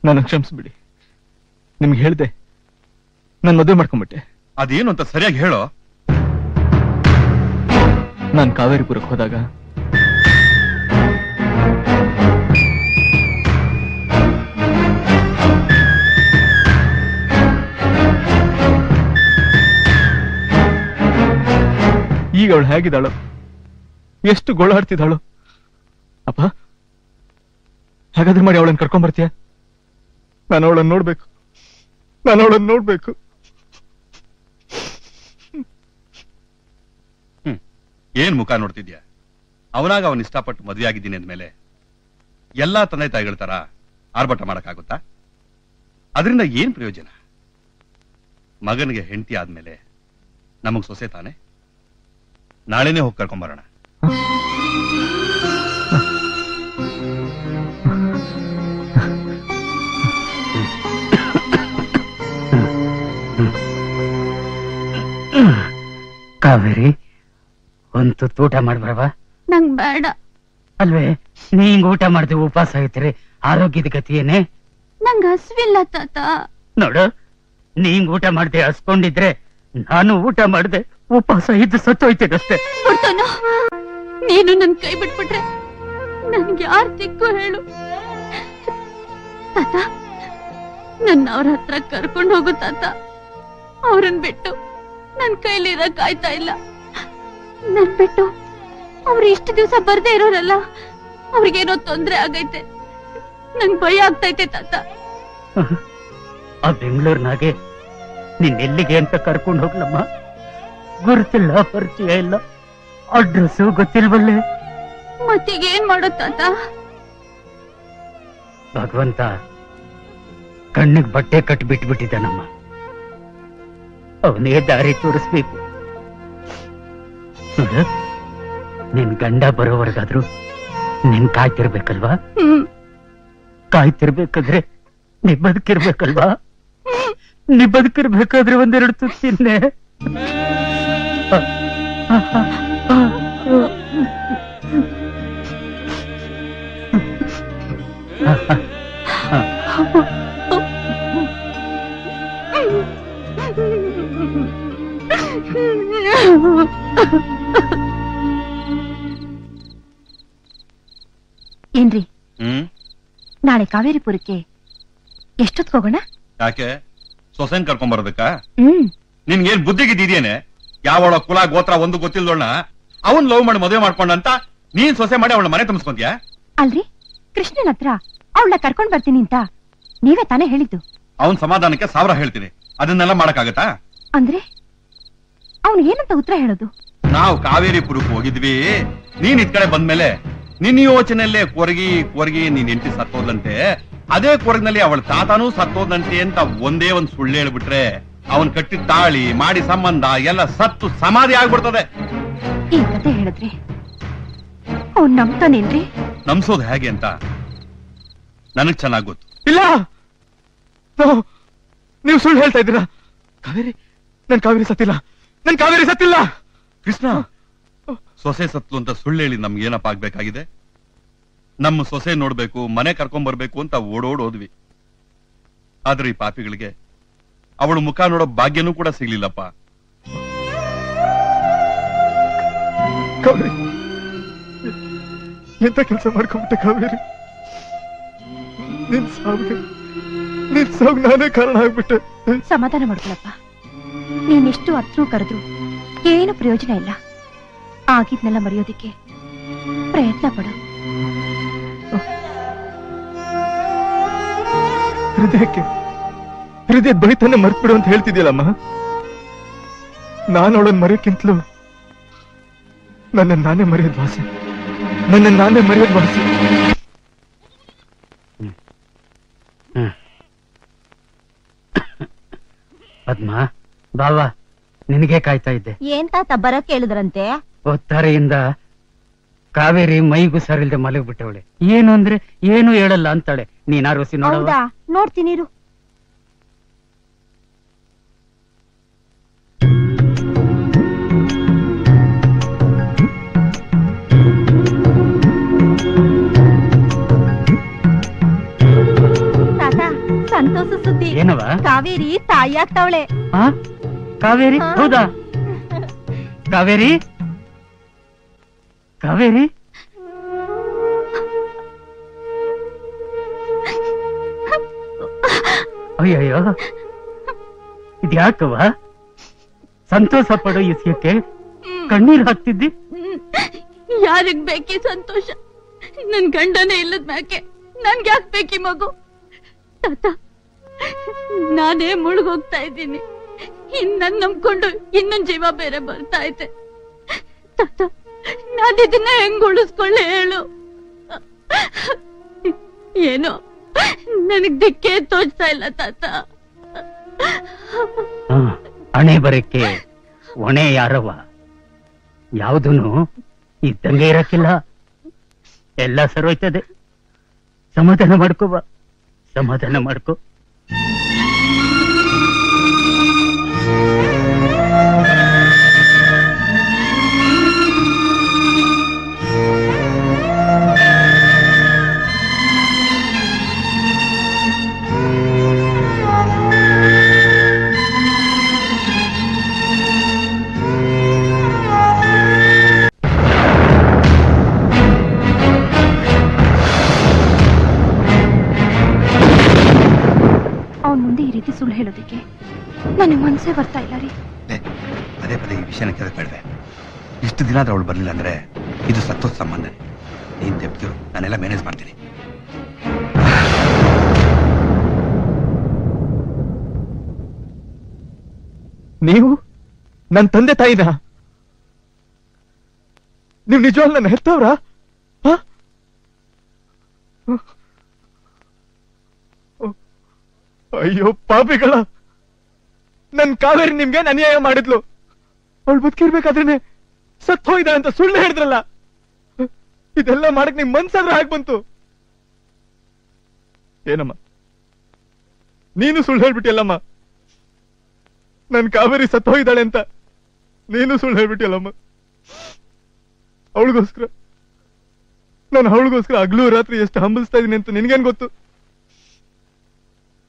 ನಾನು ಕ್ಷಮಿಸ್ಬಿಡಿ. ನಿಮ್ಗೆ ಹೇಳ್ದೆ ನಾನು ಮದುವೆ ಮಾಡ್ಕೊಂಡ್ಬಿಟ್ಟೆ. ಅದೇನು ಅಂತ ಸರಿಯಾಗಿ ಹೇಳೋ. ನಾನು ಕಾವೇರಿಪುರಕ್ಕೆ ಹೋದಾಗ ಈಗ ಅವಳು ಹೇಗಿದ್ದಾಳು, ಎಷ್ಟು ಗೋಳಾಡ್ತಿದ್ದಾಳು. ಅಪ್ಪ, ಹಾಗಾದ್ರೆ ಮಾಡಿ ಅವಳನ್ನು ಕರ್ಕೊಂಡ್ ಬರ್ತೀಯ? ನಾನು ಅವಳನ್ನು ನೋಡ್ಬೇಕು, ನಾನು ಅವಳನ್ನು ನೋಡ್ಬೇಕು. ಏನ್ ಮುಖ ನೋಡ್ತಿದ್ಯಾ? ಅವನಾಗ ಅವನ್ ಇಷ್ಟಪಟ್ಟು ಮದುವೆ ಆಗಿದ್ದೀನಿ ಅಂದ್ಮೇಲೆ ಎಲ್ಲಾ ತಂದೆ ತಾಯಿಗಳ ತರ ಆರ್ಭಟ ಮಾಡಕ್ಕಾಗುತ್ತಾ? ಅದರಿಂದ ಏನ್ ಪ್ರಯೋಜನ? ಮಗನಿಗೆ ಹೆಂಡತಿ ಆದ್ಮೇಲೆ ನಮಗ್ ಸೊಸೆ ತಾನೆ. ನಾಳೆನೆ ಹೋಗಿ ಕರ್ಕೊಂಬರೋಣ. ಕಾವೇರಿ, ಒಂದ್ ತುತ್ತು ಊಟ ಮಾಡ್ಬರವ? ನಂಗ್ ಬೇಡ. ಅಲ್ವೇ, ನೀ ಹಿಂಗ್ ಊಟ ಮಾಡ್ದೆ ಉಪವಾಸ ಆಗಿದ್ರೆ ಆರೋಗ್ಯದ ಗತಿ ಏನೇ? ನಂಗ್ ಹಸ್ವಿಲ್ಲ ತಾತ. ನೋಡು, ನೀ ಹಿಂಗ್ ಊಟ ಮಾಡ್ದೆ ಹಸ್ಕೊಂಡಿದ್ರೆ ನಾನು ಊಟ ಮಾಡ್ದೆ ಉಪವಾಸ ಇದ್ದು ಸತ್ತೋಯ್ತೇನಷ್ಟೇ. ಹೊರ್ತೋನು, ನೀನು ನನ್ ಕೈ ಬಿಟ್ಬಿಟ್ರೆ ನನ್ಗೆ ಯಾರ್ ದಿಕ್ಕು ಹೇಳು? ತಾತ, ನನ್ನ ಅವ್ರ ಹತ್ರ ಕರ್ಕೊಂಡು ಹೋಗು ತಾತ. ಅವ್ರನ್ ಬಿಟ್ಟು ನನ್ ಕೈಲಿ ಇರಕ್ ಆಯ್ತಾ ಇಲ್ಲ. ನನ್ ಬಿಟ್ಟು ಅವ್ರು ಇಷ್ಟು ದಿವಸ ಬರ್ದೇ ಇರೋರಲ್ಲ, ಅವ್ರಿಗೇನೋ ತೊಂದ್ರೆ ಆಗೈತೆ. ನಂಗ್ ಭಯ ಆಗ್ತೈತೆ ತಾತ. ಆ ಬೆಂಗಳೂರಿನಾಗೆ ನಿನ್ನೆಲ್ಲಿಗೆ ಅಂತ ಕರ್ಕೊಂಡು ಹೋಗ್ಲಮ್ಮ? ಗುರುತಿಲ್ಲ, ಪರಿಚಯ ಇಲ್ಲ, ಅಡ್ರೆಸ್ ಗೊತ್ತಿಲ್ವಲ್ಲೇ. ಮತ್ತೀಗ ಏನ್ ಮಾಡೋ ತಾತ? ಭಗವಂತ ಕಣ್ಣಿಗೆ ಬಟ್ಟೆ ಕಟ್ಟಿ ಬಿಟ್ಬಿಟ್ಟಿದ್ದಾನಮ್ಮ. ಅವನೇ ದಾರಿ ತೋರಿಸ್ಬೇಕು. ನೋಡು, ನಿನ್ ಗಂಡ ಬರೋವರೆಗಾದ್ರೂ ನಿನ್ ಕಾಯ್ತಿರ್ಬೇಕಲ್ವಾ? ಕಾಯ್ತಿರ್ಬೇಕಾದ್ರೆ ನೀ ಬದುಕಿರ್ಬೇಕಲ್ವಾ? ನೀ ಬದುಕಿರ್ಬೇಕಾದ್ರೆ ಒಂದೆರಡು ತುತ್ತಿನ್ನೆ. ಏನ್ರಿ ನಾಳೆ ಕಾವೇರಿಪುರಕ್ಕೆ ಎಷ್ಟೊತ್ತಿಗೆ ಹೋಗೋಣ? ಯಾಕೆ ಸೊಸೆನ್ ಕರ್ಕೊಂಡ್ ಬರ್ಬೇಕಾ? ನಿನ್ಗೇನ್ ಬುದ್ಧಿಗಿದ್ದೇನೆ? ಯಾವಳ ಕುಲ ಗೋತ್ರ ಒಂದು ಗೊತ್ತಿಲ್ದೋಣ ಅವನ್ ಲವ್ ಮಾಡಿ ಮದುವೆ ಮಾಡ್ಕೊಂಡಂತ ನೀನ್ ಸೊಸೆ ಮಾಡಿ ಅವಳ ಮನೆ ತುಂಬಿಸ್ಕೊಂತೀಯ? ಅಲ್ರಿ, ಕೃಷ್ಣನ್ ಹತ್ರ ಅವಳನ್ನ ಕರ್ಕೊಂಡ್ ಬರ್ತೀನಿ ಅಂತ ನೀವೇ ತಾನೇ ಹೇಳಿದ್ದು. ಅವನ್ ಸಮಾಧಾನಕ್ಕೆ 1000 ಹೇಳ್ತೀನಿ, ಅದನ್ನೆಲ್ಲ ಮಾಡಕ್ಕಾಗತ್ತಾ? ಅಂದ್ರೆ ಅವನು ಏನಂತ ಉತ್ತರ ಹೇಳೋದು? ನಾವು ಕಾವೇರಿಪುರಕ್ಕೆ ಹೋಗಿದ್ವಿ, ನೀನ್ ಇದ್ ಕಡೆ ಬಂದ್ಮೇಲೆ ನಿನ್ನ ಯೋಚನೆಯಲ್ಲೇ ಕೊರಗಿ ನೀನ್ ಹೆಂಡತಿ ಸತ್ತೋದಂತೆ, ಅದೇ ಕೊರಗಿನಲ್ಲಿ ಅವಳ ತಾತನೂ ಸತ್ತೋದಂತೆ ಅಂತ ಒಂದೇ ಒಂದ್ ಸುಳ್ಳು ಹೇಳ್ಬಿಟ್ರೆ ಅವನ್ ಕಟ್ಟಿದ ತಾಳಿ ಮಾಡಿ ಸಂಬಂಧ ಎಲ್ಲ ಸತ್ತು ಸಮಾಧಿ ಆಗ್ಬಿಡ್ತದೆ. ಈ ಕತೆ ಹೇಳಿದ್ರಿ ಅವ್ನ್ ನಂಬ್ತಾನೇನ್ರಿ? ನಂಬ್ಸೋದು ಹೇಗೆ ಅಂತ ನನಗ್ ಚೆನ್ನಾಗ್ ಗೊತ್ತು. ಇಲ್ಲ, ನೀವು ಸುಳ್ಳು ಹೇಳ್ತಾ ಇದ್ದೀರಾ. ಕಾವೇರಿ, ನನ್ ಕಾವೇರಿ ಸತ್ತಿಲ್ಲ. ಕೃಷ್ಣ, ಸೊಸೆ ಸತ್ಲು ಅಂತ ಸುಳ್ಳು ಹೇಳಿ ನಮ್ಗೆ ಏನಪ್ಪ ಆಗ್ಬೇಕಾಗಿದೆ? ನಮ್ಮ ಸೊಸೆ ನೋಡ್ಬೇಕು, ಮನೆ ಕರ್ಕೊಂಡ್ ಬರ್ಬೇಕು ಅಂತ ಓಡೋದ್ವಿ. ಆದ್ರೆ ಈ ಪಾಪಿಗಳಿಗೆ ಅವಳು ಮುಖ ನೋಡೋ ಭಾಗ್ಯನೂ ಕೂಡ ಸಿಗ್ಲಿಲ್ಲಪ್ಪ. ಕಾವೇರಿ, ಎಂತ ಕೆಲಸ ಮಾಡ್ಕೊಂಬಿಟ್ಟೆ ಕಾವೇರಿ. ನಿನ್ ಸಾವು ನಾನೇ ಕಾರಣ ಆಗ್ಬಿಟ್ಟೆ. ಸಮಾಧಾನ ಮಾಡ್ಕೊಳಪ್ಪ. ನೀನೆಷ್ಟು ಹತ್ರೂ ಕರೆದ್ರು ಏನು ಪ್ರಯೋಜನ ಇಲ್ಲ. ಆಗಿದ್ನೆಲ್ಲ ಮರೆಯೋದಿಕ್ಕೆ ಪ್ರಯತ್ನ ಪಡು. ಹೃದಯ ಬಳಿತನ್ನ ಮರ್ತ್ಬಿಡು ಅಂತ ಹೇಳ್ತಿದ್ಯಲ್ಲಮ್ಮ. ನಾನು ಅವಳನ್ನ ಮರೆಯಕ್ಕಿಂತಲೂ ನನ್ನನ್ನು ನಾನೇ ಮರೆಯೋದು ವಾಸಿ. ಪದ್ಮ, ಬಾವಾ, ನಿನಗೆ ಕಾಯ್ತಾ ಇದ್ದೆ. ಏನ್ ತಾತ ಬರಕ್ ಹೇಳಿದ್ರಂತೆ? ಒತ್ತಾರೆಯಿಂದ ಕಾವೇರಿ ಮೈಗೂ ಸರಿಲ್ದೆ ಮಲಗ್ಬಿಟ್ಟವಳೆ. ಏನು ಅಂದ್ರೆ ಏನು ಹೇಳಲ್ಲ ಅಂತಾಳೆ. ನೀನಾರೋಸಿ ನೋಡವ? ನೋಡ್ತೀನಿ ಇರು. ತಾತ, ಸಂತೋಷ ಸುದ್ದಿ. ಏನವ? ಕಾವೇರಿ ತಾಯಿ ಆಗ್ತಾವಳೆ. ಕಾವೇರಿ? ಹೌದಾ? ಕಾವೇರಿ ಅಯ್ಯಯ್ಯೋ, ಇದ್ಯಾಕವ? ಸಂತೋಷ ಪಡೋ ಇಸ್ಯಕ್ಕೆ ಕಣ್ಣೀರ್ ಹಾಕ್ತಿದ್ದಿ? ಯಾರಿಗ್ ಬೇಕಿ ಸಂತೋಷ? ನನ್ ಗಂಡನೇ ಇಲ್ಲದ ಮ್ಯಾಕೆ ನನ್ಗೆ ಯಾಕೆ ಬೇಕಿ ಮಗು? ತಾತ, ನಾನೇ ಮುಳುಗೋಗ್ತಾ ಇದ್ದೀನಿ. ನನ್ ನಂಬ್ಕೊಂಡು ಇನ್ನೊಂದ್ ಜೀವ ಬೇರೆ ಬರ್ತಾ ಐತೆ. ತಾತ, ನಾನಿದನ್ನ ಹೆಂಗ್ ಉಳಿಸ್ಕೊಳ್ಳೆ ಹೇಳು? ಏನೋ ನನಗ್ ದಿಕ್ಕೇ ತೋಚ್ತಾ ಇಲ್ಲ ತಾತ. ಹಣೆ ಬರಕ್ಕೆ ಹೊಣೆ ಯಾರವ? ಯಾವುದೂನು ಇದ್ದಂಗೆ ಇರಕ್ಕಿಲ್ಲ. ಎಲ್ಲ ಸರೋಯ್ತದೆ. ಸಮಾಧಾನ ಮಾಡ್ಕೋ. ಸುಳ್ಳು ಹೇಳೋದಕ್ಕೆ ನನಗೆ ಮನಸ್ಸೇ ಬರ್ತಾ ಇಲ್ಲ ರೀ. ಪದೇ ಪದೇ ಈ ವಿಷಯನ ಕೇಳಬೇಡ್ವೆ. ಇಷ್ಟು ದಿನ ಆದ್ರೆ ಅವಳು ಬರ್ಲಿಲ್ಲ ಅಂದ್ರೆ ಇದು ಸತ್ತೋದ ಸಂಬಂಧ. ನೀನ್ ತೆಪ್ತಿರು, ನಾನೆಲ್ಲ ಮ್ಯಾನೇಜ್ ಮಾಡ್ತೀನಿ. ನೀವು ನನ್ನ ತಂದೆ ತಾಯಿನ? ನೀವು ನಿಜವಾಗ್ಲೂ ನನ್ನ ಹೆತ್ತವ್ರಾ? ಅಯ್ಯೋ ಪಾಪಿಗಳ, ನನ್ ಕಾವೇರಿ ನಿಮ್ಗೆ ಅನ್ಯಾಯ ಮಾಡಿದ್ಲು. ಅವಳು ಬದುಕಿರ್ಬೇಕಾದ್ರೇನೆ ಸತ್ ಹೋಯ್ದ ಅಂತ ಸುಳ್ಳು ಹೇಳಿದ್ರಲ್ಲ. ಇದೆಲ್ಲ ಮಾಡಕ್ ನಿಮ್ ಮನ್ಸಾದ್ರೆ ಹಾಗೆ ಬಂತು. ಏನಮ್ಮ, ನೀನು ಸುಳ್ಳು ಹೇಳ್ಬಿಟ್ಟಿಯಲ್ಲಮ್ಮ. ನನ್ ಕಾವೇರಿ ಸತ್ ಹೋಗಿದ್ದಾಳೆ ಅಂತ ನೀನು ಸುಳ್ಳು ಹೇಳ್ಬಿಟ್ಟಿಯಲ್ಲಮ್ಮ. ಅವಳಿಗೋಸ್ಕರ ನಾನು ಅವಳಿಗೋಸ್ಕರ ಹಗಲು ರಾತ್ರಿ ಎಷ್ಟು ಹಂಬಲಿಸ್ತಾ ಇದೀನಿ ಅಂತ ನಿನ್ಗೇನ್ ಗೊತ್ತು?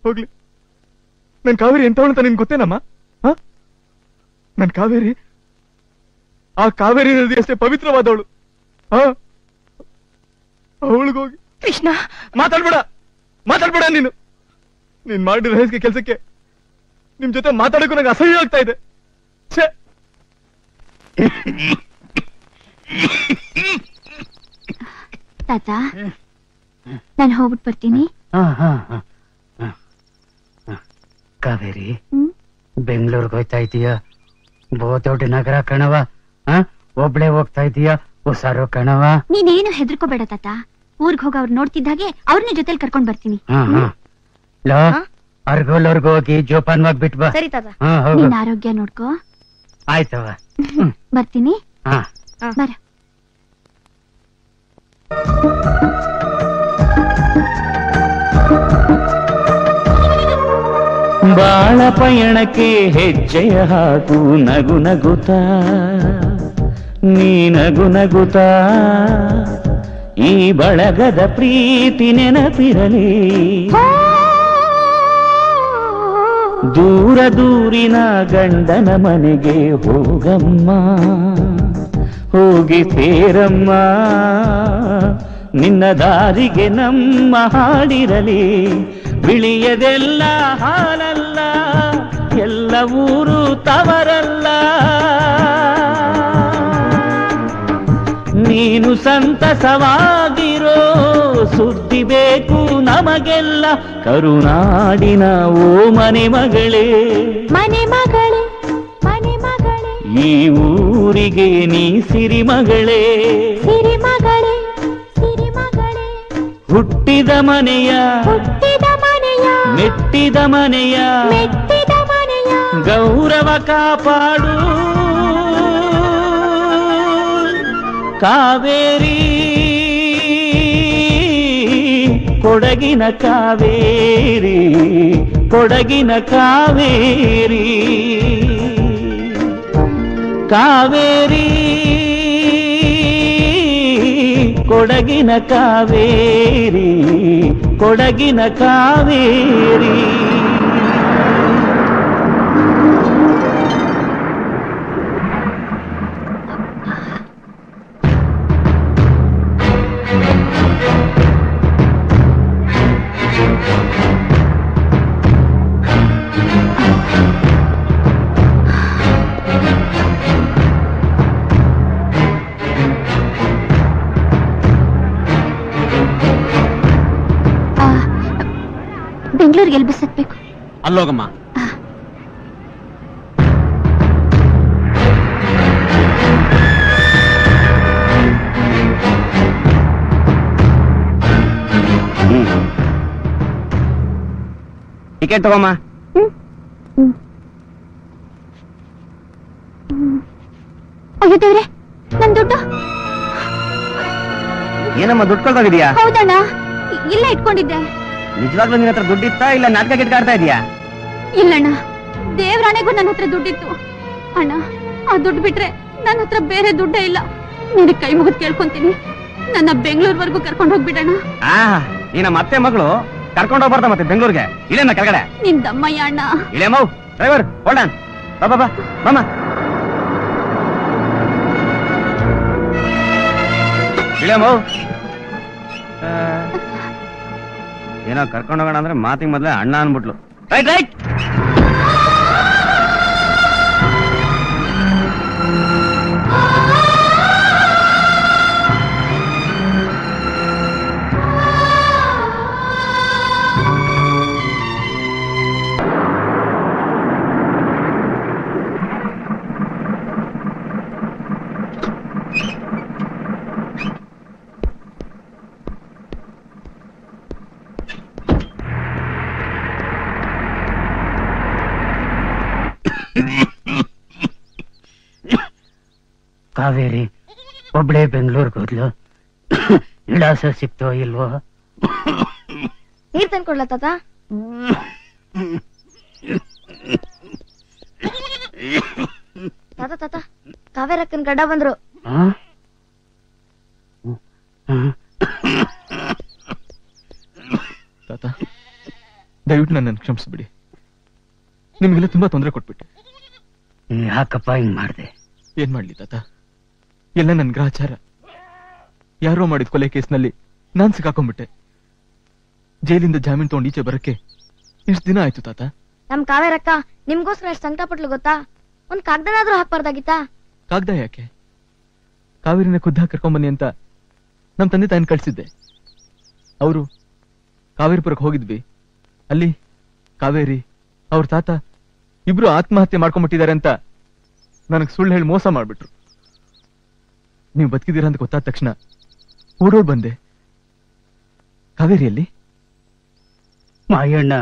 ಹೋಗ್ಲಿ, ನನ್ ಕಾವೇರಿ ಎಂತವಳು ಅಂತ ನಿನ್ ಗೊತ್ತೇನಮ್ಮ? ನನ್ ಕಾವೇರಿ ಆ ಕಾವೇರಿ ನದಿ ಅಷ್ಟೇ ಪವಿತ್ರವಾದವಳು. ಅವಳಿಗೋಗಿ ಕೃಷ್ಣ ಮಾತಾಡ್ಬೇಡ ನೀನು ಮಾಡಿರೋ ರಹಸ್ಯ ಕೆಲಸಕ್ಕೆ ನಿಮ್ ಜೊತೆ ಮಾತಾಡೋಕೆ ನಂಗೆ ಅಸಹ್ಯ ಆಗ್ತಾ ಇದೆ. ತಾತ, ನಾನು ಹೋಗ್ಬಿಟ್ಟು ಬರ್ತೀನಿ. ಕಾವೇರಿ, ಬೆಂಗಳೂರಿಗೆ ಹೋಗ್ತಾ ಇದೀಯ? ದೊಡ್ಡ ನಗರ ಕಣವ. ಒಬ್ಳೆ ಹೋಗ್ತಾ ಇದೀಯ? ಹುಷಾರು ಕಣವ. ನೀನೇನು ಹೆದರ್ಕೋಬೇಡ ತಾತ. ಊರ್ಗ್ ಹೋಗ ಅವ್ರು ನೋಡ್ತಿದ್ದಾಗೆ ಅವ್ರನ್ನ ಜೊತೆಲಿ ಕರ್ಕೊಂಡ್ ಬರ್ತೀನಿ. ಅರ್ಗೋಲ್ವರ್ಗು ಹೋಗಿ ಜೋಪಾನವಾಗಿ ಬಿಟ್ ಬಾ. ಸರಿ ತಾತ. ನಿನ್ ಆರೋಗ್ಯ ನೋಡ್ಕೋ. ಆಯ್ತವ, ಬರ್ತೀನಿ. ಬರ. ಬಾಳ ಪಯಣಕ್ಕೆ ಹೆಜ್ಜೆಯ ಹಾಕು ನಗು ನಗುತ್ತ, ನೀ ನಗು ನಗುತ್ತ. ಈ ಬಳಗದ ಪ್ರೀತಿ ನೆನಪಿರಲಿ. ದೂರ ದೂರಿನ ಗಂಡನ ಮನೆಗೆ ಹೋಗಮ್ಮ, ಹೋಗಿ ಸೇರಮ್ಮ. ನಿನ್ನ ದಾರಿಗೆ ನಮ್ಮ ಹಾಡಿರಲಿ. ಬಿಳಿಯದೆಲ್ಲ ಹಾಲಲ್ಲ, ಎಲ್ಲ ಊರು ತವರಲ್ಲ. ನೀನು ಸಂತಸವಾಗಿರೋ ಸುದ್ದಿ ಬೇಕು ನಮಗೆಲ್ಲ. ಕರುನಾಡಿನ ಓ ಮನೆ ಮಗಳೇ, ಮನೆ ಮಗಳೇ, ಮನೆ ಮಗಳೇ. ಈ ಊರಿಗೆ ನೀ ಸಿರಿ ಮಗಳೇ, ಸಿರಿ ಮಗಳೇ, ಸಿರಿ ಮಗಳೇ. ಹುಟ್ಟಿದ ಮನೆಯ, ಹುಟ್ಟಿದ ಮನೆಯ, ಮೆಟ್ಟಿದ ಮನೆಯ, ಮೆಟ್ಟಿದ ಮನೆಯ ಗೌರವ ಕಾಪಾಡು. ಕಾವೇರಿ, ಕೊಡಗಿನ ಕಾವೇರಿ, ಕೊಡಗಿನ ಕಾವೇರಿ. ಕಾವೇರಿ, ಕೊಡಗಿನ ಕಾವೇರಿ, ಕೊಡಗಿನ ಕಾವೇರಿ. ಬೆಂಗಳೂರಿಗೆ ಎಲ್ಲಿ ಬಸ್ ಹತ್ಬೇಕು? ಅಲ್ಲೋಗಮ್ಮ. ಟಿಕೆಟ್ ತಗೋಮ್ಮ. ಅಯ್ಯೋ ದೇವ್ರೆ, ನನ್ ದುಡ್ಡು. ಏನಮ್ಮ ದುಡ್ಡು ಕಳ್ದೋಗಿದ್ಯಾ? ಹೌದಣ್ಣ, ಇಲ್ಲ ಇಟ್ಕೊಂಡಿದ್ದೆ. ನಿಜವಾಗ್ಲೂ ನಿನ್ನ ಹತ್ರ ದುಡ್ಡಿತ್ತಾ ಇಲ್ಲ ನಾಟಕ ಗಿಟ್ಕಾಡ್ತಾ ಇದೀಯಾ? ಇಲ್ಲಣ್ಣ, ದೇವ್ರಾಣೆಗೂ ನನ್ನ ಹತ್ರ ದುಡ್ಡಿತ್ತು. ಅಣ್ಣ, ಆ ದುಡ್ಡು ಬಿಟ್ರೆ ನನ್ನ ಹತ್ರ ಬೇರೆ ದುಡ್ಡೇ ಇಲ್ಲ. ನಿನಗೆ ಕೈ ಮುಗಿದು ಕೇಳ್ಕೊಂತೀನಿ, ನನ್ನ ಬೆಂಗಳೂರ್ವರೆಗೂ ಕರ್ಕೊಂಡು ಹೋಗ್ಬಿಡಣ. ನೀನ ಮತ್ತೆ ಮಗಳು ಕರ್ಕೊಂಡು ಹೋಗ್ಬಾರ್ದ ಮತ್ತೆ ಬೆಂಗಳೂರಿಗೆ? ಇಲ್ಲೇನ ಕೆಳಗಡೆ ನಿನ್ ದಮ್ಮಯ್ಯ ಅಣ್ಣ. ಇಲ್ಲೇ ಮೌ ಡ್ರೈವರ್ ಹೋಲ್ಡ್ ಆನ್. ಬಾ ಬಾ ಬಾ ಮಾಮ. ಇಲ್ಲೇ ಮೌ. ಏನೋ ಕರ್ಕೊಂಡು ಹೋಗೋಣ ಅಂದ್ರೆ ಮಾತಿಗೆ ಮೊದ್ಲೇ ಅಣ್ಣ ಅನ್ಬಿಟ್ಲು. Right right. ಕಾವೇರಿ ಒಬ್ಳೆ ಬೆಂಗಳೂರಿಗೆ ಹೋದ್ಲು. ವಿಳಾಸ ಸಿಕ್ತೋ ಇಲ್ವೋ? ನೀರ್ ತಂದ್ಕೊಡ್ಲ ತಾತ? ತಾತ ತಾತ, ಕಾವೇರಕ್ಕನ್ ಗಡ್ಡ ಬಂದ್ರು. ತಾತ, ದಯವಿಟ್ಟು ನನ್ನನ್ನು ಕ್ಷಮಿಸ್ಬಿಡಿ. ನಿಮಗೆಲ್ಲ ತುಂಬಾ ತೊಂದರೆ ಕೊಟ್ಬಿಟ್ಟೆ. ಯಾಕಪ್ಪ ಹಿಂಗ್ ಮಾಡ್ದೆ? ಏನ್ ಮಾಡ್ಲಿ ತಾತ, ಎಲ್ಲ ನನ್ ಗ್ರಹಚಾರ. ಯಾರೋ ಮಾಡಿದ ಕೊಲೆ ಕೇಸ್ನಲ್ಲಿ ನಾನ್ ಸಿಕ್ಕಾಕೊಂಡ್ಬಿಟ್ಟೆ. ಜೈಲಿಂದ ಜಾಮೀನ್ ತಗೊಂಡು ಈಚೆ ಬರಕ್ಕೆ ಎಷ್ಟು ದಿನ ಆಯ್ತು ತಾತ. ನಮ್ ಕಾವೇರಕ್ಕ ನಿಮ್ಗೋಸ್ಕರ ಎಷ್ಟು ಸಂಕಟ ಪಟ್ಲು ಗೊತ್ತಾ? ಒಂದ್ ಕಾಗ್ದನಾದ್ರೂ ಹಾಕ್ಬಾರ್ದಾಗಿತ್ತಾ? ಕಾಗ್ದ ಯಾಕೆ? ಕಾವೇರಿನ ಖುದ್ದಾಗಿ ಕರ್ಕೊಂಬನ್ನಿ ಅಂತ ನಮ್ ತಂದೆ ತಾಯಿನ ಕಳ್ಸಿದ್ದೆ. ಅವರು ಕಾವೇರಿಪುರಕ್ಕೆ ಹೋಗಿದ್ವಿ. ಅಲ್ಲಿ ಕಾವೇರಿ ಅವ್ರ ತಾತ ಇಬ್ರು ಆತ್ಮಹತ್ಯೆ ಮಾಡ್ಕೊಂಡ್ಬಿಟ್ಟಿದ್ದಾರೆ ಅಂತ ನನಗ್ ಸುಳ್ಳು ಹೇಳಿ ಮೋಸ ಮಾಡ್ಬಿಟ್ರು. ನೀವು ಬದುಕಿದ್ದೀರಾ ಅಂತ ಗೊತ್ತಾದ ತಕ್ಷಣ ಓಡೋಡ್ ಬಂದೆ. ಕಾವೇರಿಯಲ್ಲಿ ಮಾಯಣ್ಣ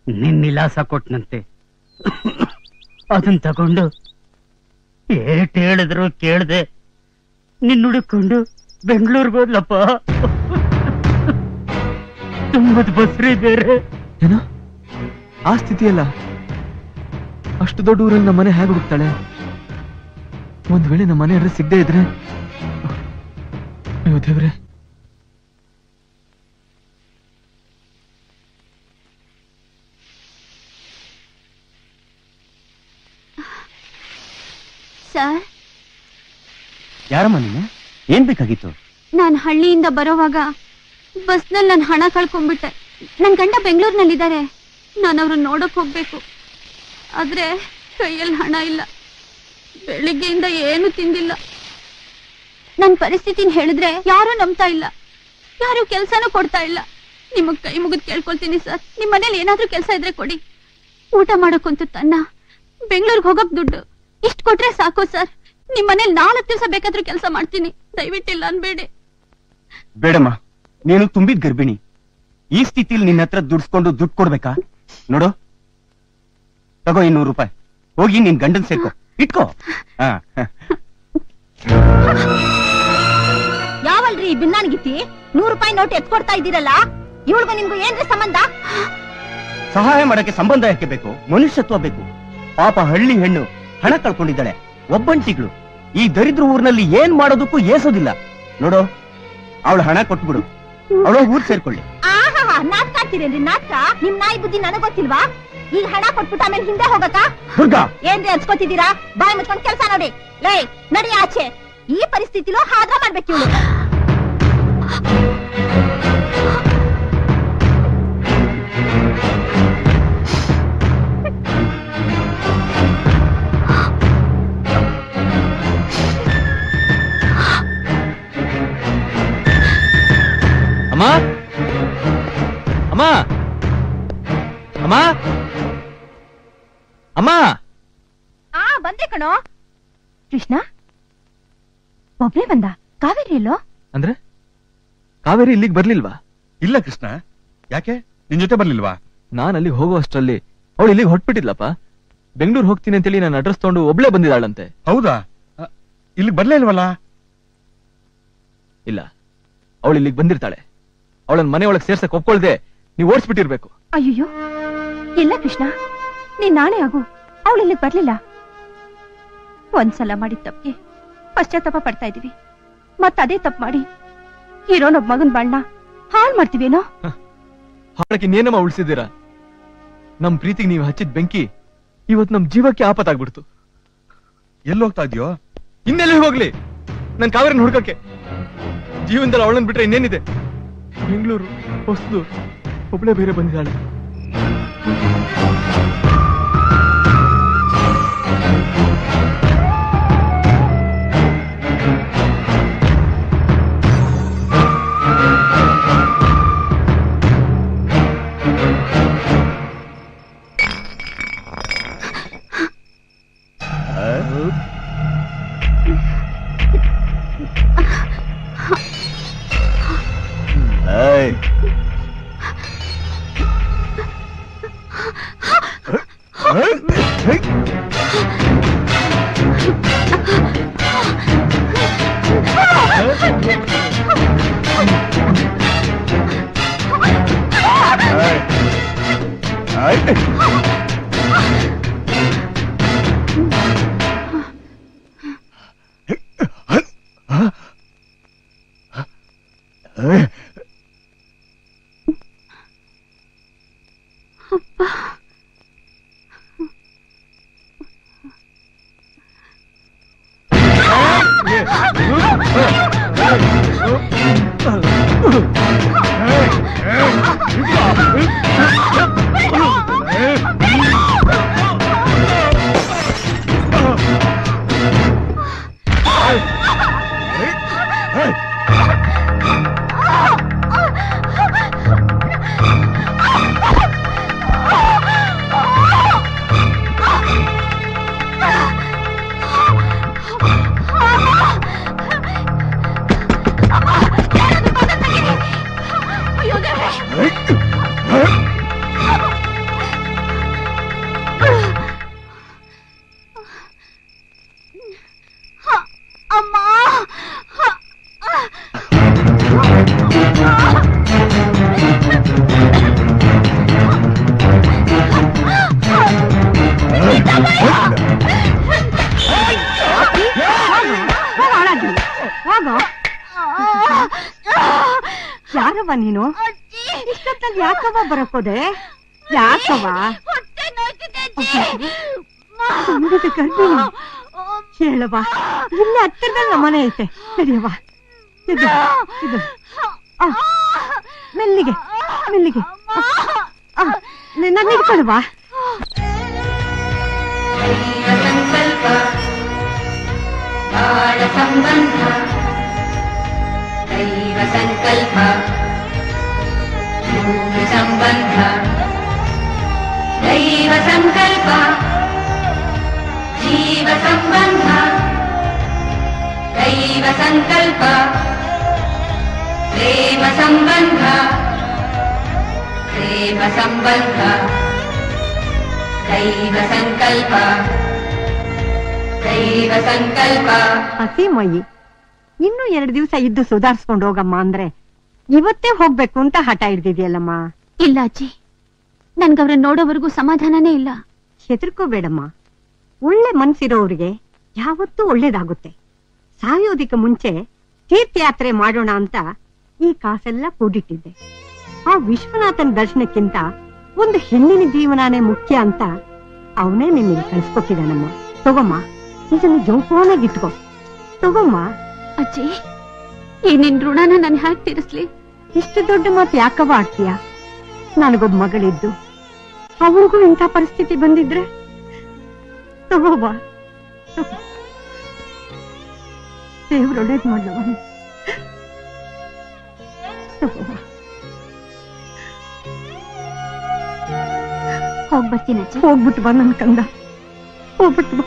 ನಿನ್ ವಿಳಾಸ ಕೊಟ್ನಂತೆ. ಅದನ್ ತಗೊಂಡು ಏಟ್ ಹೇಳಿದ್ರು ಕೇಳ್ದೆ ನಿನ್ ಹುಡುಕೊಂಡು ಬೆಂಗಳೂರಿಗೆ ಹೋದ್ಲಪ್ಪ. ತುಂಬದ್ ಬಸ್ರಿ ಬೇರೆ. ಏನೋ ಆ ಸ್ಥಿತಿಯಲ್ಲ, ಅಷ್ಟು ದೊಡ್ಡ ಊರಲ್ಲಿ ನಮ್ಮ ಮನೆ ಹೇಗೆ ಹುಡುಕ್ತಾಳೆ? ಒಂದ್ ವೇಳೆ ನಮ್ಮ ಮನೆ ಅಡ್ರೆಸ್ ಸಿಗದೆ ಇದ್ರೆ, ಅಯ್ಯೋ ದೇವ್ರೆ. ಸರ್, ಯಾರಮ್ಮ ನೀನು? ಏನ್ ಬೇಕಾಗಿತ್ತು? ನಾನ್ ಹಳ್ಳಿಯಿಂದ ಬರೋವಾಗ ಬಸ್ನಲ್ಲಿ ನಾನು ಹಣ ಕಳ್ಕೊಂಡ್ಬಿಟ್ಟೆ. ನನ್ ಗಂಡ ಬೆಂಗಳೂರಿನಲ್ಲಿದ್ದಾರೆ. ನಾನು ಅವ್ರನ್ನ ನೋಡಕ್ ಹೋಗ್ಬೇಕು. ಆದ್ರೆ ಕೈಯಲ್ಲಿ ಹಣ ಇಲ್ಲ. ಬೆಳಿಗ್ಗೆಯಿಂದ ಏನು ತಿಂದಿಲ್ಲ. ನನ್ ಪರಿಸ್ಥಿತಿನ ಹೇಳಿದ್ರೆ ಯಾರು ನಂಬ್ತಾ ಇಲ್ಲ, ಯಾರು ಕೆಲ್ಸನೂ ಕೊಡ್ತಾ ಇಲ್ಲ. ನಿಮಗ್ ಕೈ ಮುಗಿದ್ ಕೇಳ್ಕೊಳ್ತೀನಿ ಸರ್, ನಿಮ್ ಮನೇಲಿ ಏನಾದ್ರೂ ಕೆಲ್ಸ ಇದ್ರೆ ಕೊಡಿ. ಊಟ ಮಾಡಕ್ಕಂತೂ ತನ್ನ, ಬೆಂಗಳೂರಿಗೆ ಹೋಗಕ್ ದುಡ್ಡು ಇಷ್ಟ ಕೊಟ್ರೆ ಸಾಕು ಸರ್. ನಿಮ್ ಮನೇಲಿ 4 ದಿವಸ ಬೇಕಾದ್ರೂ ಕೆಲಸ ಮಾಡ್ತೀನಿ. ದಯವಿಟ್ಟಿಲ್ಲ ಅನ್ಬೇಡಿ. ಬೇಡಮ್ಮ, ನೀನು ತುಂಬಿದ್ ಗರ್ಭಿಣಿ. ಈ ಸ್ಥಿತಿಲಿ ನಿನ್ನ ಹತ್ರ ದುಡ್ಸ್ಕೊಂಡು ದುಡ್ಡು ಕೊಡ್ಬೇಕಾ? ನೋಡು, ತಗೋ 200 ರೂಪಾಯಿ. ಹೋಗಿ ನಿನ್ ಗಂಡನ್ ಸೇರ್ಕೋ, ಇಟ್ಕೋ. ಯಾವಲ್ರಿ ಬಿನ್ನಾನ್ಗಿತ್ತಿ 100 ರೂಪಾಯಿ ನೋಟ್ ಎತ್ಕೊಡ್ತಾ ಇದ್ದೀರಲ್ಲ, ಇವಳಿಗೂ ನಿಮ್ಗೂ ಏನ್ರಿ ಸಂಬಂಧ? ಸಹಾಯ ಮಾಡಕ್ಕೆ ಸಂಬಂಧ ಯಾಕೆ ಬೇಕು? ಮನುಷ್ಯತ್ವ ಬೇಕು. ಪಾಪ ಹಳ್ಳಿ ಹೆಣ್ಣು ಹಣ ಕಳ್ಕೊಂಡಿದ್ದಾಳೆ, ಒಬ್ಬಂಟಿಗಳು. ಈ ದರಿದ್ರ ಊರಿನಲ್ಲಿ ಏನ್ ಮಾಡೋದಕ್ಕೂ ಏಸೋದಿಲ್ಲ. ನೋಡು, ಅವಳು ಹಣ ಕೊಟ್ಬಿಡು, ಅವಳು ಊರ್ ಸೇರ್ಕೊಳ್ಳಿ. ಆಹಾ, ನಾಟಕ ಆಡ್ತೀರೇನ್ರಿ? ನಾಟಕ? ನಿಮ್ ನಾಯಿ ಬುದ್ಧಿ ನನಗ್ ಗೊತ್ತಿಲ್ವಾ? ಈಗ ಹಣ ಕೊಟ್ಬಿಟ್ಟು ಆಮೇಲೆ ಹಿಂದೆ ಹೋಗಕ್ಕ? ದುರ್ಗಾ, ಏನ್ರಿ ಹಚ್ಕೋತಿದ್ದೀರಾ? ಬಾಯ್ ಮುಚ್ಕೊಂಡ್ ಕೆಲ್ಸ ನೋಡಿ. ಲೇ, ನಡಿ ಆಚೆ. ಈ ಪರಿಸ್ಥಿತಿಲೂ ಹಾದ್ರ ಮಾಡ್ಬೇಕು ಇವಳು. ಅಮ್ಮ, ಅಮ್ಮ, ಅಮ್ಮ, ಅಮ್ಮ. ಬಂದೆ ಕಣೋ. ಕೃಷ್ಣ ಒಬ್ನೇ ಬಂದ? ಕಾವೇರಿ ಎಲ್ಲೋ? ಅಂದ್ರೆ ಕಾವೇರಿ ಇಲ್ಲಿಗೆ ಬರ್ಲಿಲ್ವಾ? ಇಲ್ಲ ಕೃಷ್ಣ, ಯಾಕೆ ನಿನ್ ಜೊತೆ ಬರ್ಲಿಲ್ವಾ? ನಾನ್ ಅಲ್ಲಿಗೆ ಹೋಗೋ ಅಷ್ಟರಲ್ಲಿ ಅವಳು ಇಲ್ಲಿಗೆ ಹೊಟ್ಬಿಟ್ಟಿದ್ಲಪ್ಪ. ಬೆಂಗಳೂರು ಹೋಗ್ತೀನಿ ಅಂತೇಳಿ ನಾನು ಅಡ್ರೆಸ್ ತಗೊಂಡು ಒಬ್ಳೆ ಬಂದಿದ್ದಾಳಂತೆ. ಹೌದಾ? ಇಲ್ಲಿಗೆ ಬರ್ಲೇ ಇಲ್ವಲ್ಲ? ಇಲ್ಲ, ಅವಳು ಇಲ್ಲಿಗೆ ಬಂದಿರ್ತಾಳೆ. ಅವಳನ್ನ ಮನೆ ಒಳಗೆ ಸೇರ್ಸಕ್ ಒಪ್ಕೊಳ್ದೆ ನೀವು ಓಡಿಸ್ಬಿಟ್ಟಿರ್ಬೇಕು. ಅಯ್ಯೋ ಇಲ್ಲ ಕೃಷ್ಣ, ನೀನ್ ನಾನೇ ಆಗು. ಅವಳು ಇಲ್ಲಿಗೆ ಬರ್ಲಿಲ್ಲ. ಒಂದ್ಸಲ ಮಾಡಿದ ತಪ್ಪಿಗೆ ಪಶ್ಚಾತ್ತಾಪ ಪಡ್ತಾ ಇದೀವಿ. ಮತ್ತದೇ ತಪ್ಪು ಮಾಡಿ ಇರೋನೊಬ್ಬ ಮಗನ್ ಬಾಳ್ನ ಹಾಳು ಮಾಡ್ತೀವೇನೋ? ಹಾಳಕ್ಕೆ ನೇನಮ್ಮ ಉಳಿಸಿದ್ದೀರಾ? ನಮ್ ಪ್ರೀತಿಗೆ ನೀವು ಹಚ್ಚಿದ ಬೆಂಕಿ ಇವತ್ತು ನಮ್ ಜೀವಕ್ಕೆ ಆಪತ್ತಾಗ್ಬಿಡ್ತು. ಎಲ್ಲಿ ಹೋಗ್ತಾ ಇದೆಯೋ? ಇನ್ನೆಲ್ಲಿ ಹೋಗ್ಲಿ, ನನ್ ಕಾವೇರಿನ ಹುಡ್ಕಕ್ಕೆ. ಜೀವನದಲ್ಲಿ ಅವಳನ್ನ ಬಿಟ್ರೆ ಇನ್ನೇನಿದೆ? ಬೆಂಗಳೂರು ಹೊಸದು, ಒಬ್ಳೆ ಬೇರೆ ಬಂದಿದ್ದಾಳೆ. ಯಾರವ್ವ ನೀನು? ಇಷ್ಟೊತ್ತಲ್ಲಿ ಯಾಕವ್ವ ಬರಕೋದೆ? ಯಾಕವ್ವ ಗರ್ಭಿಣಿ? ಹೇಳವ್ವ, ಇಲ್ಲೇ ಹತ್ತಿರದಲ್ಲಿ ನಮ್ಮನೆ ಐತೆ. ನಡಿಯವ್ವ, ಇದು ಇದು ಮೆಲ್ಲಿಗೆ ಮೆಲ್ಲಿಗೆ ನನ್ನ ಹಿಡ್ಕೊಳ್ವಾ. ಸಂಕಲ್ಪ ಬಾಳ ಸಂಬಂಧ ದೈವ ಸಂಕಲ್ಪ ಭೂಮಿ ಸಂಬಂಧ ದೈವ ಸಂಕಲ್ಪ ಜೀವ ಸಂಬಂಧ ದೈವ ಸಂಕಲ್ಪ ಪ್ರೇಮ ಸಂಬಂಧ ಪ್ರೇಮ ಸಂಬಂಧ ದೈವ ಸಂಕಲ್ಪ ದೈವ ಸಂಕಲ್ಪ. ಹಸಿ ಮಯಿ ಇನ್ನು 2 ದಿವಸ ಇದ್ದು ಸುಧಾರಿಸ್ಕೊಂಡು ಹೋಗಮ್ಮ ಅಂದ್ರೆ ಇವತ್ತೇ ಹೋಗ್ಬೇಕು ಅಂತ ಹಠ ಹಿಡ್ದಿದ್ಯಲ್ಲಮ್ಮ. ಇಲ್ಲ ಅಜ್ಜಿ, ನನ್ಗವ್ರನ್ನ ನೋಡೋವರೆಗೂ ಸಮಾಧಾನನೇ ಇಲ್ಲ. ಹೆದರ್ಕೋಬೇಡಮ್ಮ, ಒಳ್ಳೆ ಮನ್ಸಿರೋರಿಗೆ ಯಾವತ್ತೂ ಒಳ್ಳೇದಾಗುತ್ತೆ. ಸಾಯೋದಿಕ್ಕೆ ಮುಂಚೆ ತೀರ್ಥಯಾತ್ರೆ ಮಾಡೋಣ ಅಂತ ಈ ಕಾಸೆಲ್ಲ ಕೂಡಿಟ್ಟಿದ್ದೆ. ಆ ವಿಶ್ವನಾಥನ್ ದರ್ಶನಕ್ಕಿಂತ ಒಂದು ಹೆಣ್ಣಿನ ಜೀವನಾನೇ ಮುಖ್ಯ ಅಂತ ಅವನೇ ನಿನ್ನಿಗೆ ಕಳ್ಸ್ಕೊಟ್ಟಿದ್ದಾನಮ್ಮ. ತಗೊಮ್ಮ, ಇದನ್ನು ಜೋಪಾನಾಗಿಟ್ಕೋ. ತಗೊಮ್ಮ. ಅಜ್ಜಿ, ಈ ನಿನ್ ಋಣನ ನಾನು ಹ್ಯಾಕ್ ತೀರಿಸ್ಲಿ? ಇಷ್ಟು ದೊಡ್ಡ ಮಾತು ಯಾಕವ್ವ ಆಡ್ತೀಯ? ನನಗೊಬ್ಬ ಮಗಳಿದ್ದು ಅವ್ರಿಗೂ ಇಂಥ ಪರಿಸ್ಥಿತಿ ಬಂದಿದ್ರೆ ತಗೋಬ. ದೇವ್ರು ಒಳ್ಳೇದ್ ಮಾಡವ. ಹೋಗ್ಬರ್ತೀನಿ ಅಜ್ಜಿ. ಹೋಗ್ಬಿಟ್ಟು ಬಾ ನನ್ ಕಂದ, ಹೋಗ್ಬಿಟ್ಟು ಬಾ.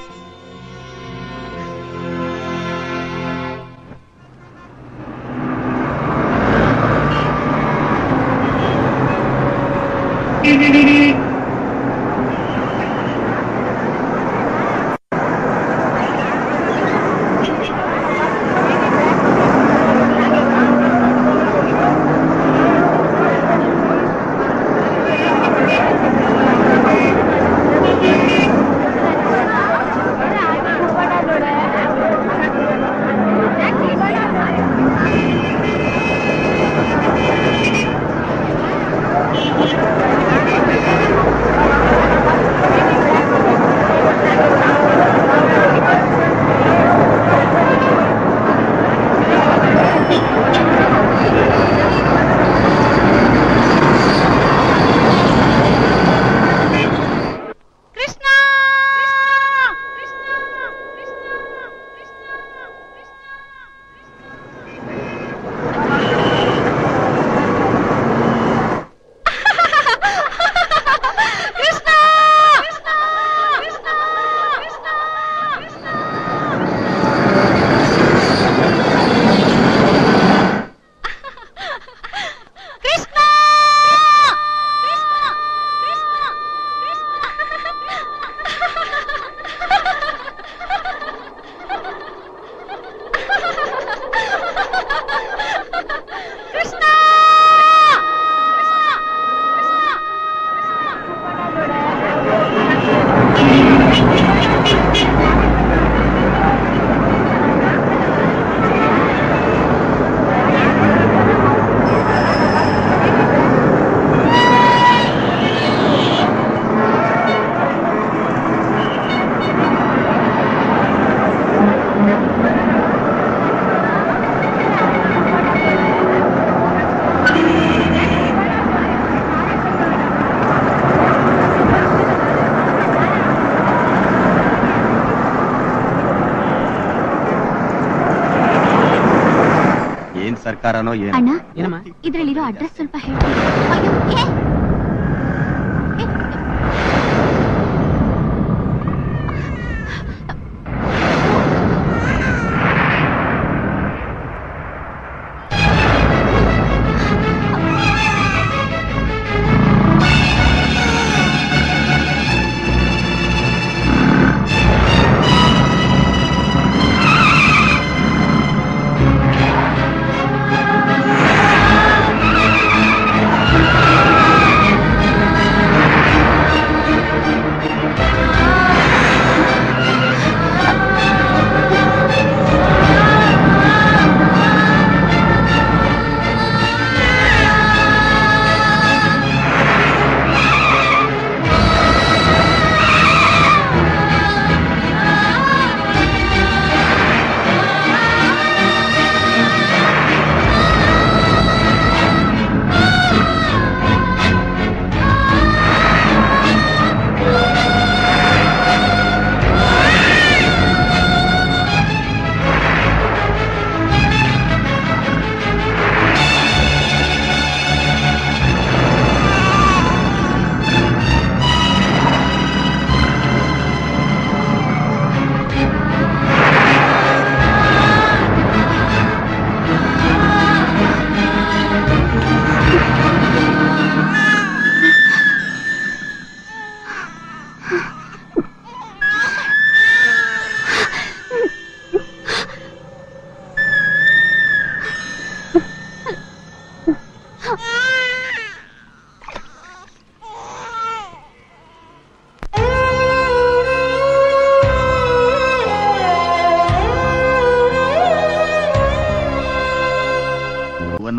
ಸರ್ಕಾರನೋ ಏನು? ಅಣ್ಣ, ಇದ್ರಲ್ಲಿರೋ ಅಡ್ರೆಸ್ ಸ್ವಲ್ಪ ಹೇಳ್ತೀನಿ.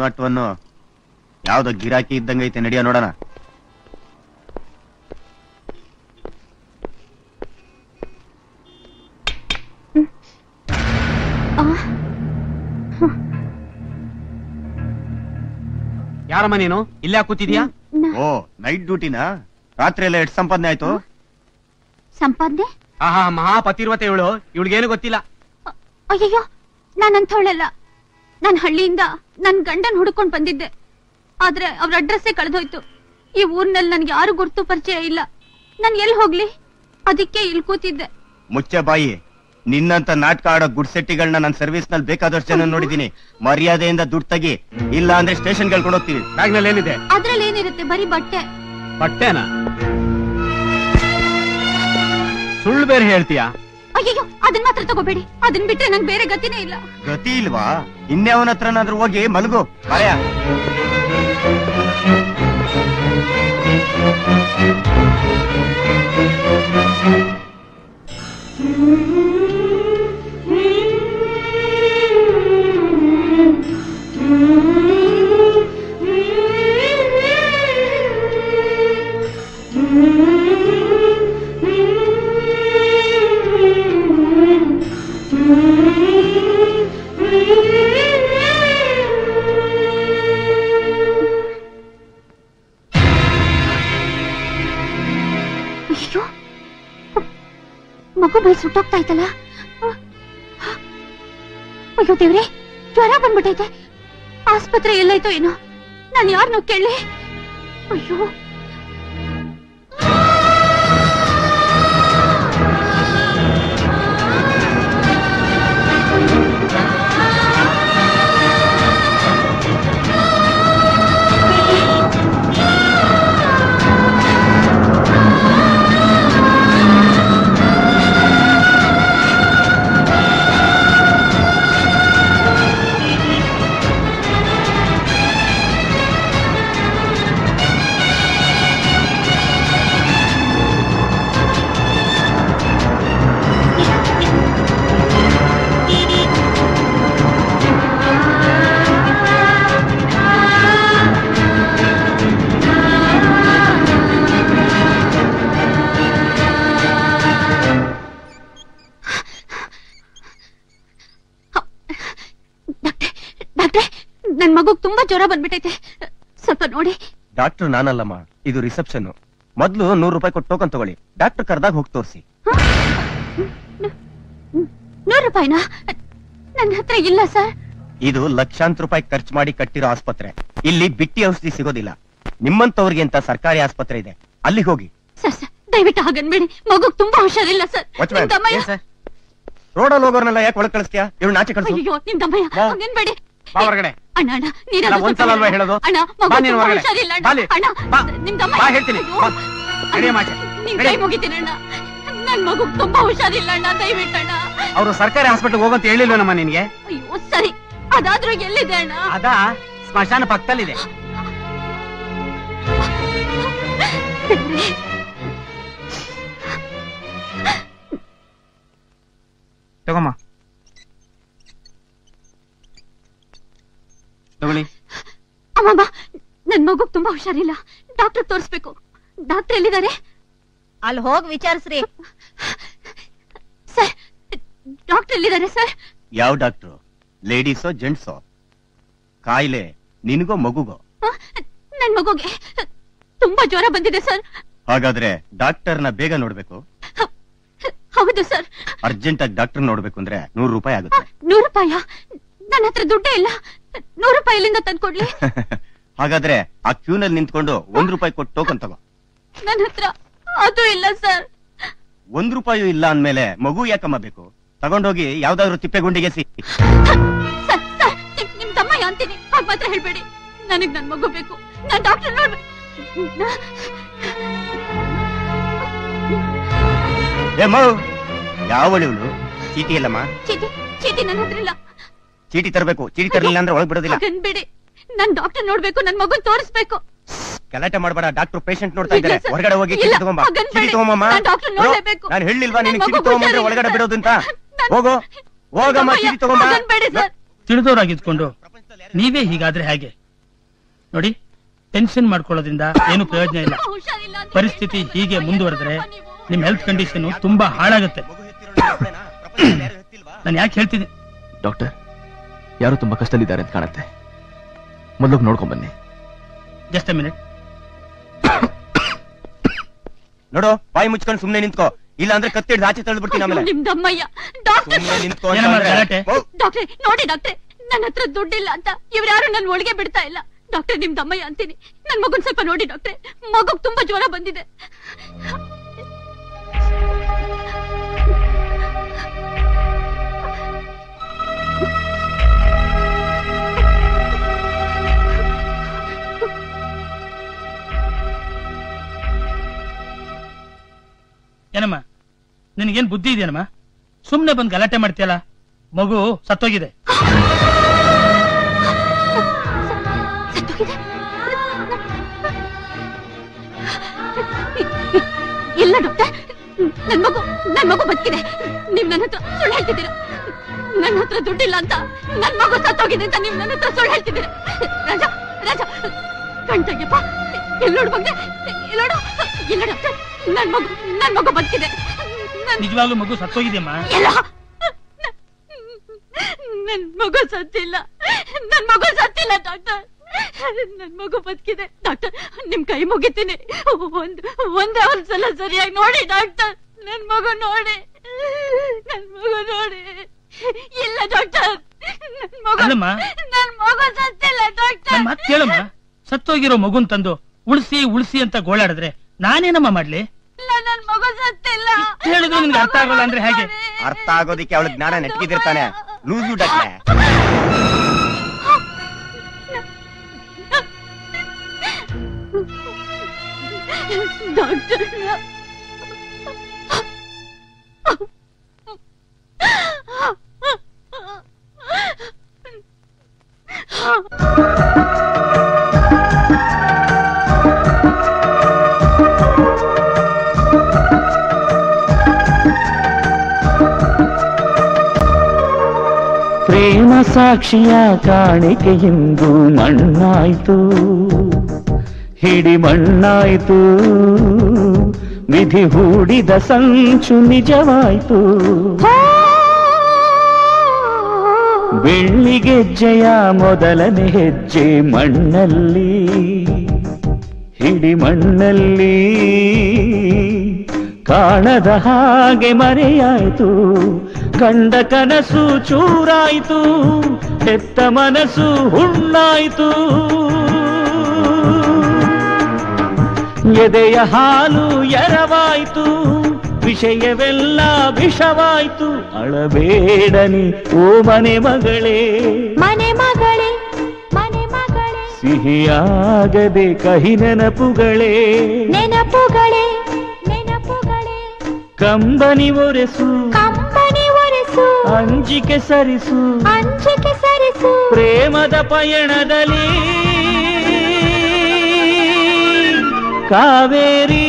201 ಯಾವ್ದೋ ಗಿರಾಕಿ ಇದ್ದಂಗೈತೆ, ನಡಿಯ ನೋಡೋಣ. ಯಾರಮ್ಮ ನೀನು ಇಲ್ಲೇ ಕೂತಿದ್ಯಾ? ಓ, ನೈಟ್ ಡ್ಯೂಟಿನಾ? ರಾತ್ರಿ ಎಲ್ಲ ಎಷ್ಟು ಸಂಪಾದನೆ ಆಯ್ತು? ಸಂಪಾದನೆ? ಆಹಾ, ಮಹಾಪತಿರ್ವತೆ ಇವಳು. ಇವಳಿಗೇನು ಗೊತ್ತಿಲ್ಲ. ಅಯ್ಯಯ್ಯೋ, ನಾನಂಥವಳೆಲ್ಲ. ನಾನ್ ಹಳ್ಳಿಯಿಂದ ನನ್ ಗಂಡನ್ ಹುಡ್ಕೊಂಡ್ ಬಂದಿದ್ದೆ. ಆದ್ರೆ ಅವ್ರ ಅಡ್ರೆಸ್ಸೇ ಕಳೆದೋಯ್ತು. ಈ ಊರ್ನಲ್ಲಿ ನನ್ಗೆ ಯಾರು ಗುರ್ತು ಪರಿಚಯ ಇಲ್ಲ. ನಾನ್ ಎಲ್ಲಿ ಹೋಗ್ಲಿ? ಅದಕ್ಕೆ ಇಲ್ಲಿ ಕೂತಿದ್ದೆ. ಮುಚ್ಚೆ ಬಾಯಿ. ನಿನ್ನಂತ ನಾಟಕ ಆಡೋ ಗುಡ್ಸೆಟ್ಟಿಗಳನ್ನ ನನ್ನ ಸರ್ವಿಸ್ ನಲ್ಲಿ ಬೇಕಾದಷ್ಟು ಜನ ನೋಡಿದೀನಿ. ಮರ್ಯಾದೆಯಿಂದ ದುಡ್ಡು ತೆಗಿ, ಇಲ್ಲ ಅಂದ್ರೆ ಸ್ಟೇಷನ್ ಗೆಲ್ಕೊಂಡು ಹೋಗ್ತೀವಿ. ಬ್ಯಾಗ್ ನಲ್ಲಿ ಏನಿದೆ? ಅದ್ರಲ್ಲಿ ಏನಿರುತ್ತೆ? ಬರೀ ಬಟ್ಟೆ. ಬಟ್ಟೆನಾ? ಸುಳ್ಳು ಬೇರೆ ಹೇಳ್ತೀಯಾ? ಅಯ್ಯಯ್ಯೋ, ಅದನ್ನ ಮಾತ್ರ ತಗೋಬೇಡಿ. ಅದನ್ ಬಿಟ್ರೆ ನಂಗೆ ಬೇರೆ ಗತಿನೇ ಇಲ್ಲ. ಗತಿ ಇಲ್ವಾ? ಇನ್ಯಾವನ ಹತ್ರನಾದ್ರೂ ಹೋಗಿ ಮಲಗು. ಬಾಯ. ಅಯ್ಯೋ, ಮಗು ಮೈ ಸುಟ್ಟೋಗ್ತಾ ಇತ್ತಲ್ಲ. ಅಯ್ಯೋ ದೇವ್ರೆ, ಜ್ವರ ಬಂದ್ಬಿಟ್ಟೈತೆ. ಆಸ್ಪತ್ರೆ ಎಲ್ಲಾಯ್ತೋ ಏನೋ. ನಾನು ಯಾರನ್ನೂ ಕೇಳಿ. ಅಯ್ಯೋ, ನನ್ ಮಗುಗ್ ತುಂಬಾ ಜ್ವರ ಬಂದ್ಬಿಟ್ಟೈತೆ, ಸ್ವಲ್ಪ ನೋಡಿ. ಡಾಕ್ಟರ್ ನಾನಲ್ಲಮ್ಮ, ಇದು ರಿಸೆಪ್ಷನ್. ಮೊದ್ಲು 100 ರೂಪಾಯಿ ಕೊಟ್ಟು ಟೋಕನ್ ತಗೊಳ್ಳಿ. ಡಾಕ್ಟರ್ ಕರ್ದಾಗ ಹೋಗಿ ತೋರಿಸಿ. 100 ರೂಪಾಯಿನಾ? ನನ್ನ ಹತ್ರ ಇಲ್ಲ ಸರ್. ಇದು ಲಕ್ಷಾಂತರ ರೂಪಾಯಿ ಖರ್ಚು ಮಾಡಿ ಕಟ್ಟಿರೋ ಆಸ್ಪತ್ರೆ. ಇಲ್ಲಿ ಬಿಟ್ಟಿ ಔಷಧಿ ಸಿಗೋದಿಲ್ಲ. ನಿಮ್ಮಂತವ್ರಿಗೆ ಅಂತ ಸರ್ಕಾರಿ ಆಸ್ಪತ್ರೆ ಇದೆ, ಅಲ್ಲಿಗೆ ಹೋಗಿ. ಸರ್ ಸರ್, ದಯವಿಟ್ಟು ಹಾಗನ್ಬೇಡಿ. ಮಗುಗ್ ತುಂಬಾ ಹುಷಾರಿಲ್ಲ ಸರ್. ವಾಚ್ಮ್ಯಾನ್, ನಿಮ್ ತಮ್ಮಯ್ಯ. ರೋಡಲ್ಲಿ ಹೋಗೋರ್ನೆಲ್ಲ ಯಾಕೆ ಒಳಗೆ ಕಳಿಸ್ತೀಯಾ? ಇವಳು ನಾಚೆ ಕಳಿಸು. ಅಯ್ಯೋ, ನಿಮ್ ತಮ್ಮಯ್ಯ ಹಾಗನ್ಬೇಡಿ. ಬಾ ಹೊರಗಡೆ. ಅಣ್ಣ ಅಣ್ಣ, ನೀನಾದ್ರೂ ಒಂದ್ಸಲ ಅಲ್ವಾ ಹೇಳೋದು? ಅಣ್ಣ, ಬಾ ಮಗು ನೀನು ತುಂಬಾ ಹೊರಗಡೆ. ಹುಷಾರಿಲ್ಲ ಅಣ್ಣ. ಬಾಲಿ. ಅಣ್ಣ, ಬಾ. ನಿಮ್ ತಮ್ಮಯ್ಯ. ಬಾ ಹೇಳ್ತೀನಿ. ಅಯ್ಯೋ, ಬಾ. ನಡೆಯಮ್ಮ ಆಚೆ. ನಿಮ್ ನಡಿ. ಕೈ ಮುಗಿತೀನಿ ಅಣ್ಣ. ನನ್ ಮಗು ತುಂಬಾ ಹುಷಾರಿಲ್ಲ ಅಣ್ಣ, ದಯವಿಟ್ಟಣ್ಣ. ಅವರು ಸರ್ಕಾರಿ ಹಾಸ್ಪಿಟಲ್ ಹೋಗಂತ ಹೇಳಿಲ್ವೇನಮ್ಮ ನಿನ್ಗೆ? ಅಯ್ಯೋ ಸರಿ, ಅದಾದ್ರೂ ಎಲ್ಲಿದೆ ಅಣ್ಣ? ಅದಾ ಸ್ಮಶಾನ ಪಕ್ಕದಲ್ಲಿದೆ. ತಗೊಮ್ಮ, ತಗೊಳ್ಳಿ. ಅಮ್ಮಮ್ಮ, ನನ್ ಮಗು ತುಂಬಾ ಹುಷಾರಿಲ್ಲ. ಡಾಕ್ಟರ್ ತೋರಿಸ್ಬೇಕು. ಡಾಕ್ಟರ್ ಎಲ್ಲಿದ್ದಾರೆ? ಅಲ್ಲಿ ಹೋಗಿ ವಿಚಾರಿಸ್ರಿ. ಸರ್, ಡಾಕ್ಟರ್ ಎಲ್ಲಿದ್ದಾರೆ ಸರ್? ಯಾವ ಡಾಕ್ಟ್ರು? ಲೇಡೀಸೋ ಜೆಂಟ್ಸೋ? ಕಾಯಿಲೆ ನಿನಗೋ ಮಗುಗೋ? ನನ್ ಮಗುಗೆ ತುಂಬಾ ಜ್ವರ ಬಂದಿದೆ ಸರ್. ಹಾಗಾದ್ರೆ ಡಾಕ್ಟರ್ನ ಬೇಗ ನೋಡ್ಬೇಕು. ಹೌದು ಸರ್. ಅರ್ಜೆಂಟ್ ಆಗಿ ಡಾಕ್ಟರ್ ನೋಡ್ಬೇಕು ಅಂದ್ರೆ 100 ರೂಪಾಯಿ ಆಗುತ್ತೆ. 100 ರೂಪಾಯ? ನನ್ನ ಹತ್ರ ದುಡ್ಡೇ ಇಲ್ಲ. 100 ರೂಪಾಯಿ ಎಲ್ಲಿಂದ ತಂದ್ಕೊಡ್ಲಿ? ಹಾಗಾದ್ರೆ ಆ ಕ್ಯೂನಲ್ಲಿ ನಿಂತ್ಕೊಂಡು 1 ರೂಪಾಯಿ ಕೊಟ್ಟು ಟೋಕನ್ ತಗೋ. ನನ್ನ ಹತ್ರ ಅದು ಇಲ್ಲ ಸರ್. 1 ರೂಪಾಯಿ ಇಲ್ಲ ಅಂದ್ಮೇಲೆ ಮಗು ಯಾಕಮ್ಮ ಬೇಕು? ತಗೊಂಡೋಗಿ ಯಾವ್ದಾದ್ರು ತಿಪ್ಪೆಗುಂಡಿಗೆ ಸಿ. ನಿಮ್ ತಮ್ಮಯ್ಯ ಅಂತೀನಿ, ಹಾಗ್ ಮಾತ್ರ ಹೇಳ್ಬೇಡಿ. ನನಗ್ ನನ್ ಮಗು ಬೇಕು. ನಾನ್ ಡಾಕ್ಟರ್ ನೋಡ್ಬೇಕು. ಯಾವಳಿವಳು? ಚೀಟಿ ಇಲ್ಲಮ್ಮ? ಚೀಟಿ ನನ್ನ ಹತ್ರ ಇಲ್ಲ. ಚೀಟಿ ತರಬೇಕು. ಚೀಟಿ ತರಲಿಲ್ಲ ಅಂದ್ರೆ ಒಳಗ್ ಬಿಡೋದಿಲ್ಲ. ಬಿಡಿ, ನಾನ್ ಡಾಕ್ಟರ್ ನೋಡ್ಬೇಕು, ನನ್ ಮಗನ್ ತೋರಿಸ್ಬೇಕು. ಗಲಾಟೆ ಮಾಡಬೇಡ. ಡಾಕ್ಟರ್ ಪೇಷಂಟ್ ನೋಡ್ತಾ ಇದ್ದಾರೆ. ಹೊರಗಡೆ ಹೋಗಿ ಚೀಟಿ ತಗೊಂಬ. ಚೀಟಿ ತಗೊಂಬಮ್ಮ. ನಾನು ಹೇಳಿಲ್ವಾ ನಿನ್ ಚೀಟಿ ತಗೊಂಬಂದ್ರೆ ಒಳಗಡೆ ಬಿಡೋದು ಅಂತ? ಹೋಗೋ, ಹೋಗಮ್ಮ, ಚೀಟಿ ತಗೊಂಬ. ತಿಳಿದವರಾಗಿದ್ಕೊಂಡು ನೀವೇ ಹೀಗಾದ್ರೆ ಹೇಗೆ? ನೋಡಿ, ಟೆನ್ಷನ್ ಮಾಡ್ಕೊಳ್ಳೋದ್ರಿಂದ ಏನು ಪ್ರಯೋಜನ ಇಲ್ಲ. ಪರಿಸ್ಥಿತಿ ಹೀಗೆ ಮುಂದುವರೆದ್ರೆ ನಿಮ್ ಹೆಲ್ತ್ ಕಂಡೀಷನ್ ತುಂಬಾ ಹಾಳಾಗುತ್ತೆ. ನಾನು ಯಾಕೆ ಹೇಳ್ತೀನಿ? ಡಾಕ್ಟರ್, ಯಾರು ತುಂಬಾ ಕಷ್ಟದಲ್ಲಿದ್ದಾರೆ ಅಂತ ಕಾಣುತ್ತೆ. ಮೊದಲು ನೋಡ್ಕೊಂಡ್ ಬನ್ನಿ. Just A minute. ನೋಡು, ಬಾಯಿ ಮುಚ್ಕೊಂಡು ಸುಮ್ನೆ ನಿಂತ್ಕೋ, ಇಲ್ಲ ಅಂದ್ರೆ ಕತ್ತಿಡ್ದು ಆಚೆ ತಳ್ಳಿಬಿಡ್ತೀನಿ. ಆಮೇಲೆ ನಿಮ್ದಮ್ಮಯ್ಯ ಡಾಕ್ಟರ್ ಡಾಕ್ಟ್ರೆ ನೋಡಿ ಡಾಕ್ಟ್ರೆ, ನನ್ನ ಹತ್ರ ದುಡ್ಡಿಲ್ಲ ಅಂತ ಇವ್ರ್ಯಾರು ನನ್ ಒಳಗೆ ಬಿಡ್ತಾ ಇಲ್ಲ. ಡಾಕ್ಟ್ರೆ ನಿಮ್ದಮ್ಮಯ್ಯ ಅಂತೀನಿ, ನನ್ ಮಗುನ್ ಸ್ವಲ್ಪ ನೋಡಿ ಡಾಕ್ಟ್ರೆ, ಮಗುಗ್ ತುಂಬಾ ಜ್ವರ ಬಂದಿದೆ. ಏನಮ್ಮ, ನಿನಗೇನ್ ಬುದ್ಧಿ ಇದೆಯೇನಮ್ಮ? ಸುಮ್ನೆ ಬಂದು ಗಲಾಟೆ ಮಾಡ್ತೀಯಲ್ಲ. ಮಗು ಸತ್ತೋಗಿದೆ. ಇಲ್ಲ ಡಾಕ್ಟರ್, ನನ್ ಮಗು ಬದುಕಿದೆ. ನೀವ್ ನನ್ನ ಹತ್ರ ಸುಳ್ಳು ಹೇಳ್ತಿದ್ದೀರಾ. ನನ್ನ ಹತ್ರ ದುಡ್ಡಿಲ್ಲ ಅಂತ, ನನ್ ಮಗು ಸತ್ತೋಗಿದೆ ಅಂತ ನೀವ್ ನನ್ನ ಹತ್ರ ಸುಳ್ಳು ಹೇಳ್ತಿದ್ದೀರಾ. ರಾಜ ರಾಜ ಕಣ್ತಗ್ಯಪ್ಪ, ಎಲ್ಲೋಡು ಬಂದೆ, ಎಲ್ಲೋಡು. ಇಲ್ಲ ಡಾಕ್ಟರ್, ನನ್ ಮಗು ಬದುಕಿದೆ. ನಿಜವಾಗ್ಲೂ ಮಗು ಸತ್ತೋಗಿದೆಯಮ್ಮ? ಇಲ್ಲ, ನನ್ ಮಗು ಸತ್ತಿಲ್ಲ. ನನ್ ಮಗು ಸತ್ತಿಲ್ಲ ಡಾಕ್ಟರ್, ನನ್ ಮಗು ಬದುಕಿದೆ. ಡಾಕ್ಟರ್ ನಿಮ್ ಕೈ ಮುಗಿತೀನಿ, ಒಂದೇ ಒಂದ್ಸಲ ಸರಿಯಾಗಿ ನೋಡಿ ಡಾಕ್ಟರ್. ನನ್ ಮಗು ನೋಡಿ, ನನ್ ಮಗು ನೋಡಿ. ಇಲ್ಲ ಡಾಕ್ಟರ್, ನನ್ ಮಗು ಸತ್ತಿಲ್ಲ ಡಾಕ್ಟರ್. ಮಾತು ಕೇಳಮ್ಮ. ಸತ್ತೋಗಿರೋ ಮಗುನ್ ತಂದು ಉಳಿಸಿ ಉಳಿಸಿ ಅಂತ ಗೋಳಾಡಿದ್ರೆ ನಾನೇನಮ್ಮ ಮಾಡ್ಲಿ? ನನ್ ಮಗು ಸತ್ತಿಲ್ಲ. ಹೇಳಿದ್ರು ನಿನ್ಗೆ ಅರ್ಥ ಆಗೋಲ್ಲ ಅಂದ್ರೆ ಹೇಗೆ? ಅರ್ಥ ಆಗೋದಿಕ್ಕೆ ಅವಳ ಜ್ಞಾನ ನೆಟ್ಕಿದಿರ್ತಾನೆ. ಲೂಸು ಡಾಕ್ಟ್ರೆ. ಡಾಕ್ಟರ್ ಪ್ರೇಮ ಸಾಕ್ಷಿಯ ಕಾಣಿಕೆಯೆಂದು ಮಣ್ಣಾಯ್ತು, ಹಿಡಿ ಮಣ್ಣಾಯ್ತು. ವಿಧಿ ಹೂಡಿದ ಸಂಚು ನಿಜವಾಯ್ತು. ಬೆಳ್ಳಿಗೆಜ್ಜೆಯ ಮೊದಲನೇ ಹೆಜ್ಜೆ ಮಣ್ಣಲ್ಲಿ, ಹಿಡಿ ಮಣ್ಣಲ್ಲಿ. ಕಾಣದ ಹಾಗೆ ಮರೆಯಾಯ್ತು, ಕಂಡ ಕನಸು ಚೂರಾಯ್ತು, ಹೆತ್ತ ಮನಸ್ಸು ಹುಣ್ಣಾಯ್ತು. ಎದೆಯ ಹಾಲು ಎರವಾಯ್ತು, ವಿಷಯವೆಲ್ಲ ವಿಷವಾಯ್ತು. ಅಳಬೇಡನಿ ಓ ಮನೆ ಮಗಳೇ, ಮನೆ ಮಗಳೇ, ಮನೆ ಮಗಳೇ. ಸಿಹಿಯಾಗದೆ ಕಹಿ ನೆನಪುಗಳೇ, ನೆನಪುಗಳೇ, ನೆನಪುಗಳೇ. ಕಂಬನಿ ಒರೆಸು, ಕಂಬನಿ ಒರೆಸು. ಅಂಜಿಕೆ ಸರಿಸು, ಅಂಜಿಕೆ ಸರಿಸು. ಪ್ರೇಮದ ಪಯಣದಲ್ಲಿ ಕಾವೇರಿ,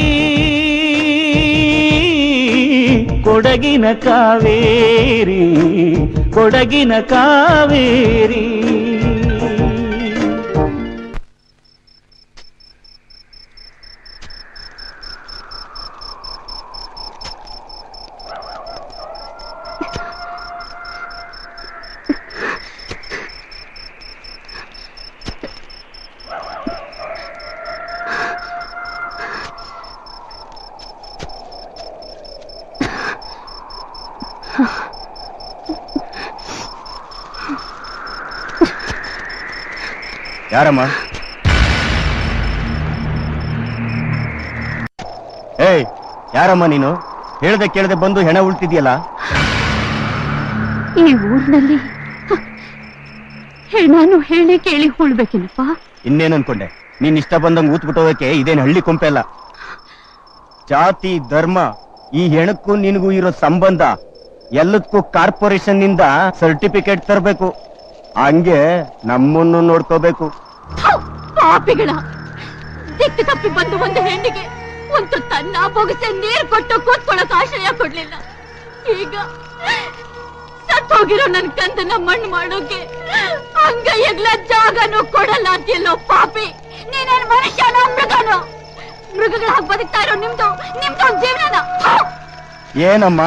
ಕೊಡಗಿನ ಕಾವೇರಿ, ಕೊಡಗಿನ ಕಾವೇರಿ. ಯಾರಮ್ಮ? ಏಯ್, ಯಾರಮ್ಮ ನೀನು? ಹೇಳ್ದೆ ಕೇಳದೆ ಬಂದು ಹೆಣ ಉಳ್ತಿದ್ಯಲ್ಲ. ಈ ಊರಿನಲ್ಲಿ ನಾನು ಹೇಳಿ ಕೇಳಿ ಉಳ್ಬೇಕೇನಪ್ಪ? ಇನ್ನೇನ್ ಅನ್ಕೊಂಡೆ? ನೀನ್ ಇಷ್ಟ ಬಂದಂಗ್ ಊತ್ಬಿಟ್ಟೋದಕ್ಕೆ ಇದೇನ್ ಹಳ್ಳಿ ಕೊಂಪೆ ಅಲ್ಲ. ಜಾತಿ ಧರ್ಮ ಈ ಹೆಣಕ್ಕೂ ನಿನಗೂ ಇರೋ ಸಂಬಂಧ ಎಲ್ಲದಕ್ಕೂ ಕಾರ್ಪೊರೇಷನ್ ನಿಂದ ಸರ್ಟಿಫಿಕೇಟ್ ತರಬೇಕು. ಹಂಗೆ ನಮ್ಮನ್ನು ನೋಡ್ಕೋಬೇಕು. ಪಾಪಿಗಳ ದಿಕ್ಕು ತಪ್ಪಿ ಬಂದು ಒಂದು ಹೆಣ್ಣಿಗೆ ಒಂದು ತನ್ನ ಬೊಗಸೆ ನೀರು ಕೊಟ್ಟು ಕೂತ್ಕೊಳ್ಳೋಕೆ ಆಶ್ರಯ ಕೊಡ್ಲಿಲ್ಲ. ಈಗ ಸತ್ತೋಗಿರೋ ನನ್ ಕಂದನ್ನ ಮಣ್ಣು ಮಾಡೋಕೆ ಅಂಗೈಯಗ್ಲ ಜಾಗನೂ ಕೊಡಲ್ಲ ಅಂತಿಲ್ಲೋ ಪಾಪಿ. ನೀನೇನ್ ಮನುಷ್ಯನೋ ಮೃಗನೋ? ಮೃಗಗಳ ಹಾಗೆ ಬದುಕ್ತಾ ಇರೋ ನಿಮ್ದು ಜೀವನನ. ಏನಮ್ಮ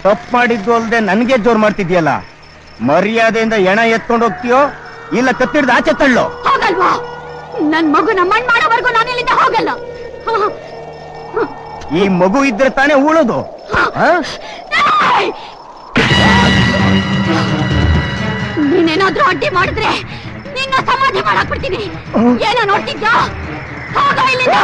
ತಪ್ಪು ಮಾಡಿದ್ದು ಅಲ್ದೆ ನನ್ಗೆ ಜೋರ್ ಮಾಡ್ತಿದ್ಯಲ್ಲ? ಮರ್ಯಾದೆಯಿಂದ ಎಣ ಎತ್ಕೊಂಡು ಹೋಗ್ತೀಯೋ ಇಲ್ಲ ಕತ್ತಿಡ್ದು ಆಚೆ ತಳ್ಳೋ? ಹೋಗಲ್ವಾ? ನನ್ ಮಗುನ ಮಣ್ಣು ಮಾಡೋವರೆಗೂ ನಾನು ಇಲ್ಲಿಂದ ಹೋಗಲ್ಲ. ಈ ಮಗು ಇದ್ರೆ ತಾನೇ ಉಳೋದು. ನೀನೇನಾದ್ರೂ ಅಡ್ಡಿ ಮಾಡಿದ್ರೆ ನಿನ್ನ ಸಮಾಧಿ ಮಾಡಾಕ್ಬಿಡ್ತೀನಿ. ಏನೋ ನೋಡ್ತಿದ್ಯಾ? ಹೋಗ ಇಲ್ಲಿಂದ.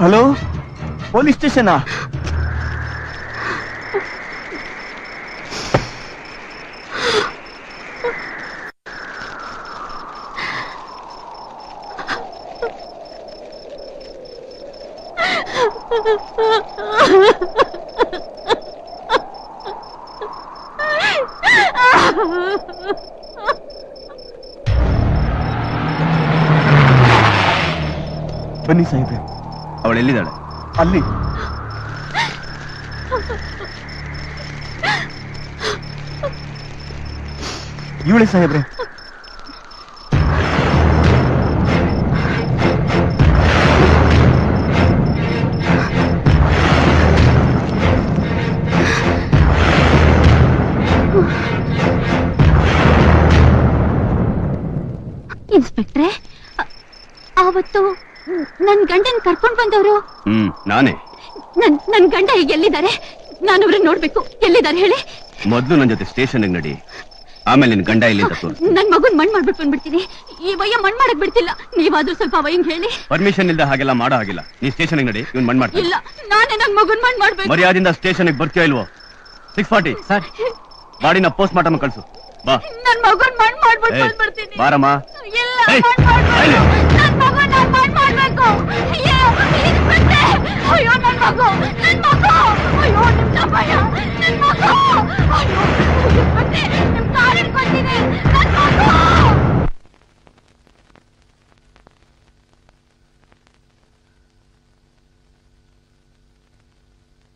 ಹಲೋ, ಪೊಲೀಸ್ ಸ್ಟೇಷನಾ? ಬನ್ನಿ ಸಾಹೇಬ್ರೆ. ಅವಳು ಎಲ್ಲಿದ್ದಾಳೆ? ಅಲ್ಲಿ. ಇವಳೆ ಸಾಹೇಬ್ರೆ. ಇನ್ಸ್ಪೆಕ್ಟ್ರೆ, ಆವತ್ತು ನನ್ ಗಂಡನ್ ಕರ್ಕೊಂಡ್ ಬಂದವರು ನಾನೇ. ನನ್ ಗಂಡ ಈಗ ಎಲ್ಲಿದ್ದಾರೆ? ನಾನು ಅವ್ರನ್ನ ನೋಡ್ಬೇಕು. ಎಲ್ಲಿದ್ದಾರೆ ಹೇಳಿ? ಮೊದ್ಲು ನನ್ ಜೊತೆ ಸ್ಟೇಷನ್ ನಡಿ, ಆಮೇಲೆ ನಿನ್ ಗಂಡ ಇಲ್ಲಿ ಅಂತ ತೋರಿಸು. ನನ್ ಮಗುನ್ ಮಣ್ಣ್ ಮಾಡ್ಬಿಟ್ಟು ಬಂದ್ಬಿಡ್ತೀನಿ. ಈ ವಯ್ಯ ಮಣ್ಣ್ ಮಾಡಕ್ ಬಿಡ್ತಿಲ್ಲ. ನೀವಾದ್ರೂ ಸ್ವಲ್ಪ ವಯ್ಯಂಗ್ ಹೇಳಿ. ಪರ್ಮಿಷನ್ ಇಲ್ದ ಹಾಗೆಲ್ಲ ಮಾಡೋ ಹಾಗಿಲ್ಲ. ನೀ ಸ್ಟೇಷನ್ ನಡಿ, ಇವ್ನ್ ಮಣ್ಣ್ ಮಾಡ್ತೀನಿ. ಇಲ್ಲ, ನಾನೇ ನನ್ ಮಗುನ್ ಮಣ್ಣ್ ಮಾಡ್ಬೇಕು. ಮರ್ಯಾದಿಂದ ಸ್ಟೇಷನ್ ಬರ್ತೀಯೋ ಇಲ್ವೋ? 640 ಸರ್, ಬಾಡಿನ ಪೋಸ್ಟ್ ಮಾರ್ಟಮ್ ಕಳ್ಸು. ಬಾ. ನನ್ ಮಗುನ್ ಮಣ್ಣ್ ಮಾಡ್ಬಿಟ್ಟು ಬಂದ್ಬಿಡ್ತೀನಿ. ಬಾರಮ್ಮ. ಇಲ್ಲ, ನನ್ ಮಗುನ್ ನಾನ್ ಮಣ್ಣ್ ಮಾಡ್ಬೇಕು. ಅಯ್ಯೋ, ಅಯ್ಯೋ ನನ್ ಮಗು, ಅಯ್ಯೋ ನಿಮ್ ತಮ್ಮಯ್ಯ, ನನ್ ಮಗು, ಅಯ್ಯೋ ನಿಮ್ ಕಾಲ್ ಹಿಡ್ಕೊತೀನಿ, ನನ್ ಮಗು.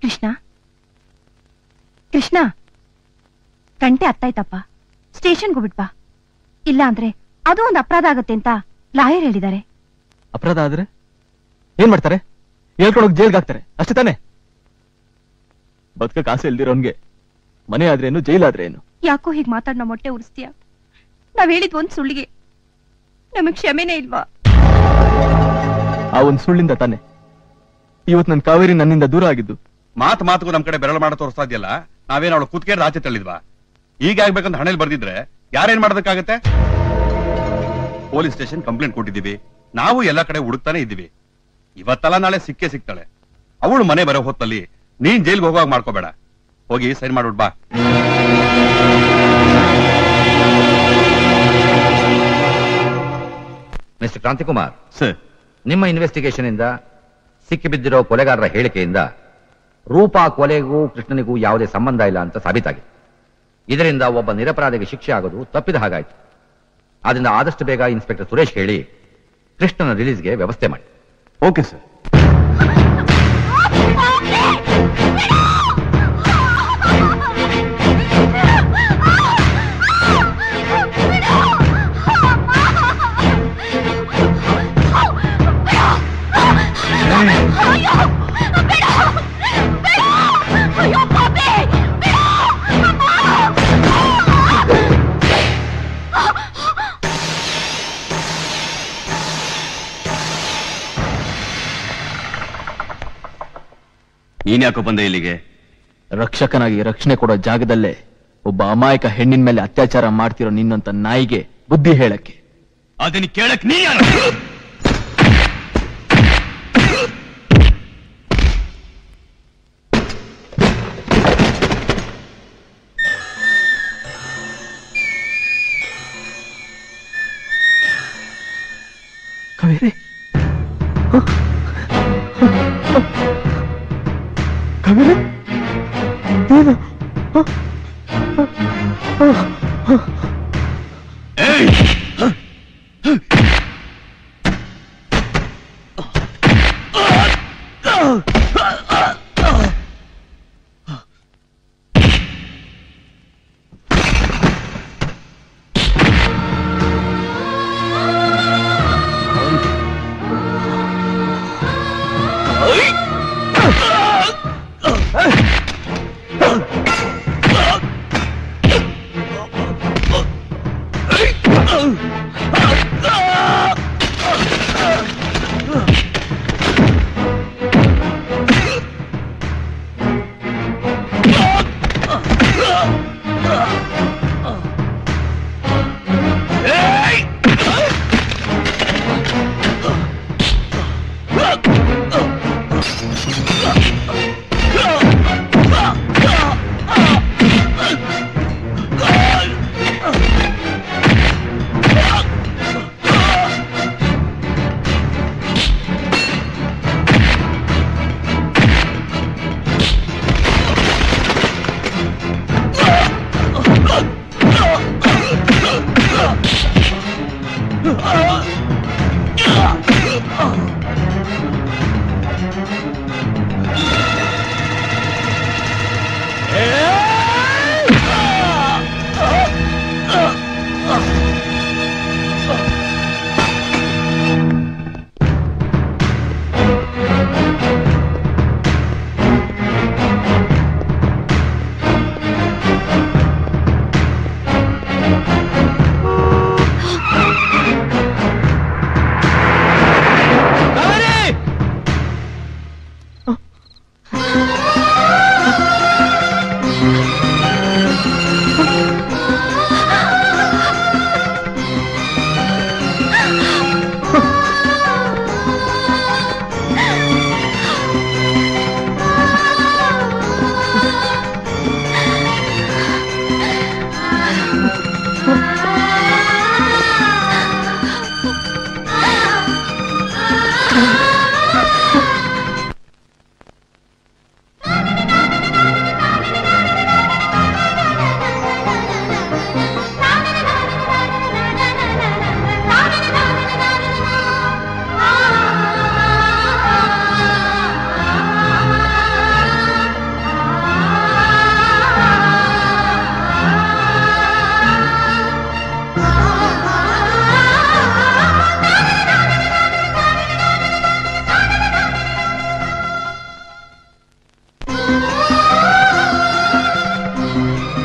ಕೃಷ್ಣ, ಕೃಷ್ಣ, ಗಂಟೆ ಹತ್ತಾಯ್ತಪ್ಪ. ಸ್ಟೇಷನ್ಗೆ ಹೋಗ್ಬಿಟ್ಬಾ. ಇಲ್ಲ ಅಂದ್ರೆ ಅದು ಒಂದು ಅಪರಾಧ ಆಗತ್ತೆ ಅಂತ ಲಾಯರ್ ಹೇಳಿದ್ದಾರೆ. ಅಪರಾಧ ಆದ್ರೆ ಏನ್ ಮಾಡ್ತಾರೆ? ಹೇಳ್ಕೊಂಡೋಗಿ ಜೈಲ್ಗೆ ಹಾಕ್ತಾರೆ, ಅಷ್ಟೇ ತಾನೆ? ಬದುಕಕ್ಕೆ ಆಸೆ ಇಲ್ದಿರೋನ್ಗೆ ಮನೆ ಆದ್ರೇನು, ಜೈಲಾದ್ರೇನು? ಯಾಕೋ ಹೀಗ್ ಮಾತಾಡ್ ನಮ್ಮ ಹೊಟ್ಟೆ ಉರಿಸ್ತೀಯ? ನಾವ್ ಹೇಳಿದ್ ಒಂದ್ ಸುಳ್ಳಿಗೆ ನಮಗ್ ಕ್ಷಮೆನೇ ಇಲ್ವಾ? ಆ ಒಂದ್ ಸುಳ್ಳಿಂದ ತಾನೆ ಇವತ್ ನನ್ ಕಾವೇರಿ ನನ್ನಿಂದ ದೂರ ಆಗಿದ್ದು. ಮಾತುಗೂ ನಮ್ ಕಡೆ ಬೆರಳು ಮಾಡ ತೋರಿಸ್ತಾ ಇದೆಯಲ್ಲ. ನಾವೇನು ಅವಳು ಕುತ್ಕೇರ್ ಆಚೆ ತಳ್ಳಿದ್ವಾ? ಈಗ ಆಗ್ಬೇಕಂತ ಹಣೆಲ್ ಬರ್ದಿದ್ರೆ ಯಾರೇನ್ ಮಾಡೋದಕ್ಕಾಗತ್ತೆ? ಪೊಲೀಸ್ ಸ್ಟೇಷನ್ ಕಂಪ್ಲೇಂಟ್ ಕೊಟ್ಟಿದ್ದೀವಿ. ನಾವು ಎಲ್ಲಾ ಕಡೆ ಹುಡುಕ್ತಾನೆ ಇದ್ದೀವಿ. ಇವತ್ತಲ್ಲ ನಾಳೆ ಸಿಕ್ಕೇ ಸಿಗ್ತಾಳೆ. ಅವಳು ಮನೆ ಬರೋ ಹೊತ್ತಲ್ಲಿ ನೀನ್ ಜೈಲ್ಗೆ ಹೋಗುವಾಗ ಮಾಡ್ಕೋಬೇಡ. ಹೋಗಿ ಸೈನ್ ಮಾಡ್ಬಿಡ್ ಬಾ. ಮಿಸ್ಟರ್ ಕ್ರಾಂತಿಕುಮಾರ್ ಸರ್, ನಿಮ್ಮ ಇನ್ವೆಸ್ಟಿಗೇಷನ್ ಇಂದ ಸಿಕ್ಕಿಬಿದ್ದಿರೋ ಕೊಲೆಗಾರರ ಹೇಳಿಕೆಯಿಂದ ರೂಪಾ ಕೊಲೆಗೂ ಕೃಷ್ಣನಿಗೂ ಯಾವುದೇ ಸಂಬಂಧ ಇಲ್ಲ ಅಂತ ಸಾಬೀತಾಗಿದೆ. ಇದರಿಂದ ಒಬ್ಬ ನಿರಪರಾಧಿಗೆ ಶಿಕ್ಷೆ ಆಗೋದು ತಪ್ಪಿದ ಹಾಗಾಯ್ತು. ಆದ್ರಿಂದ ಆದಷ್ಟು ಬೇಗ ಇನ್ಸ್ಪೆಕ್ಟರ್ ಸುರೇಶ್ ಹೇಳಿ ಕೃಷ್ಣನ ರಿಲೀಸ್ಗೆ ವ್ಯವಸ್ಥೆ ಮಾಡಿ. Okay sir. ನೀನ್ ಯಾಕೋ ಬಂದೆ ಇಲ್ಲಿಗೆ? ರಕ್ಷಕನಾಗಿ ರಕ್ಷಣೆ ಕೊಡೋ ಜಾಗದಲ್ಲೇ ಒಬ್ಬ ಅಮಾಯಕ ಹೆಣ್ಣಿನ ಮೇಲೆ ಅತ್ಯಾಚಾರ ಮಾಡ್ತಿರೋ ನಿನ್ನಂತ ನಾಯಿಗೆ ಬುದ್ಧಿ ಹೇಳಕ್ಕೆ. ಅದನ್ನ ಕೇಳಕ್ ನೀ ಯಾರು? ಕಾವೇರಿ, ಕಾವೇರಿ, ಏನು? ಏಯ್!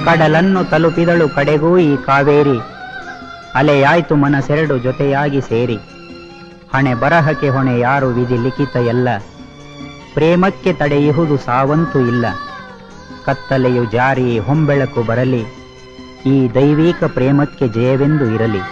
ಕಡಲನ್ನು ತಲುಪಿದಳು ಕಡೆಗೂ ಈ ಕಾವೇರಿ, ಅಲೆಯಾಯ್ತು ಮನಸೆರಡು ಜೊತೆಯಾಗಿ ಸೇರಿ. ಹಣೆ ಬರಹಕ್ಕೆ ಹೊಣೆ ಯಾರು ವಿಧಿ ಲಿಖಿತ ಎಲ್ಲ, ಪ್ರೇಮಕ್ಕೆ ತಡೆಯುವುದು ಸಾವಂತೂ ಇಲ್ಲ. ಕತ್ತಲೆಯು ಜಾರಿ ಹೊಂಬೆಳಕು ಬರಲಿ, ಈ ದೈವಿಕ ಪ್ರೇಮಕ್ಕೆ ಜಯವೆಂದು ಇರಲಿ.